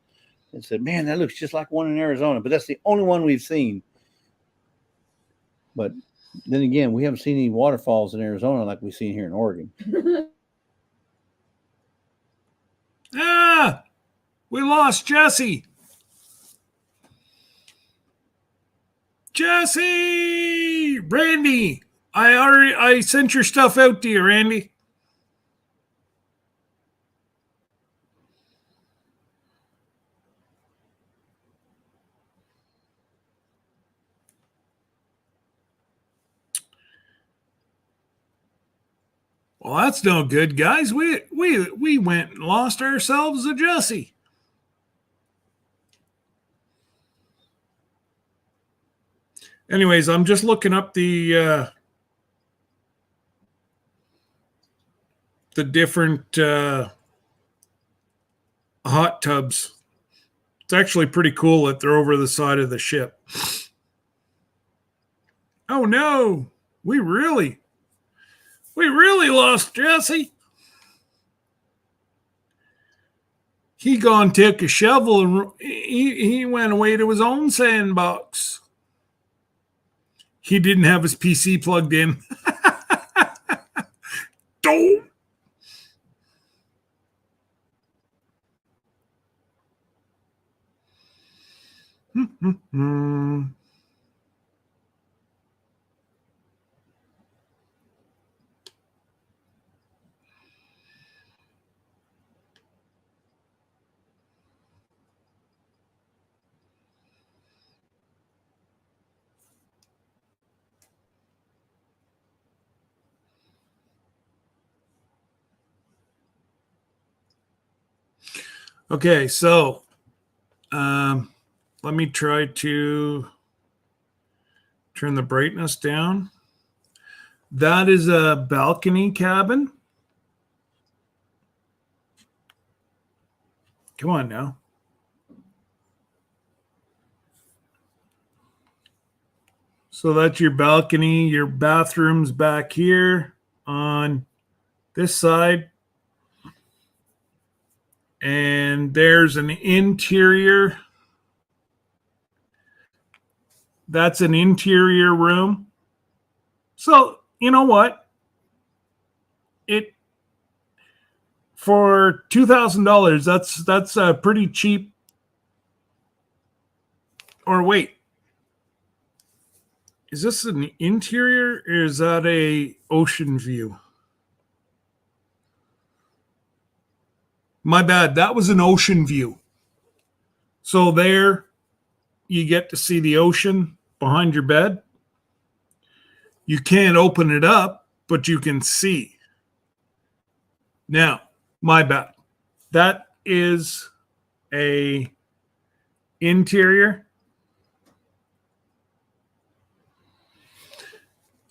And said, man, that looks just like one in Arizona, but that's the only one we've seen. But then again, we haven't seen any waterfalls in Arizona like we've seen here in Oregon. We lost Jesse. Jesse! Randy! I sent your stuff out to you, Randy. Well, that's no good, guys. We went and lost ourselves a Jesse. Anyways, I'm just looking up the different hot tubs. It's actually pretty cool that they're over the side of the ship. Oh no, we really lost Jesse. He gone took a shovel and he went away to his own sandbox. He didn't have his PC plugged in. Don't. Okay, so let me try to turn the brightness down. That is a balcony cabin. Come on now. So that's your balcony. Your bathroom's back here on this side. And there's an interior. That's an interior room. So, you know what? For $2,000, that's a pretty cheap. Or wait. Is this an interior or is that a ocean view? My bad. That was an ocean view. So there you get to see the ocean behind your bed. You can't open it up, but you can see. Now, my bad. That is a interior.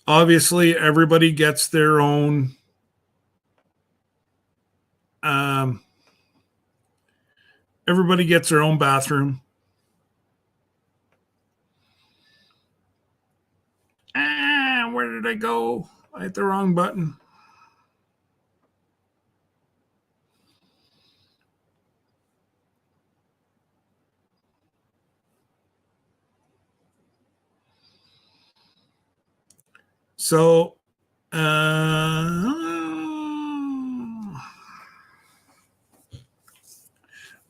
Obviously, everybody gets their own everybody gets their own bathroom. Where did I go? I hit the wrong button. So,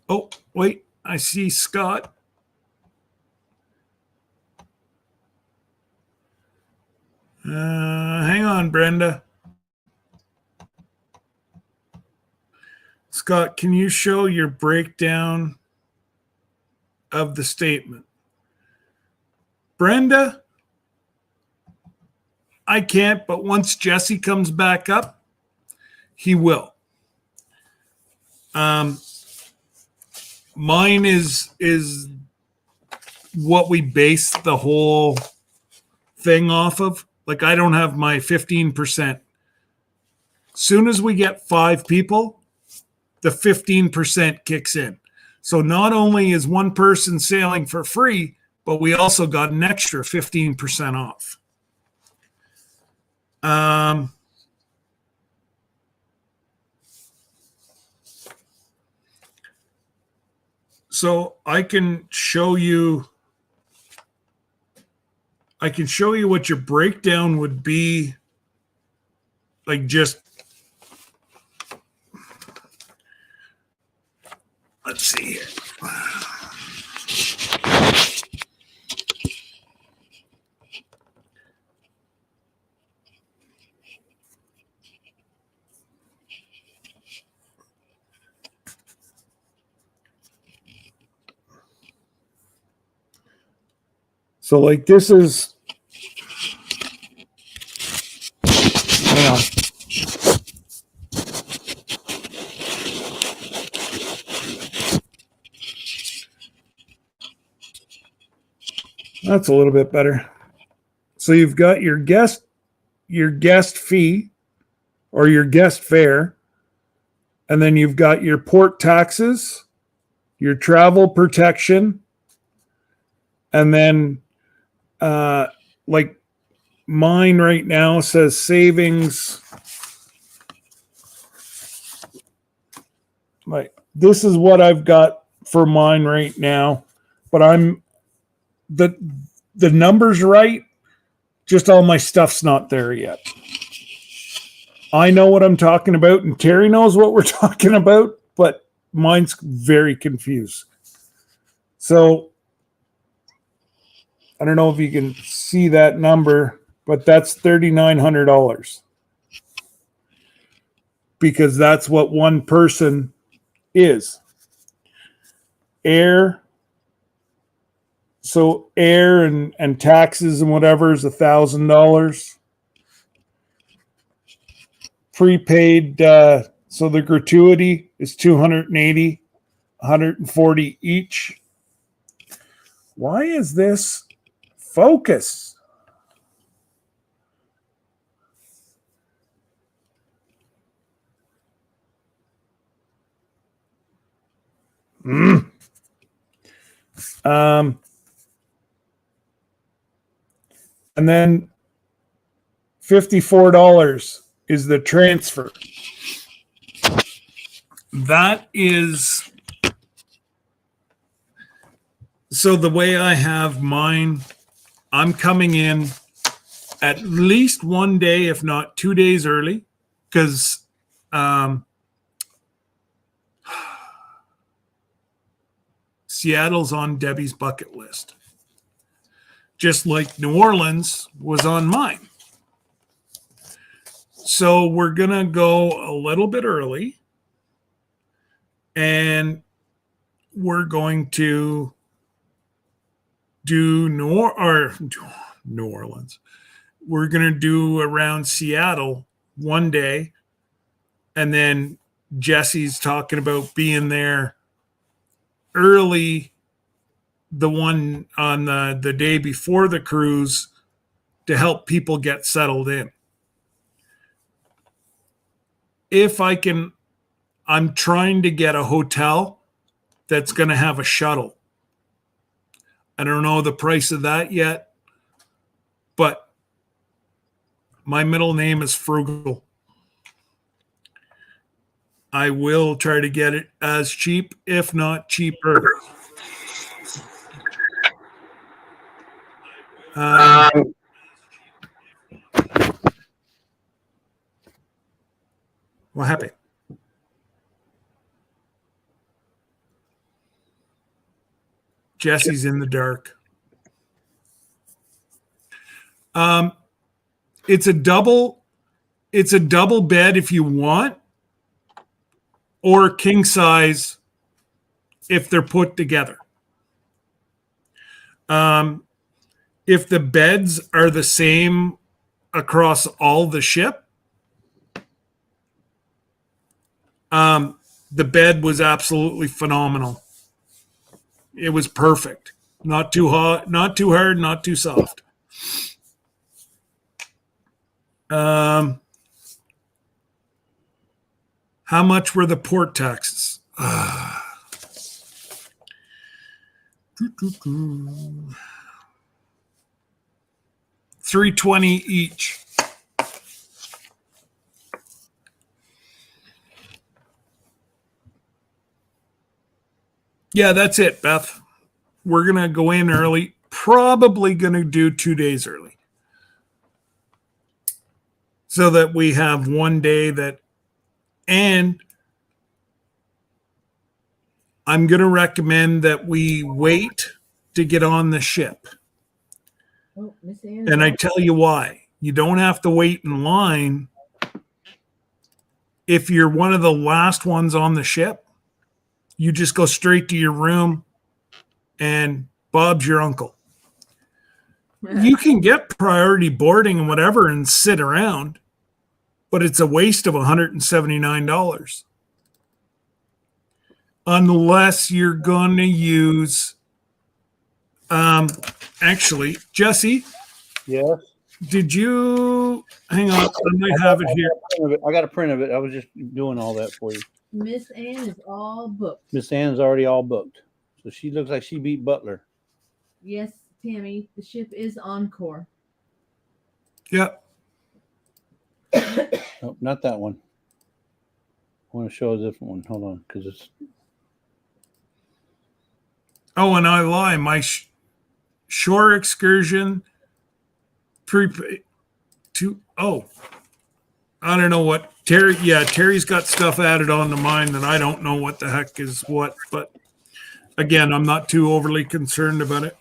oh, wait, I see Scott. Hang on, Brenda. Scott, can you show your breakdown of the statement? Brenda, I can't, but once Jesse comes back up, he will. Mine is what we base the whole thing off of. Like, I don't have my 15%. Soon as we get 5 people, the 15% kicks in. So not only is one person sailing for free, but we also got an extra 15% off. So I can show you what your breakdown would be, like, just, let's see here. So, like, this is, hang on. That's a little bit better. So you've got your guest fee or your guest fare, and then you've got your port taxes, your travel protection, and then like mine right now says savings. Like, this is what I've got for mine right now, but I'm the number's right, just all my stuff's not there yet. I know what I'm talking about, and Terry knows what we're talking about, but mine's very confused. So I don't know if you can see that number, but that's $3,900 because that's what one person is. Air. So air and taxes and whatever is $1,000. Prepaid, so the gratuity is $280, $140 each. Why is this focus? And then $54 is the transfer. That is, so the way I have mine, I'm coming in at least one day, if not 2 days early, because Seattle's on Debbie's bucket list, just like New Orleans was on mine. So we're going to go a little bit early, and we're going to do New Orleans. We're going to do around Seattle one day, and then Jesse's talking about being there early, the one on the day before the cruise, to help people get settled in. If I can, I'm trying to get a hotel that's going to have a shuttle. I don't know the price of that yet, but my middle name is Frugal. I will try to get it as cheap, if not cheaper. What happened? Jesse's in the dark. It's a double bed if you want, or king size if they're put together. If the beds are the same across all the ship, the bed was absolutely phenomenal. It was perfect. Not too hot, not too hard, not too soft. How much were the port taxes? $320 each. Yeah, that's it, Beth. We're going to go in early. Probably going to do 2 days early. So that we have one day that, and I'm going to recommend that we wait to get on the ship. Oh, Miss Ann. And I tell you why. You don't have to wait in line if you're one of the last ones on the ship. You just go straight to your room and Bob's your uncle. You can get priority boarding and whatever and sit around, but it's a waste of $179. Unless you're going to use, actually, Jesse. Yes. Did you, hang on, I might have it here. I got a print of it. I was just doing all that for you. Miss Ann is all booked. Miss Ann's already all booked. So she looks like she beat Butler. Yes, Tammy, the ship is Encore. Yep. Oh, not that one. I want to show a different one. Hold on, because it's. Oh, and I lie. My shore excursion I don't know what Terry. Yeah, Terry's got stuff added onto mine that I don't know what the heck is what. But again, I'm not too overly concerned about it.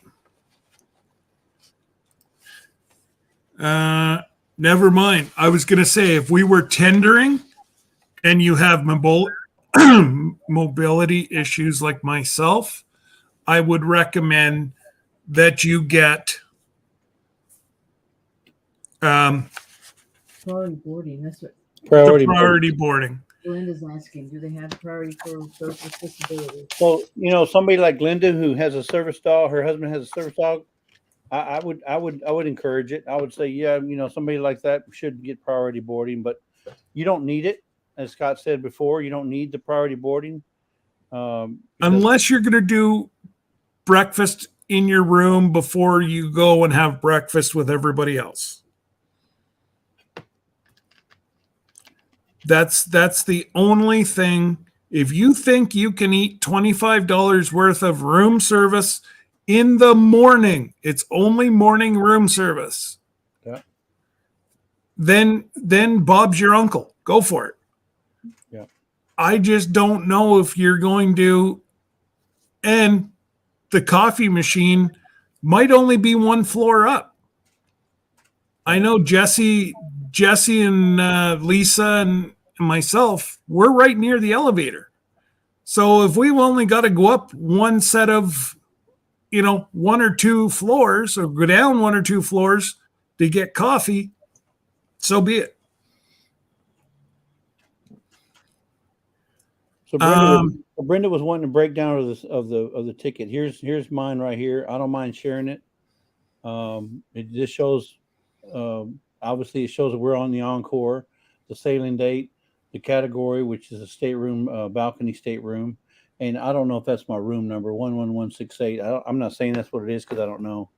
Never mind. I was going to say, if we were tendering and you have mobility issues like myself, I would recommend that you get Priority boarding. That's what Priority boarding. Glenda's asking. Do they have priority for those with disabilities? So, somebody like Glenda who has a service dog, her husband has a service dog, I would encourage it. I would say, yeah, somebody like that should get priority boarding, but you don't need it. As Scott said before, you don't need the priority boarding. Unless you're going to do breakfast in your room before you go and have breakfast with everybody else. That's the only thing. If you think you can eat $25 worth of room service in the morning, it's only morning room service. Yeah. Then Bob's your uncle. Go for it. Yeah. I just don't know if you're going to, and the coffee machine might only be one floor up. I know Jesse and Lisa and myself, we're right near the elevator. So if we've only got to go up one set of, 1 or 2 floors or go down 1 or 2 floors to get coffee, so be it. So Brenda was wanting to break down of the ticket. Here's mine right here. I don't mind sharing it. It just shows, obviously it shows that we're on the Encore, the sailing date, the category, which is a stateroom, balcony stateroom. And I don't know if that's my room number, 11168. I'm not saying that's what it is because I don't know.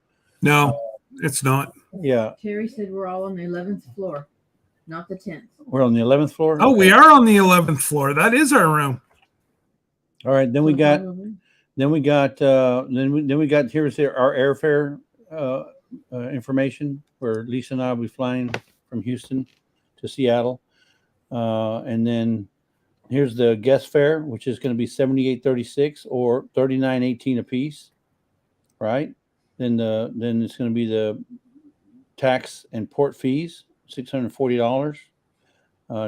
No, it's not. Yeah. Terry said we're all on the 11th floor, not the 10th. We're on the 11th floor? Oh, okay. We are on the 11th floor. That is our room. All right. Then we got here's our airfare information where Lisa and I will be flying from Houston to Seattle. And then here's the guest fare, which is going to be $78.36 or $39.18 a piece, right? Then it's going to be the tax and port fees, $640.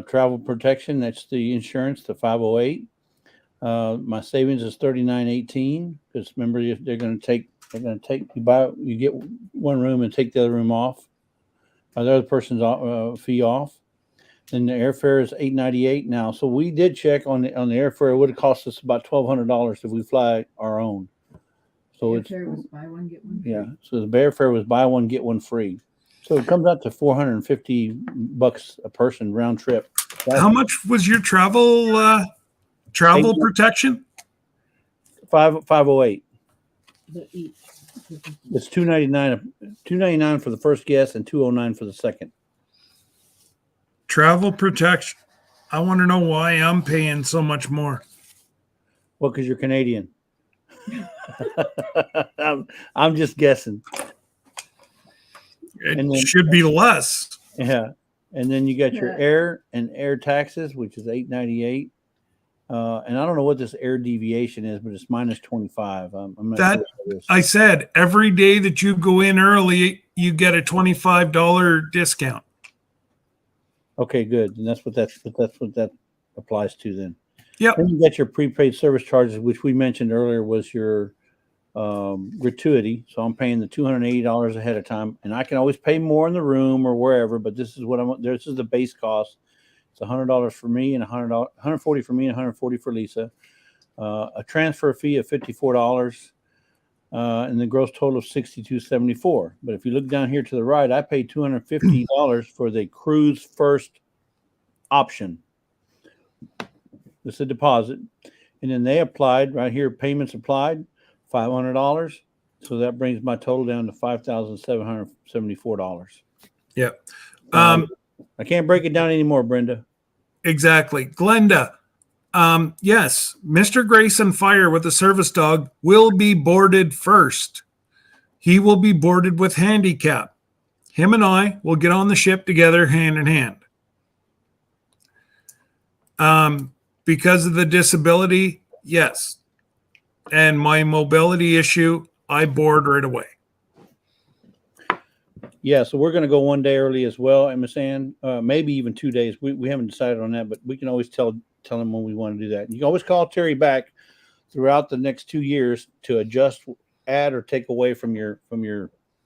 Travel protection, that's the insurance, the 508. My savings is $39.18 because remember they're going to take you get one room and take the other room off, the other person's fee off. Then the airfare is $8.98 now. So we did check on the airfare. It would have cost us about $1,200 if we fly our own. So the airfare was buy one get one free. Yeah. So the airfare was buy one get one free. So it comes out to $450 a person round trip. How much was your travel protection? 508. It's $299 for the first guest and $209 for the second. Travel protection. I want to know why I'm paying so much more. Well, because you're Canadian. I'm just guessing. It should be less. Yeah, and then you got your air and air taxes, which is $898. And I don't know what this air deviation is, but it's minus 25. I'm not that sure what it is. I said every day that you go in early, you get a $25 discount. Okay, good. And that's what that applies to then. Yeah. Then you got your prepaid service charges, which we mentioned earlier was your gratuity. So I'm paying the $280 ahead of time, and I can always pay more in the room or wherever. But this is what this is the base cost. It's $100 for me and $140 for me and $140 for Lisa. A transfer fee of $54, and the gross total of $62.74. But if you look down here to the right, I paid $250 for the cruise first option. This is a deposit, and then they applied right here. Payments applied $500, so that brings my total down to $5,774. Yeah. I can't break it down anymore, Brenda. Exactly. Glenda. Yes, Mr. Grayson Fire with the service dog will be boarded first. He will be boarded with handicap. Him and I will get on the ship together hand in hand. Because of the disability, yes. And my mobility issue, I board right away. Yeah, so we're going to go one day early as well, Miss Ann. Maybe even 2 days. We haven't decided on that, but we can always tell them when we want to do that. You can always call Terry back throughout the next 2 years to adjust, add, or take away from your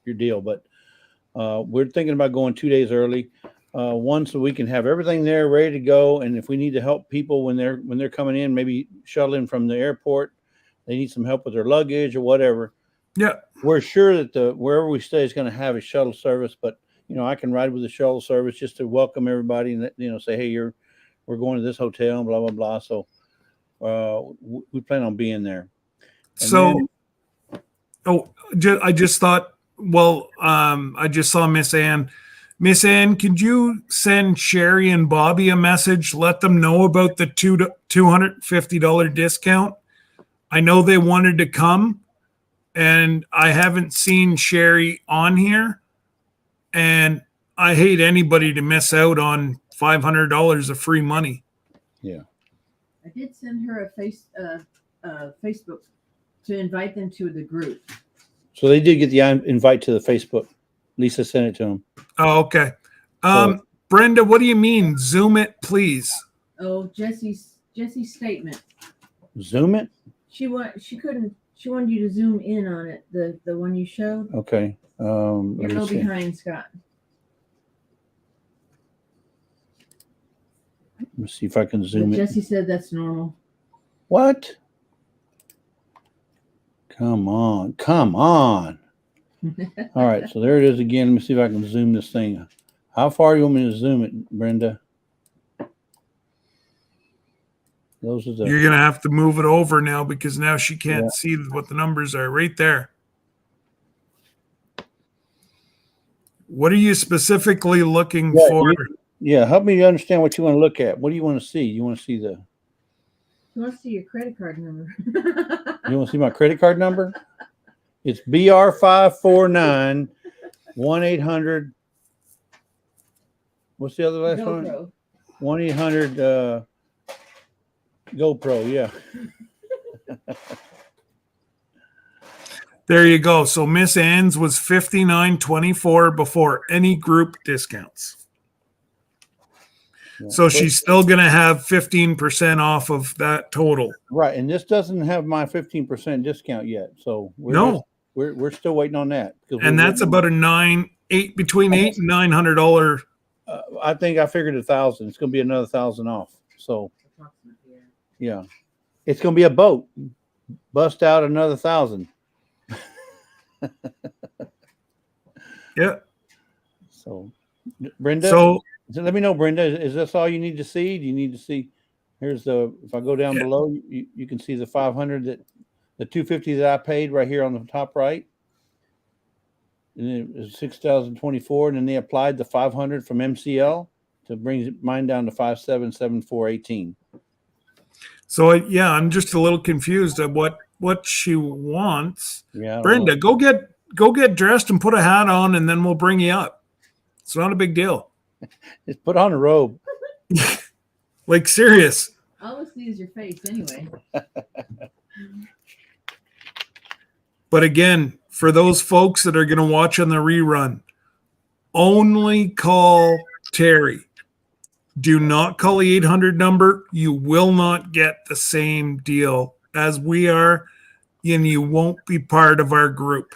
deal. But we're thinking about going 2 days early. One, so we can have everything there ready to go, and if we need to help people when they're coming in, maybe shuttling from the airport, they need some help with their luggage or whatever. Yeah, we're sure that wherever we stay is going to have a shuttle service, but I can ride with the shuttle service just to welcome everybody and say, hey, we're going to this hotel and blah blah blah. So we plan on being there. And I just thought. Well, I just saw Miss Ann. Miss Ann, could you send Sherry and Bobby a message? Let them know about the $250 discount. I know they wanted to come, and I haven't seen Sherry on here. And I hate anybody to miss out on $500 of free money. Yeah. I did send her a Facebook to invite them to the group. So they did get the invite to the Facebook. Lisa sent it to them. Oh, okay. Brenda, what do you mean? Zoom it, please. Oh, Jesse's statement. Zoom it? She wanted you to zoom in on it, the one you showed. Okay. You go behind Scott. Let me see if I can zoom it. Jesse said that's normal. What? Come on. All right, so there it is again. Let me see if I can zoom this thing. How far do you want me to zoom it, Brenda? Those are You're going to have to move it over now because now she can't see what the numbers are right there. What are you specifically looking for? Help me understand what you want to look at. What do you want to see? You want to see You want to see your credit card number. You want to see my credit card number? It's BR549 1-800. What's the other last GoPro. one? 1-800 GoPro. Yeah. There you go. So Miss Ann's was $59.24 before any group discounts. Yeah. So she's still going to have 15% off of that total. Right, and this doesn't have my 15% discount yet. So we're still waiting on that. And that's about between $800 and $900. I think I figured $1,000. It's going to be another $1,000 off. So yeah, it's going to be a boat. Bust out another $1,000. Yeah. So, Brenda. So let me know, Brenda. Is this all you need to see? Do you need to see? If I go down below, you can see the 500 that the $250 that I paid right here on the top right. And it was 6,024, and then they applied the 500 from MCL to bring mine down to 5,774.18. So yeah, I'm just a little confused at what she wants. Yeah, Brenda, go get dressed and put a hat on, and then we'll bring you up. It's not a big deal. just put on a robe. Like serious. All I see is your face anyway. But again, for those folks that are going to watch on the rerun, only call Terry. Do not call the 800 number. You will not get the same deal as we are, and you won't be part of our group.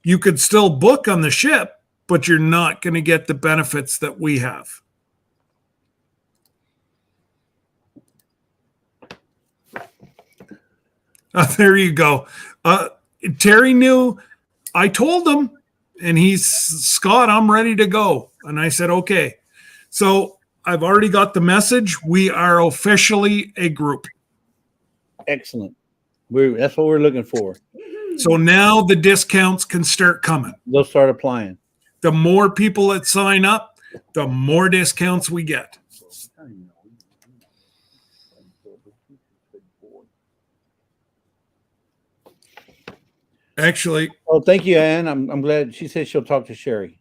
You could still book on the ship, but you're not going to get the benefits that we have. There you go. Terry knew. I told him, and he's, Scott, I'm ready to go. And I said, okay. So I've already got the message. We are officially a group. Excellent. That's what we're looking for. So now the discounts can start coming. They'll start applying. The more people that sign up, the more discounts we get. Actually, oh, thank you, Ann. I'm glad she said she'll talk to Sherry.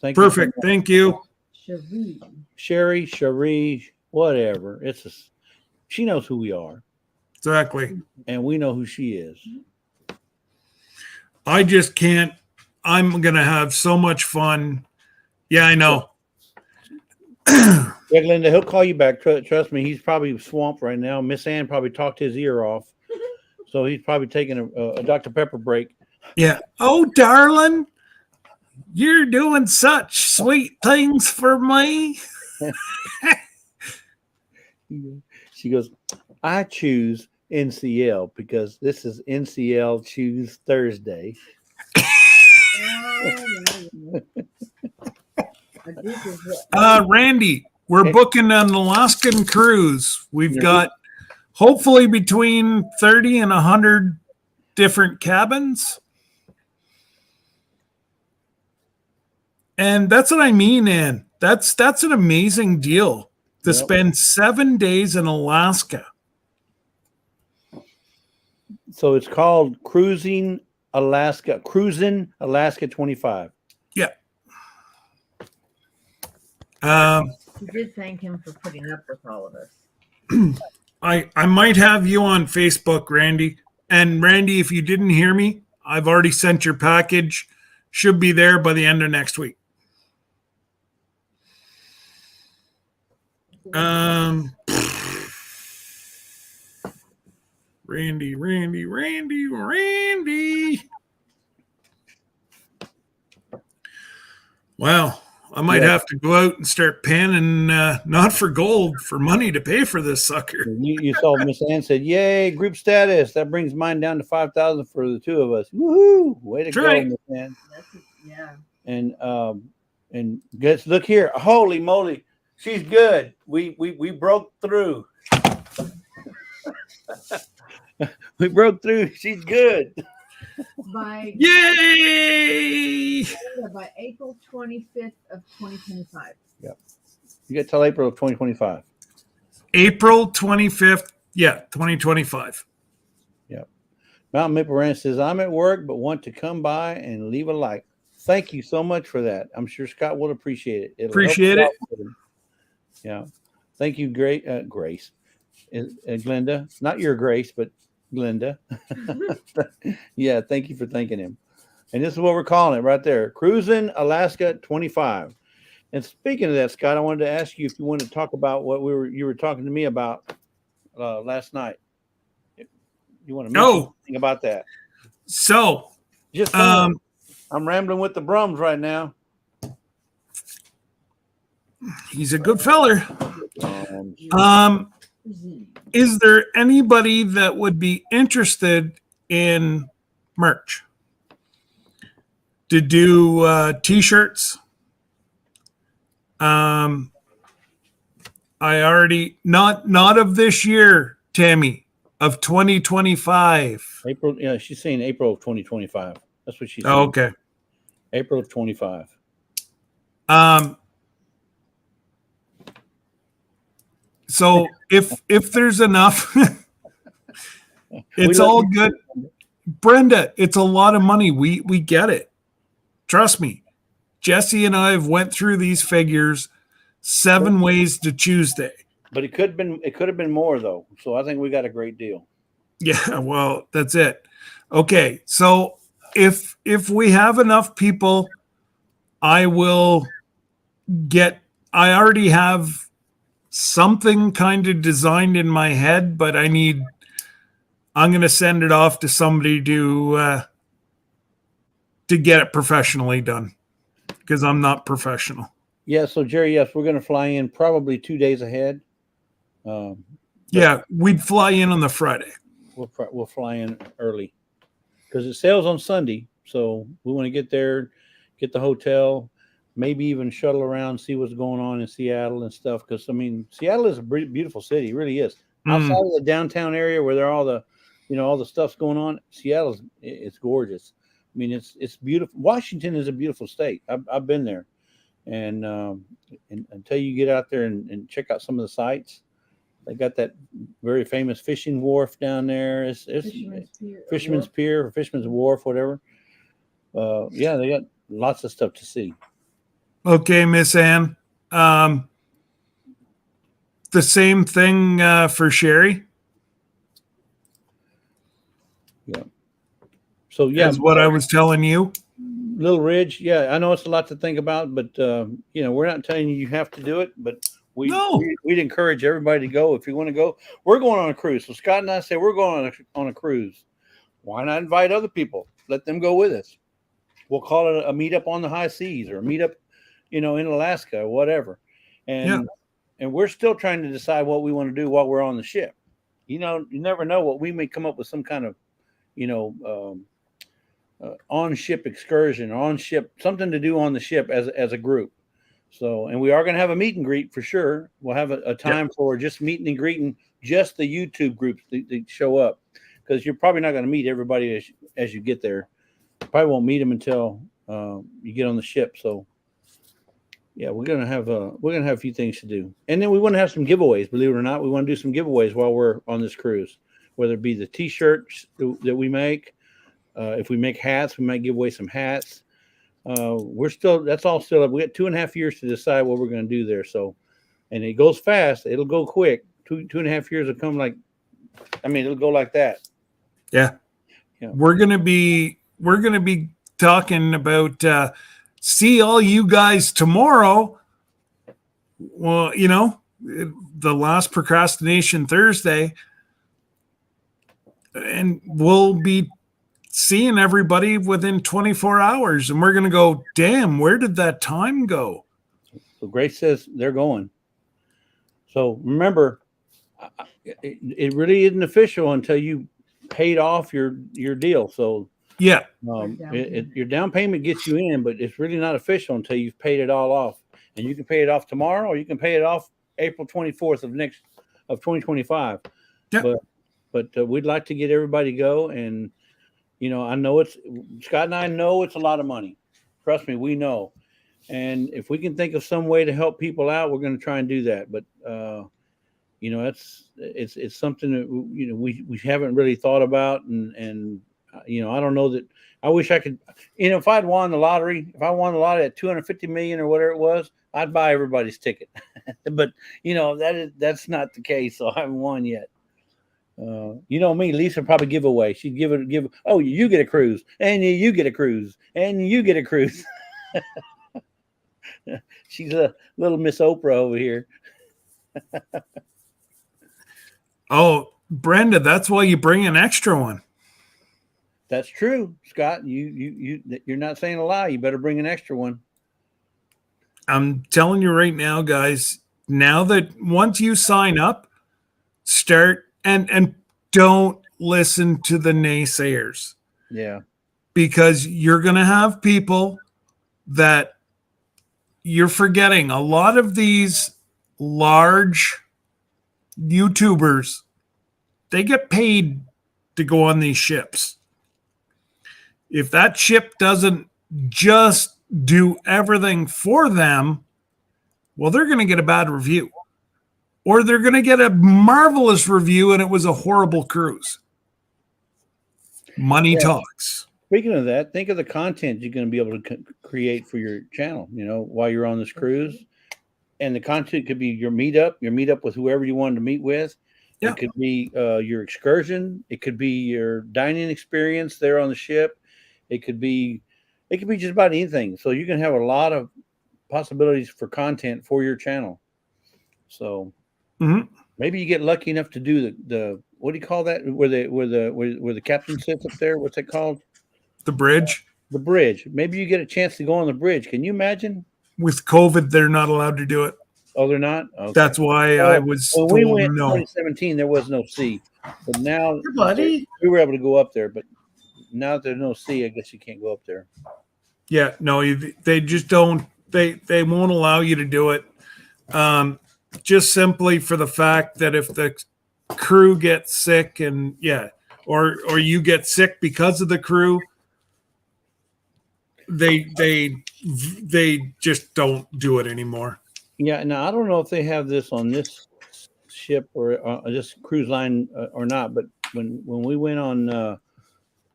Thank perfect. you. Thank you. Sherry, whatever. She knows who we are. Exactly. And we know who she is. I just can't. I'm going to have so much fun. Yeah, I know. Yeah, Glenda, he'll call you back. Trust me, he's probably swamped right now. Miss Ann probably talked his ear off. So he's probably taking a Dr. Pepper break. Yeah. Oh, darling, you're doing such sweet things for me. She goes, I choose NCL because this is NCL Choose Thursday. Randy, we're booking an Alaskan cruise. We've got hopefully between 30 and 100 different cabins. And that's what I mean, Ann. That's an amazing deal to spend 7 days in Alaska. So it's called Cruising Alaska 25. Yeah. We did thank him for putting up with all of us. I might have you on Facebook, Randy. And Randy, if you didn't hear me, I've already sent your package. Should be there by the end of next week. Randy. Wow. I might have to go out and start panning, not for gold, for money to pay for this sucker. You saw Miss Ann said, yay, group status. That brings mine down to 5,000 for the two of us. Woohoo! Way to go, Miss Ann. Yeah. And guess, look here. Holy moly. She's good. We broke through. We broke through. She's good. Yay! By April 25th of 2025. Yep. You got till April of 2025. April 25th. Yeah, 2025. Yep. Mountain Maple Ranch says, I'm at work, but want to come by and leave a like. Thank you so much for that. I'm sure Scott will appreciate it. Appreciate it. Yeah. Thank you, Grace. Glenda. Not your Grace, but Glenda. Yeah, thank you for thanking him. And this is what we're calling it right there. Cruising Alaska 25. And speaking of that, Scott, I wanted to ask you if you wanted to talk about what you were talking to me about last night. You want to mention something about that? So just I'm rambling with the Brums right now. He's a good feller. Is there anybody that would be interested in merch to do t-shirts? I already not of this year, Tammy. of 2025. April. Yeah, she's saying April of 2025. That's what she's saying. Oh, okay. April of 25. So if there's enough, it's all good. Brenda, it's a lot of money. We get it. Trust me. Jesse and I have went through these figures 7 ways to Tuesday. But it could have been more though. So I think we got a great deal. Yeah, well, that's it. Okay. So if we have enough people, I already have something kind of designed in my head, but I'm going to send it off to somebody to get it professionally done, because I'm not professional. Yeah. So Jerry, yes, we're going to fly in probably 2 days ahead. Yeah, we'd fly in on the Friday. We'll fly in early because it sails on Sunday. So we want to get there, get the hotel, maybe even shuttle around, see what's going on in Seattle and stuff. Because I mean, Seattle is a beautiful city. It really is. Outside of the downtown area where all the stuff's going on, it's gorgeous. I mean, it's beautiful. Washington is a beautiful state. I've been there, and until you get out there and check out some of the sites, they got that very famous fishing wharf down there. It's Fisherman's Pier or Fisherman's Wharf, whatever. Yeah, they got lots of stuff to see. Okay, Miss Ann. The same thing for Sherry. Yeah. So yeah, that's what I was telling you. Little Ridge. Yeah, I know it's a lot to think about, but we're not telling you have to do it, but we'd encourage everybody to go if you want to go. We're going on a cruise. So Scott and I say we're going on a cruise. Why not invite other people? Let them go with us. We'll call it a meetup on the high seas or a meetup, in Alaska or whatever. And we're still trying to decide what we want to do while we're on the ship. You never know what we may come up with, some kind of, on-ship excursion, on-ship, something to do on the ship as a group. So, and we are going to have a meet and greet for sure. We'll have a time for just meeting and greeting just the YouTube groups that show up, because you're probably not going to meet everybody as you get there. You probably won't meet them until you get on the ship. So, yeah, we're gonna have a few things to do, and then we want to have some giveaways. Believe it or not, we want to do some giveaways while we're on this cruise, whether it be the T-shirts that we make. If we make hats, we might give away some hats. That's all still up. We got 2.5 years to decide what we're going to do there. So, and it goes fast. It'll go quick. 2.5 years will come it'll go like that. Yeah. We're going to be talking about, see all you guys tomorrow. Well, the last Procrastination Thursday, and we'll be seeing everybody within 24 hours, and we're going to go, damn, where did that time go? So Grace says they're going. So remember, it really isn't official until you paid off your deal. So yeah, your down payment gets you in, but it's really not official until you've paid it all off. And you can pay it off tomorrow, or you can pay it off April 24th of 2025. Yeah. But we'd like to get everybody to go. And I know Scott and I know it's a lot of money. Trust me, we know. And if we can think of some way to help people out, we're going to try and do that. But it's something that we haven't really thought about, and I don't know that. I wish I could. If I'd won the lottery, at 250 million or whatever it was, I'd buy everybody's ticket. But that's not the case. So I haven't won yet. Me, Lisa probably give away. She'd give. Oh, you get a cruise, and you get a cruise, and you get a cruise. She's a little Miss Oprah over here. Oh, Brenda, that's why you bring an extra one. That's true, Scott. You're not saying a lie. You better bring an extra one. I'm telling you right now, guys. Now that once you sign up, start and don't listen to the naysayers. Yeah. Because you're going to have people that you're forgetting. A lot of these large YouTubers they get paid to go on these ships. If that ship doesn't just do everything for them, well, they're going to get a bad review. Or they're going to get a marvelous review and it was a horrible cruise. Money talks. Speaking of that, think of the content you're going to be able to create for your channel, while you're on this cruise. And the content could be your meetup with whoever you wanted to meet with. Yeah. It could be your excursion. It could be your dining experience there on the ship. It could be just about anything. So you can have a lot of possibilities for content for your channel. So maybe you get lucky enough to do the what do you call that? Where the captain sits up there? What's it called? The bridge. The bridge. Maybe you get a chance to go on the bridge. Can you imagine? With COVID, they're not allowed to do it. Oh, they're not? Okay. That's why I was when we went in 2017, there was no sea. But now we were able to go up there. But now that there's no sea, I guess you can't go up there. Yeah, no, they just don't. They won't allow you to do it. Just simply for the fact that if the crew gets sick or you get sick because of the crew, they just don't do it anymore. Yeah, now I don't know if they have this on this ship or this cruise line or not, but when we went on what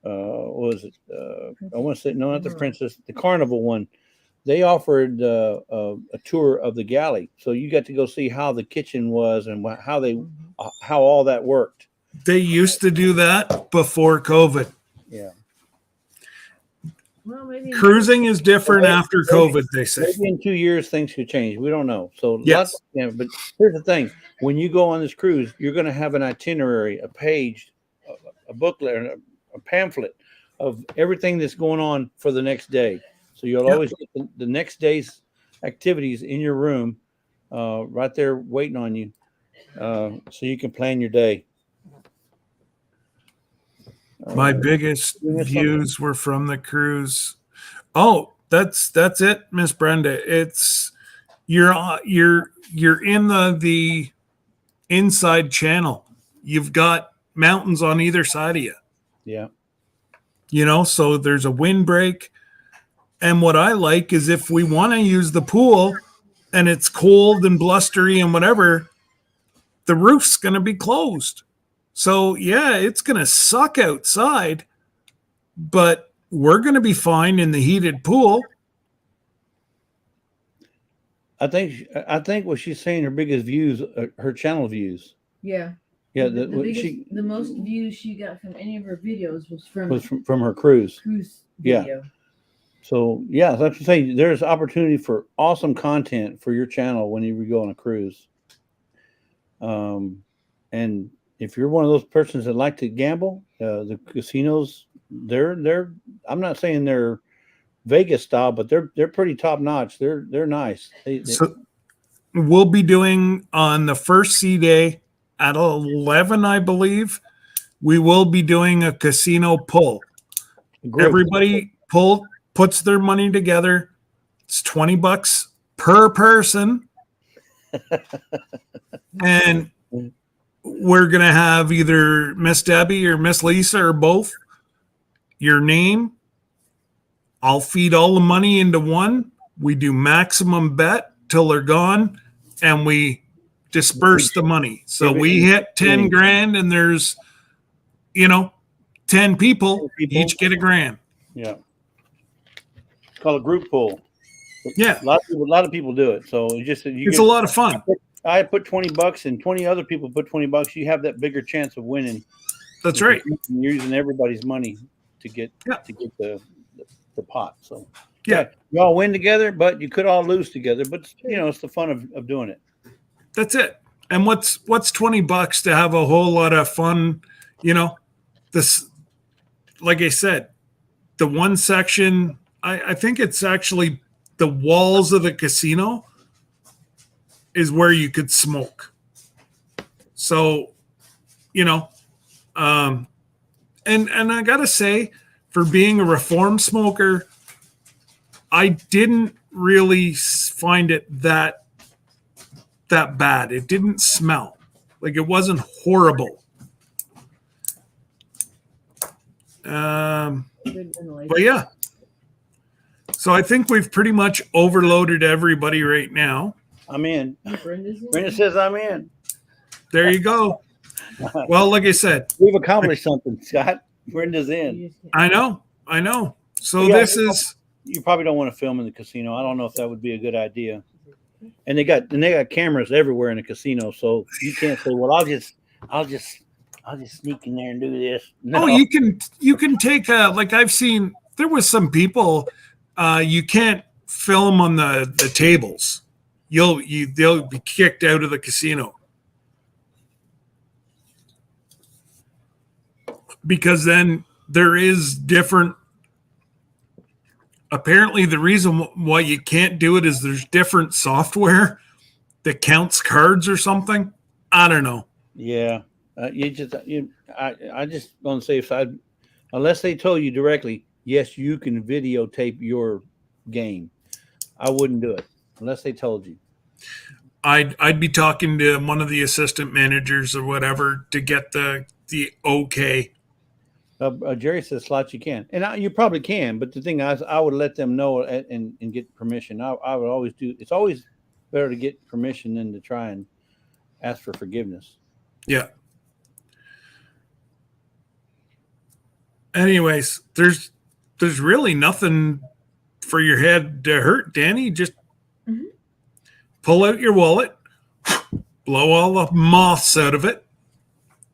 was it? I want to say no, not the Princess, the Carnival one. They offered a tour of the galley, so you got to go see how the kitchen was and how all that worked. They used to do that before COVID. Yeah. Well, maybe cruising is different after COVID. They say maybe in 2 years things could change. We don't know. So yes, but here's the thing: when you go on this cruise, you're going to have an itinerary, a page, a booklet, a pamphlet of everything that's going on for the next day. So you'll always get the next day's activities in your room, right there waiting on you, so you can plan your day. My biggest views were from the cruise. Oh, that's it, Miss Brenda. It's you're in the inside channel. You've got mountains on either side of you. Yeah. So there's a windbreak. And what I like is if we want to use the pool and it's cold and blustery and whatever, the roof's going to be closed. So, yeah, it's going to suck outside, but we're going to be fine in the heated pool. I think what she's saying, her biggest views, her channel views. Yeah. Yeah. The most views she got from any of her videos was from her cruise. Cruise video. Yeah. So, yeah, that's what I'm saying. There's opportunity for awesome content for your channel when you go on a cruise. And if you're one of those persons that like to gamble, the casinos, they're I'm not saying they're Vegas style, but they're pretty top notch. They're nice. So we'll be doing on the first sea day at 11, I believe. We will be doing a casino pull. Everybody puts their money together. It's $20 per person. And we're going to have either Miss Debbie or Miss Lisa or both. Your name. I'll feed all the money into one. We do maximum bet till they're gone. And we disperse the money. So we hit 10 grand and there's, 10 people. Each get $1,000. Yeah. It's called a group pull. Yeah. A lot of people do it. So it's a lot of fun. I put $20 and 20 other people put $20. You have that bigger chance of winning. That's right. You're using everybody's money to get the pot. So yeah, you all win together, but you could all lose together. But it's the fun of doing it. That's it. And what's $20 to have a whole lot of fun? This, like I said, the one section. I think it's actually the walls of the casino is where you could smoke. So, and I gotta say, for being a reform smoker, I didn't really find it that bad. It didn't smell like it wasn't horrible. Good ventilation. But yeah. So I think we've pretty much overloaded everybody right now. I'm in. Brenda's in. Brenda says I'm in. There you go. Well, like I said, We've accomplished something, Scott. Brenda's in. You just can't- I know. So Yeah, this is You probably don't want to film in the casino. I don't know if that would be a good idea. And they got cameras everywhere in the casino, so you can't say, "Well, I'll just sneak in there and do this." No. Oh, you can take like I've seen there was some people you can't film on the tables. They'll be kicked out of the casino. Because then there is different. Apparently, the reason why you can't do it is there's different software that counts cards or something. I don't know. Yeah, I just on the safe side, unless they told you directly, yes, you can videotape your game. I wouldn't do it unless they told you. I'd be talking to one of the assistant managers or whatever to get the okay. Jerry says slots you can, and you probably can. But the thing is, I would let them know and get permission. I would always do. It's always better to get permission than to try and ask for forgiveness. Yeah. Anyways, there's really nothing for your head to hurt, Danny. Just pull out your wallet, blow all the moths out of it,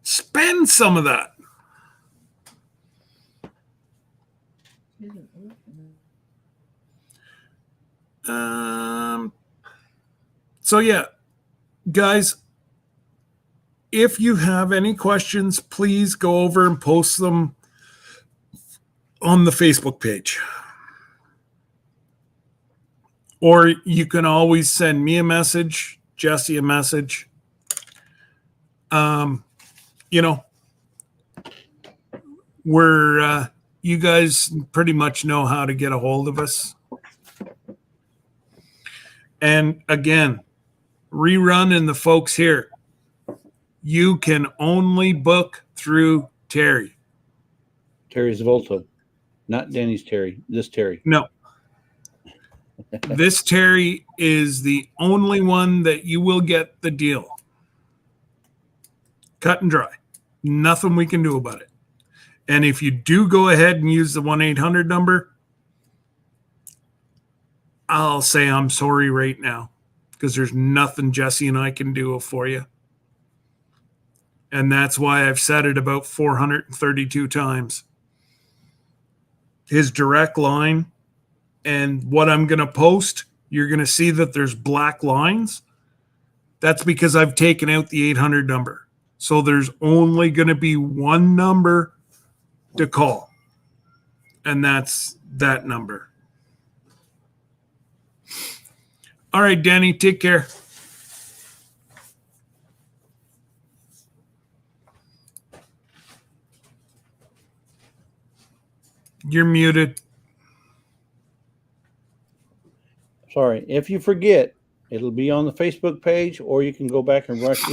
spend some of that. So yeah, guys, if you have any questions, please go over and post them on the Facebook page. Or you can always send me a message, Jesse a message. You guys pretty much know how to get a hold of us. And again, Rerun and the folks here, you can only book through Terry. Terry's Volto, not Danny's Terry. This Terry. No. This Terry is the only one that you will get the deal. Cut and dry. Nothing we can do about it. And if you do go ahead and use the 1-800 number, I'll say I'm sorry right now because there's nothing Jesse and I can do for you. And that's why I've said it about 432 times. His direct line and what I'm going to post, you're going to see that there's black lines. That's because I've taken out the 800 number. So there's only going to be one number to call. And that's that number. All right, Danny, take care. You're muted. Sorry. If you forget, it'll be on the Facebook page, or you can go back and watch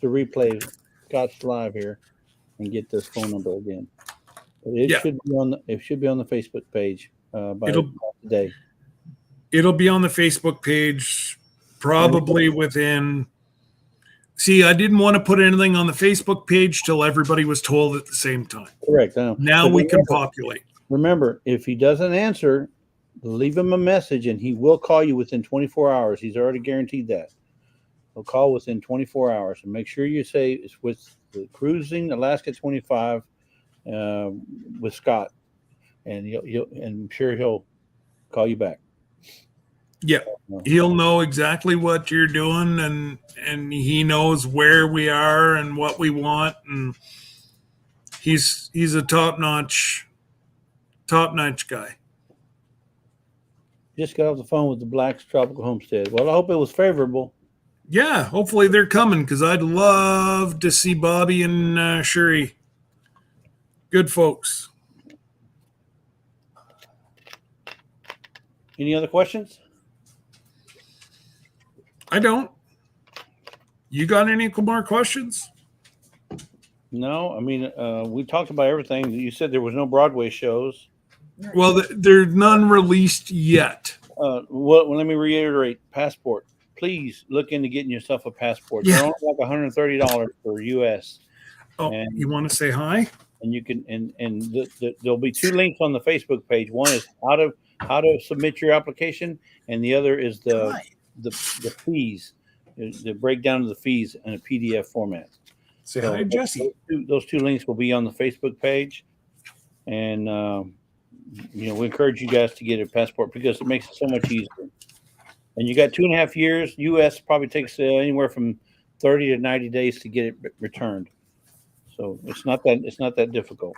the replay. Scott's live here and get this phone number again. It should be on the Facebook page by today. It'll be on the Facebook page probably within. See, I didn't want to put anything on the Facebook page till everybody was told at the same time. Correct. Now we can populate. Remember, if he doesn't answer, leave him a message and he will call you within 24 hours. He's already guaranteed that. He'll call within 24 hours. And make sure you say it's with the Cruising Alaska 25 with Scott. And I'm sure he'll call you back. Yeah, he'll know exactly what you're doing, and he knows where we are and what we want, and he's a top-notch guy. Just got off the phone with the Blacks Tropical Homestead. Well, I hope it was favorable. Yeah, hopefully they're coming because I'd love to see Bobby and Shuri. Good folks. Any other questions? I don't. You got any more questions? No, I mean, we talked about everything. You said there was no Broadway shows. Well, there's none released yet. Well, let me reiterate: passport. Please look into getting yourself a passport. Yeah. They're only like $130 for US. Oh, And you want to say hi? and you can there'll be two links on the Facebook page. One is how to submit your application, and the other is the fees, the breakdown of the fees in a PDF format. Say hi, Jesse. Those two links will be on the Facebook page, and we encourage you guys to get a passport because it makes it so much easier. And you got 2.5 years. US probably takes anywhere from 30 to 90 days to get it returned. So it's not that difficult.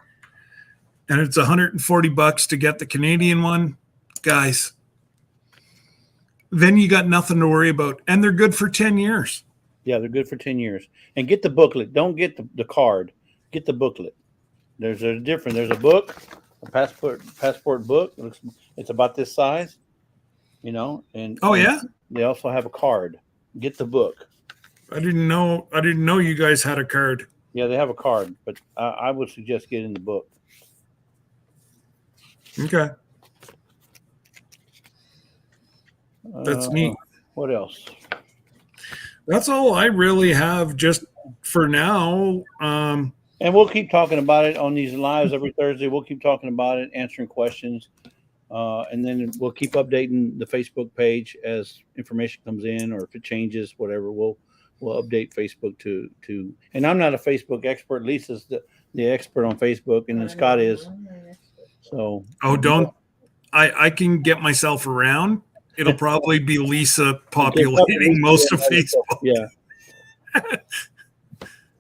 And it's $140 to get the Canadian one, guys. Then you got nothing to worry about, and they're good for 10 years. Yeah, they're good for 10 years. And get the booklet. Don't get the card. Get the booklet. There's a difference. There's a book, a passport book. It's about this size, and yeah, they also have a card. Get the book. I didn't know you guys had a card. Yeah, they have a card, but I would suggest getting the book. Okay. That's neat. What else? That's all I really have just for now. And we'll keep talking about it on these lives every Thursday. We'll keep talking about it, answering questions. And then we'll keep updating the Facebook page as information comes in, or if it changes, whatever, we'll update Facebook to. And I'm not a Facebook expert. Lisa's the expert on Facebook, and then Scott is. So. Oh, I can get myself around. It'll probably be Lisa populating most of Facebook. Yeah.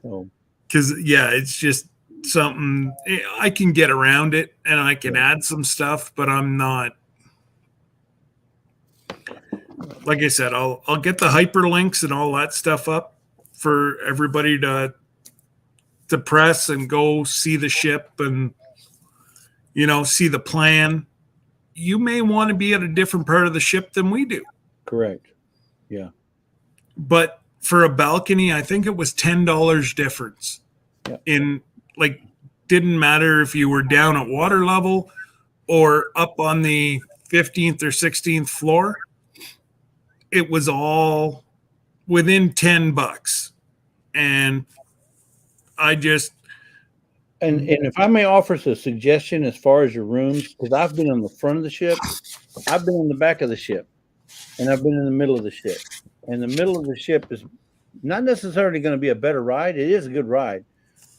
So. Because it's just something I can get around it, and I can add some stuff, but I'm not. Like I said, I'll get the hyperlinks and all that stuff up for everybody to press and go see the ship and see the plan. You may want to be at a different part of the ship than we do. Correct. Yeah. But for a balcony, I think it was $10 difference. Yeah. Didn't matter if you were down at water level or up on the 15th or 16th floor. It was all within $10. And I just. And if I may offer a suggestion as far as your rooms, because I've been on the front of the ship, I've been in the back of the ship, and I've been in the middle of the ship. And the middle of the ship is not necessarily going to be a better ride. It is a good ride.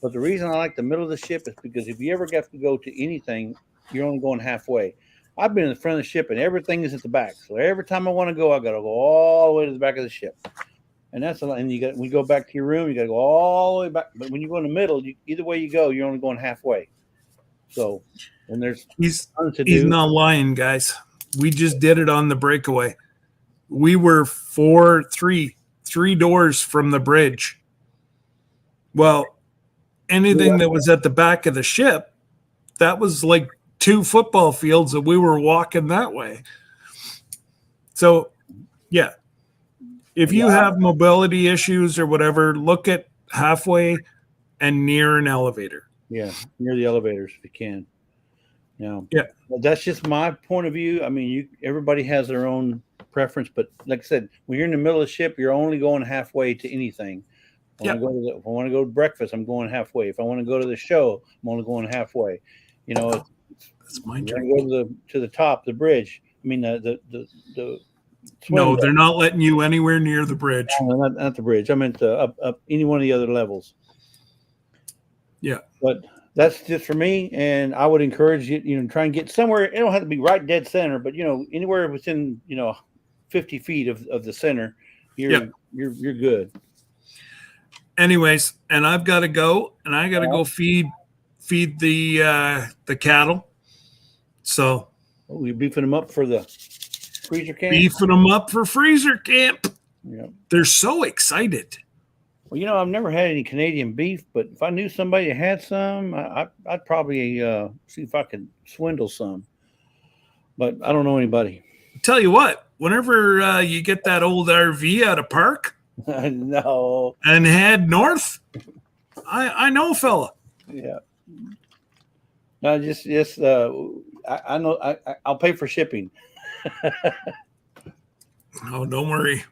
But the reason I like the middle of the ship is because if you ever have to go to anything, you're only going halfway. I've been in the front of the ship, and everything is at the back. So every time I want to go, I got to go all the way to the back of the ship. And that's a lot. And when you go back to your room, you got to go all the way back. But when you go in the middle, either way you go, you're only going halfway. So, and there's he's not lying, guys. We just did it on the breakaway. We were three doors from the bridge. Well, anything that was at the back of the ship, that was like 2 football fields that we were walking that way. So, yeah. If you have mobility issues or whatever, look at halfway and near an elevator. Yeah, near the elevators if you can. Yeah. Well, that's just my point of view. I mean, everybody has their own preference, but like I said, when you're in the middle of the ship, you're only going halfway to anything. If I want to go to breakfast, I'm going halfway. If I want to go to the show, I'm only going halfway. That's my turn. Go to the top, the bridge. I mean, the no, they're not letting you anywhere near the bridge. No, not the bridge. I meant up any one of the other levels. Yeah. But that's just for me, and I would encourage you, try and get somewhere. It don't have to be right dead center, but anywhere within 50 feet of the center, you're good. Anyways, and I've got to go, and I got to go feed the cattle. So we beefing them up for the freezer camp. Beefing them up for freezer camp. Yeah, they're so excited. Well, I've never had any Canadian beef, but if I knew somebody that had some, I'd probably see if I could swindle some. But I don't know anybody. Tell you what, whenever you get that old RV out of park, no, and head north, I know a fella. Yeah. No, I know. I'll pay for shipping. Oh, don't worry.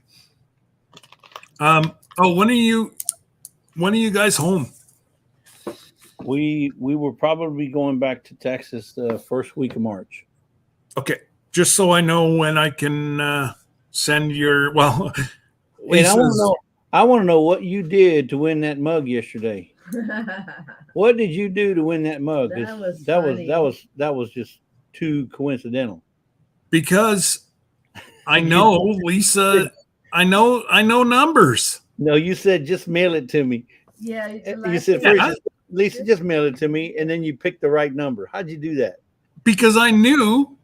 Oh, when are you guys home? We will probably be going back to Texas the first week of March. Okay, just so I know when I can send your. Well, And I want to know what you did to win that mug yesterday. What did you do to win that mug? That was just too coincidental. Because I know Lisa. I know numbers. No, you said just mail it to me. Yeah, You said first, Lisa, just mail it to me, and then you picked the right number. How'd you do that? Because I knew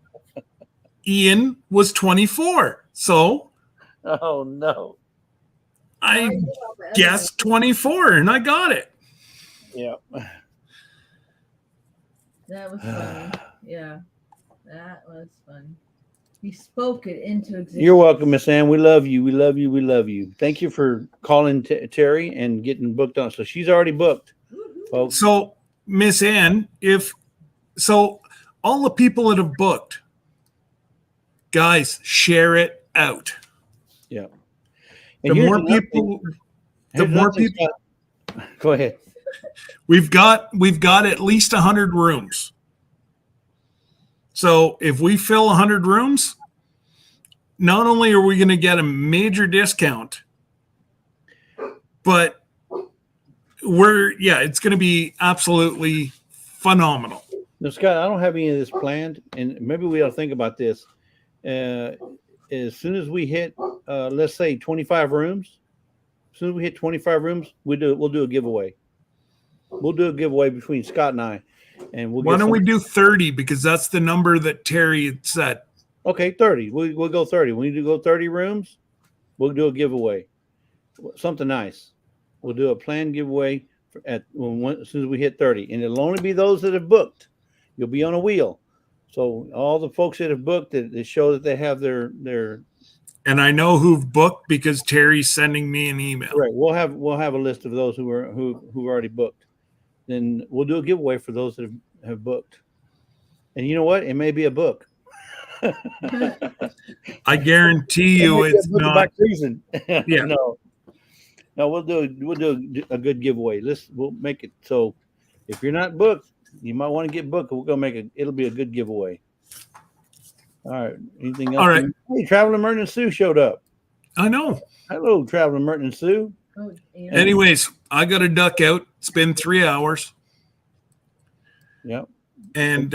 Ian was 24. So Oh no. I guessed 24 and I got it. Yeah. That was funny. Yeah, that was fun. He spoke it into existence. You're welcome, Miss Ann. We love you. We love you. We love you. Thank you for calling Terry and getting booked on. So she's already booked, folks. So, Miss Ann, all the people that have booked, guys, share it out. Yeah. The more people. Go ahead. We've got at least 100 rooms. So if we fill 100 rooms, not only are we going to get a major discount, but it's going to be absolutely phenomenal. Now, Scott, I don't have any of this planned, and maybe we ought to think about this. As soon as we hit, let's say 25 rooms, we'll do a giveaway. We'll do a giveaway between Scott and I, and Why don't we do 30, because that's the number that Terry had set. Okay, 30. We'll go 30. We need to go 30 rooms. We'll do a giveaway, something nice. We'll do a planned giveaway as soon as we hit 30, and it'll only be those that have booked. You'll be on a wheel, so all the folks that have booked that show that they have their. And I know who've booked because Terry's sending me an email. Right. We'll have a list of those who already booked. Then we'll do a giveaway for those that have booked. And you know what? It may be a book. I guarantee you it's not. Yeah. No, we'll do a good giveaway. We'll make it so if you're not booked, you might want to get booked. We're gonna make it. It'll be a good giveaway. All right. Anything else? All right. Hey, Traveling Merton and Sue showed up. I know. Hello, Traveling Merton and Sue. Oh, yeah. Anyways, I got to duck out. It's been 3 hours. Yep. And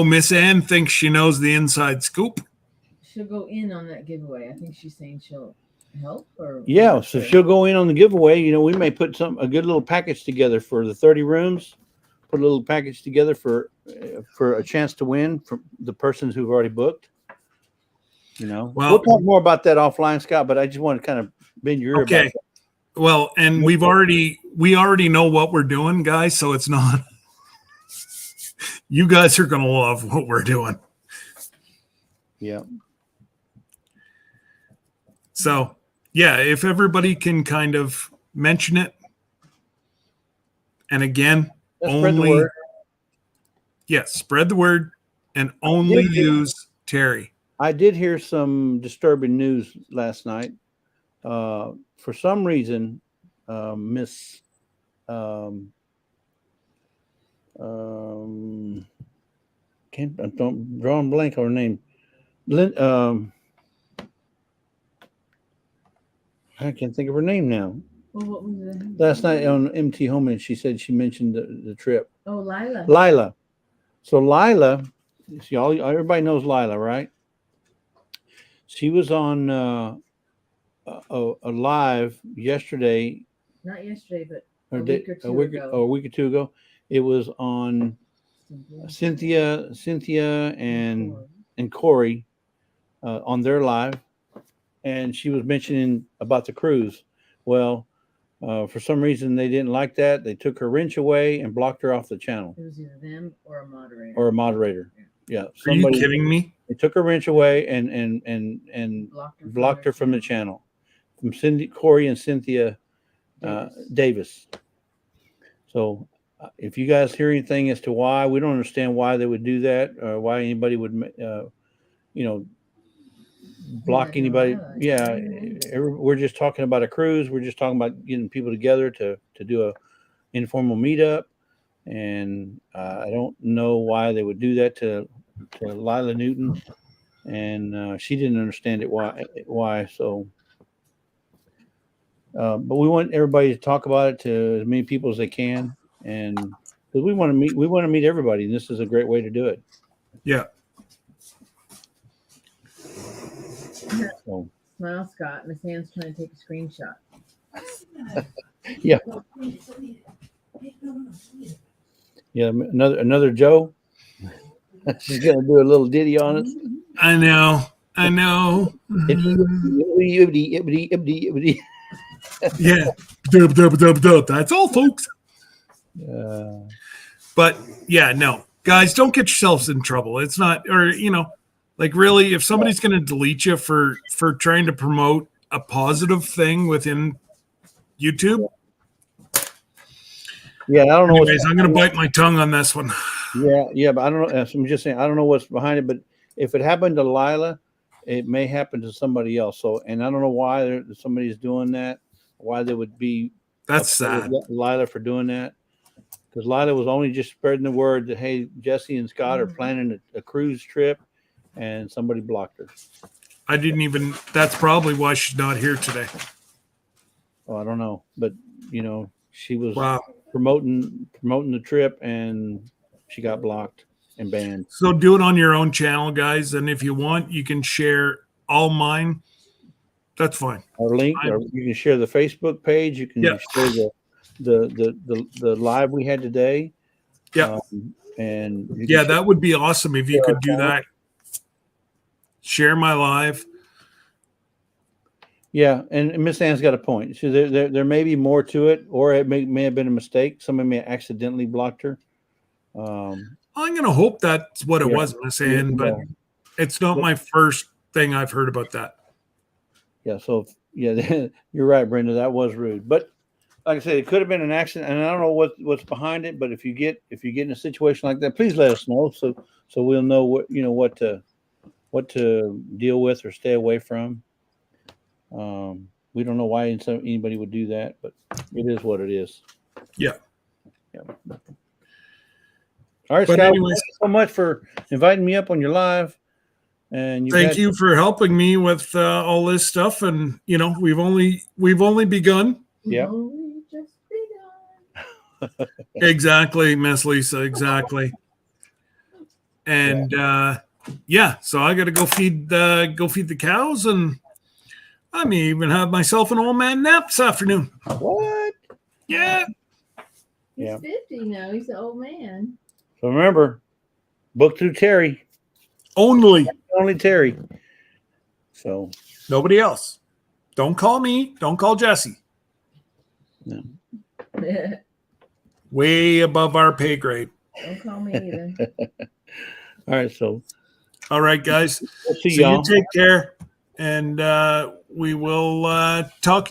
Miss Ann thinks she knows the inside scoop. She'll go in on that giveaway. I think she's saying she'll help. Yeah, so she'll go in on the giveaway. You know, we may put a good little package together for the 30 rooms. Put a little package together for a chance to win from the persons who've already booked. You know, we'll talk more about that offline, Scott. But I just want to kind of bend your ear about that. Well, and we already know what we're doing, guys. So it's not. You guys are gonna love what we're doing. Yeah. So yeah, if everybody can kind of mention it, and again, spread the word. Yes, spread the word, and only use Terry. I did hear some disturbing news last night. For some reason, Miss I'm drawing blank on her name. I can't think of her name now. Well, what was that? Last night on MT Home, she said she mentioned the trip. Oh, Lila. Lila. So Lila, see, everybody knows Lila, right? She was on a live yesterday. Not yesterday, but a week or two ago. It was on Cynthia and Corey on their live, and she was mentioning about the cruise. Well, for some reason they didn't like that. They took her wrench away and blocked her off the channel. It was either them or a moderator. Yeah. Are you kidding me? They took her wrench away and blocked her from the channel. From Corey and Cynthia Davis. So if you guys hear anything as to why, we don't understand why they would do that, or why anybody would, block anybody. Yeah, we're just talking about a cruise. We're just talking about getting people together to do a informal meetup, and I don't know why they would do that to Lila Newton, and she didn't understand it why. So, but we want everybody to talk about it to as many people as they can, and because we want to meet everybody, and this is a great way to do it. Yeah. So, Smile, Scott. Miss Ann's trying to take a screenshot. yeah. Yeah, another Joe. She's gonna do a little ditty on us. I know. Yeah. Dub. That's all, folks. But yeah, no. Guys, don't get yourselves in trouble. It's not, or like really, if somebody's going to delete you for trying to promote a positive thing within YouTube. Yeah, I don't know. Anyways, I'm going to bite my tongue on this one. Yeah, but I don't know. I'm just saying, I don't know what's behind it. But if it happened to Lila, it may happen to somebody else. So, and I don't know why somebody's doing that. Why they would be. That's sad. Lila for doing that, because Lila was only just spreading the word that hey, Jesse and Scott are planning a cruise trip, and somebody blocked her. I didn't even. That's probably why she's not here today. Oh, I don't know, but she was wow. promoting the trip, and she got blocked and banned. So do it on your own channel, guys, and if you want, you can share all mine. That's fine. Our link, or you can share the Facebook page. You can share the live we had today. Yeah, and that would be awesome if you could do that. Share my live. Yeah, and Miss Ann's got a point. So there may be more to it, or it may have been a mistake. Somebody may have accidentally blocked her. I'm going to hope that's what it was, Miss Ann, but it's not my first thing I've heard about that. Yeah, so you're right, Brenda. That was rude, but like I said, it could have been an accident, and I don't know what's behind it. But if you get in a situation like that, please let us know so we'll know what to deal with or stay away from. We don't know why anybody would do that, but it is what it is. Yeah. All right, but Scott. Anyways, thank you so much for inviting me up on your live. And thank you for helping me with all this stuff. And we've only begun. Yeah. Exactly, Miss Lisa. Exactly. And so I got to go feed the cows, and I may even have myself an old man nap this afternoon. What? Yeah. He's 50 now. He's an old man. So remember, book through Terry. Only Terry. So nobody else. Don't call me. Don't call Jesse. No. Way above our pay grade. Don't call me either. All right. So. All right, guys. We'll see y'all. You take care, and we will talk.